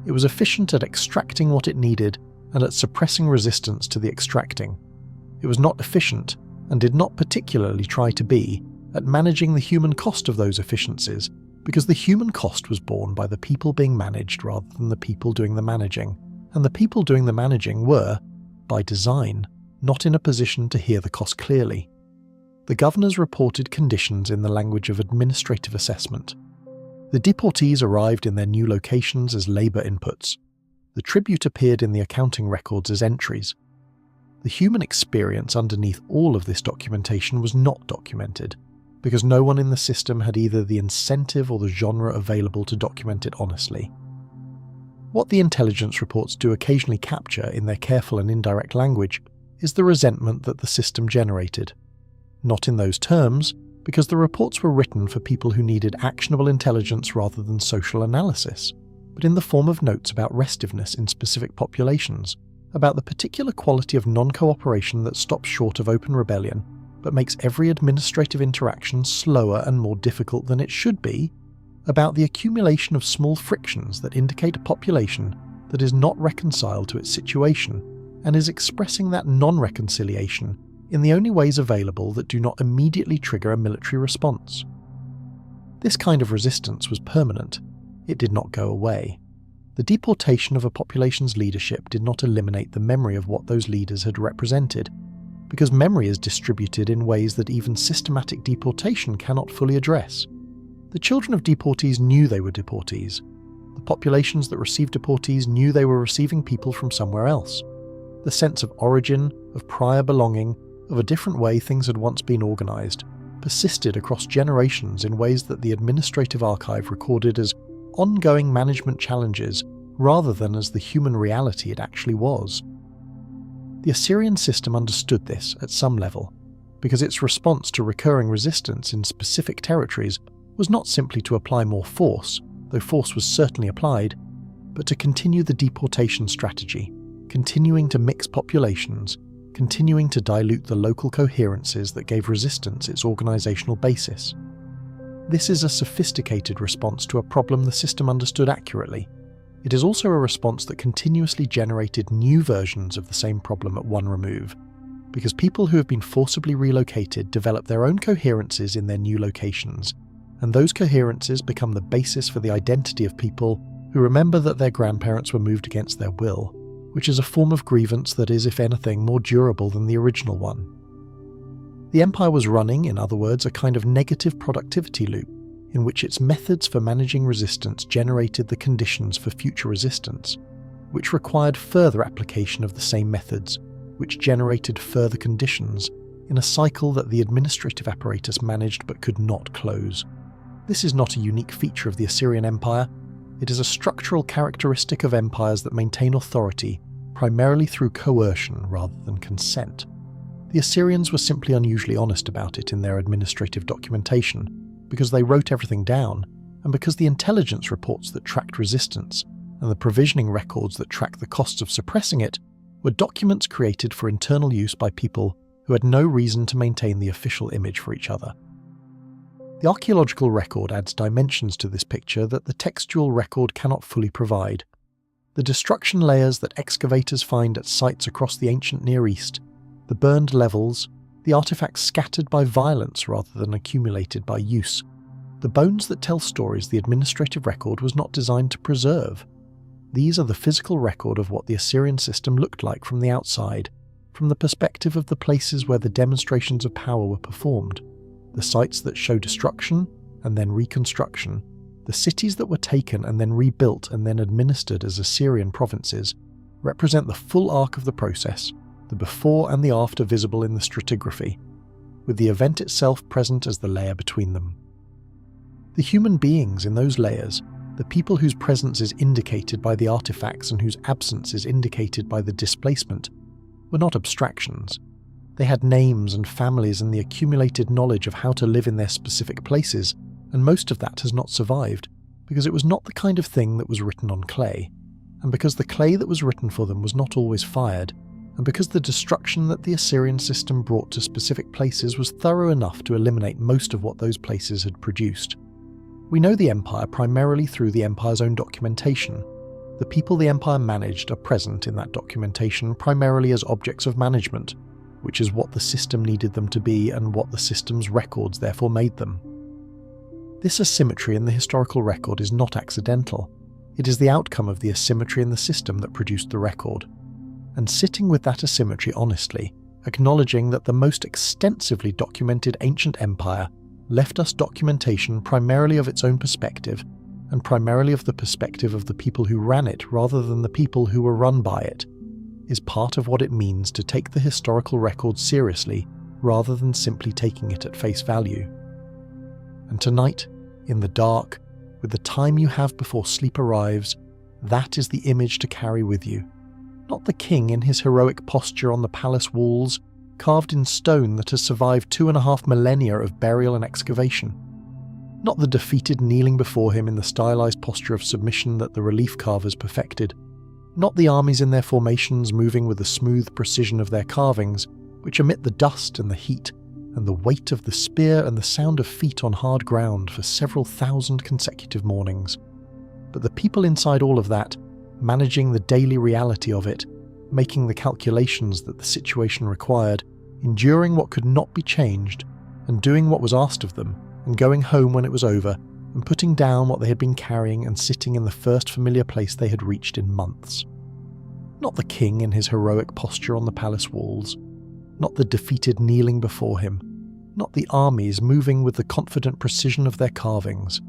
It was efficient at extracting what it needed and at suppressing resistance to the extracting. It was not efficient, and did not particularly try to be, at managing the human cost of those efficiencies, because the human cost was borne by the people being managed rather than the people doing the managing, and the people doing the managing were, by design, not in a position to hear the cost clearly. The governors reported conditions in the language of administrative assessment. The deportees arrived in their new locations as labour inputs. The tribute appeared in the accounting records as entries. The human experience underneath all of this documentation was not documented, because no one in the system had either the incentive or the genre available to document it honestly. What the intelligence reports do occasionally capture in their careful and indirect language is the resentment that the system generated. Not in those terms, because the reports were written for people who needed actionable intelligence rather than social analysis, but in the form of notes about restiveness in specific populations, about the particular quality of non-cooperation that stops short of open rebellion, but makes every administrative interaction slower and more difficult than it should be, about the accumulation of small frictions that indicate a population that is not reconciled to its situation, and is expressing that non-reconciliation in the only ways available that do not immediately trigger a military response. This kind of resistance was permanent. It did not go away. The deportation of a population's leadership did not eliminate the memory of what those leaders had represented, because memory is distributed in ways that even systematic deportation cannot fully address. The children of deportees knew they were deportees. The populations that received deportees knew they were receiving people from somewhere else. The sense of origin, of prior belonging, of a different way things had once been organised, persisted across generations in ways that the administrative archive recorded as ongoing management challenges rather than as the human reality it actually was. The Assyrian system understood this at some level, because its response to recurring resistance in specific territories was not simply to apply more force, though force was certainly applied, but to continue the deportation strategy, continuing to mix populations, continuing to dilute the local coherences that gave resistance its organisational basis. This is a sophisticated response to a problem the system understood accurately. It is also a response that continuously generated new versions of the same problem at one remove, because people who have been forcibly relocated develop their own coherences in their new locations, and those coherences become the basis for the identity of people who remember that their grandparents were moved against their will, which is a form of grievance that is, if anything, more durable than the original one. The empire was running, in other words, a kind of negative productivity loop, in which its methods for managing resistance generated the conditions for future resistance, which required further application of the same methods, which generated further conditions, in a cycle that the administrative apparatus managed but could not close. This is not a unique feature of the Assyrian Empire. It is a structural characteristic of empires that maintain authority primarily through coercion rather than consent. The Assyrians were simply unusually honest about it in their administrative documentation, because they wrote everything down, and because the intelligence reports that tracked resistance, and the provisioning records that tracked the costs of suppressing it, were documents created for internal use by people who had no reason to maintain the official image for each other. The archaeological record adds dimensions to this picture that the textual record cannot fully provide. The destruction layers that excavators find at sites across the ancient Near East, the burned levels, the artifacts scattered by violence rather than accumulated by use, the bones that tell stories the administrative record was not designed to preserve. These are the physical record of what the Assyrian system looked like from the outside, from the perspective of the places where the demonstrations of power were performed, the sites that show destruction and then reconstruction, the cities that were taken and then rebuilt and then administered as Assyrian provinces, represent the full arc of the process, the before and the after visible in the stratigraphy. with the event itself present as the layer between them. The human beings in those layers, the people whose presence is indicated by the artifacts and whose absence is indicated by the displacement, were not abstractions. They had names and families and the accumulated knowledge of how to live in their specific places, and most of that has not survived, because it was not the kind of thing that was written on clay, and because the clay that was written for them was not always fired, and because the destruction that the Assyrian system brought to specific places was thorough enough to eliminate most of what those places had produced. We know the empire primarily through the empire's own documentation. The people the empire managed are present in that documentation primarily as objects of management, which is what the system needed them to be and what the system's records therefore made them. This asymmetry in the historical record is not accidental. It is the outcome of the asymmetry in the system that produced the record. And sitting with that asymmetry honestly, acknowledging that the most extensively documented ancient empire left us documentation primarily of its own perspective, and primarily of the perspective of the people who ran it rather than the people who were run by it, is part of what it means to take the historical record seriously rather than simply taking it at face value. And tonight, in the dark, with the time you have before sleep arrives, that is the image to carry with you. Not the king in his heroic posture on the palace walls, carved in stone that has survived 2.5 millennia of burial and excavation. Not the defeated kneeling before him in the stylized posture of submission that the relief carvers perfected. Not the armies in their formations moving with the smooth precision of their carvings, which emit the dust and the heat, and the weight of the spear and the sound of feet on hard ground for several thousand consecutive mornings. But the people inside all of that, managing the daily reality of it, making the calculations that the situation required, enduring what could not be changed, and doing what was asked of them, and going home when it was over, and putting down what they had been carrying and sitting in the first familiar place they had reached in months. Not the king in his heroic posture on the palace walls, not the defeated kneeling before him, not the armies moving with the confident precision of their carvings,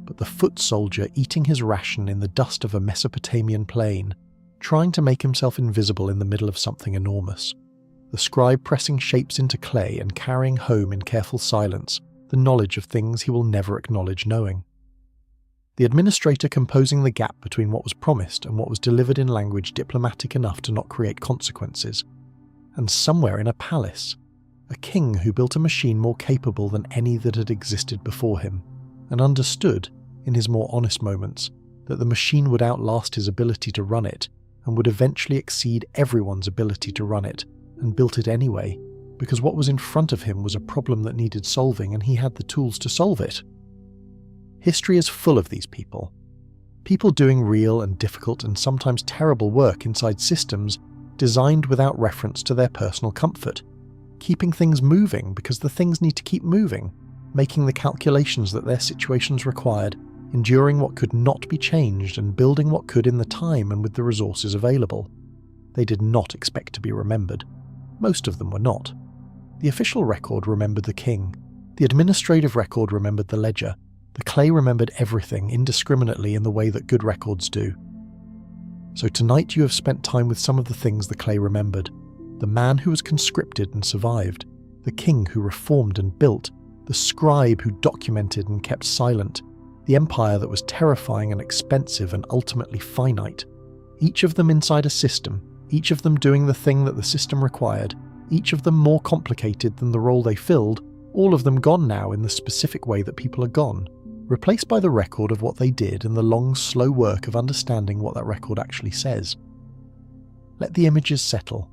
but the foot soldier eating his ration in the dust of a Mesopotamian plain, trying to make himself invisible in the middle of something enormous, the scribe pressing shapes into clay and carrying home in careful silence the knowledge of things he will never acknowledge knowing. The administrator composing the gap between what was promised and what was delivered in language diplomatic enough to not create consequences. And somewhere in a palace, a king who built a machine more capable than any that had existed before him, and understood, in his more honest moments, that the machine would outlast his ability to run it, and would eventually exceed everyone's ability to run it, and built it anyway, because what was in front of him was a problem that needed solving and he had the tools to solve it. History is full of these people. People doing real and difficult and sometimes terrible work inside systems designed without reference to their personal comfort, keeping things moving because the things need to keep moving, making the calculations that their situations required, enduring what could not be changed and building what could in the time and with the resources available. They did not expect to be remembered. Most of them were not. The official record remembered the king. The administrative record remembered the ledger. The clay remembered everything indiscriminately in the way that good records do. So tonight you have spent time with some of the things the clay remembered. The man who was conscripted and survived. The king who reformed and built. The scribe who documented and kept silent. The empire that was terrifying and expensive and ultimately finite. Each of them inside a system. Each of them doing the thing that the system required. Each of them more complicated than the role they filled, all of them gone now in the specific way that people are gone, replaced by the record of what they did and the long, slow work of understanding what that record actually says. Let the images settle.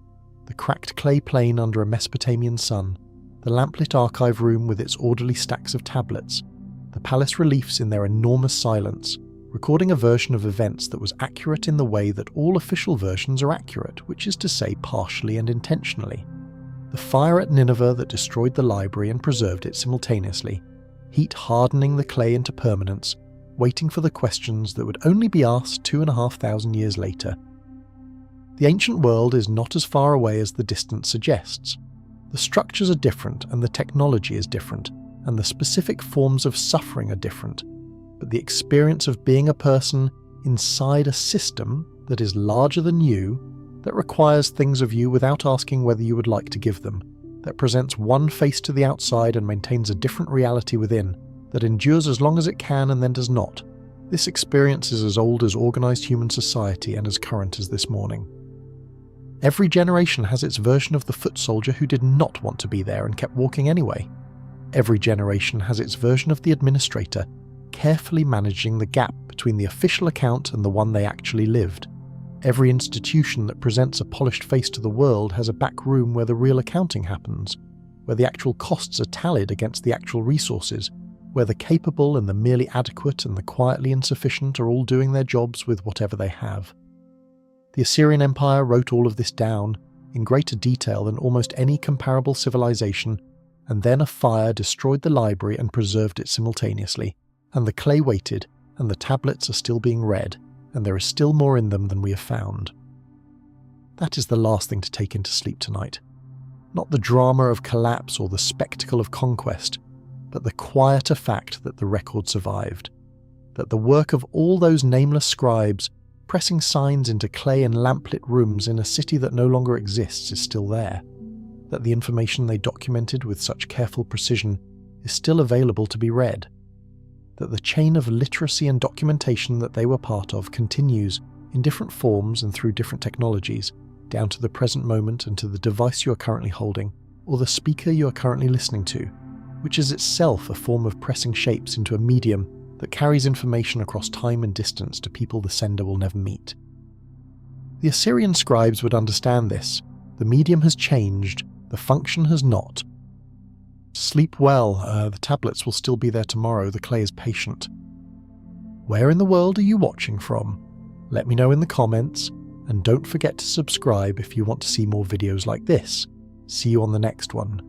The cracked clay plane under a Mesopotamian sun, the lamplit archive room with its orderly stacks of tablets, the palace reliefs in their enormous silence, recording a version of events that was accurate in the way that all official versions are accurate, which is to say partially and intentionally. The fire at Nineveh that destroyed the library and preserved it simultaneously, heat hardening the clay into permanence, waiting for the questions that would only be asked 2,500 years later. The ancient world is not as far away as the distance suggests. The structures are different and the technology is different, and the specific forms of suffering are different, but the experience of being a person inside a system that is larger than you, that requires things of you without asking whether you would like to give them, that presents one face to the outside and maintains a different reality within, that endures as long as it can and then does not. This experience is as old as organised human society and as current as this morning. Every generation has its version of the foot soldier who did not want to be there and kept walking anyway. Every generation has its version of the administrator, carefully managing the gap between the official account and the one they actually lived. Every institution that presents a polished face to the world has a back room where the real accounting happens, where the actual costs are tallied against the actual resources, where the capable and the merely adequate and the quietly insufficient are all doing their jobs with whatever they have. The Assyrian Empire wrote all of this down, in greater detail than almost any comparable civilization, and then a fire destroyed the library and preserved it simultaneously, and the clay waited, and the tablets are still being read, and there is still more in them than we have found. That is the last thing to take into sleep tonight. Not the drama of collapse or the spectacle of conquest, but the quieter fact that the record survived. That the work of all those nameless scribes, pressing signs into clay and lamplit rooms in a city that no longer exists, is still there. That the information they documented with such careful precision is still available to be read. That the chain of literacy and documentation that they were part of continues in different forms and through different technologies, down to the present moment and to the device you are currently holding, or the speaker you are currently listening to, which is itself a form of pressing shapes into a medium that carries information across time and distance to people the sender will never meet. The Assyrian scribes would understand this. The medium has changed, the function has not. Sleep well, the tablets will still be there tomorrow, the clay is patient. Where in the world are you watching from? Let me know in the comments, and don't forget to subscribe if you want to see more videos like this. See you on the next one.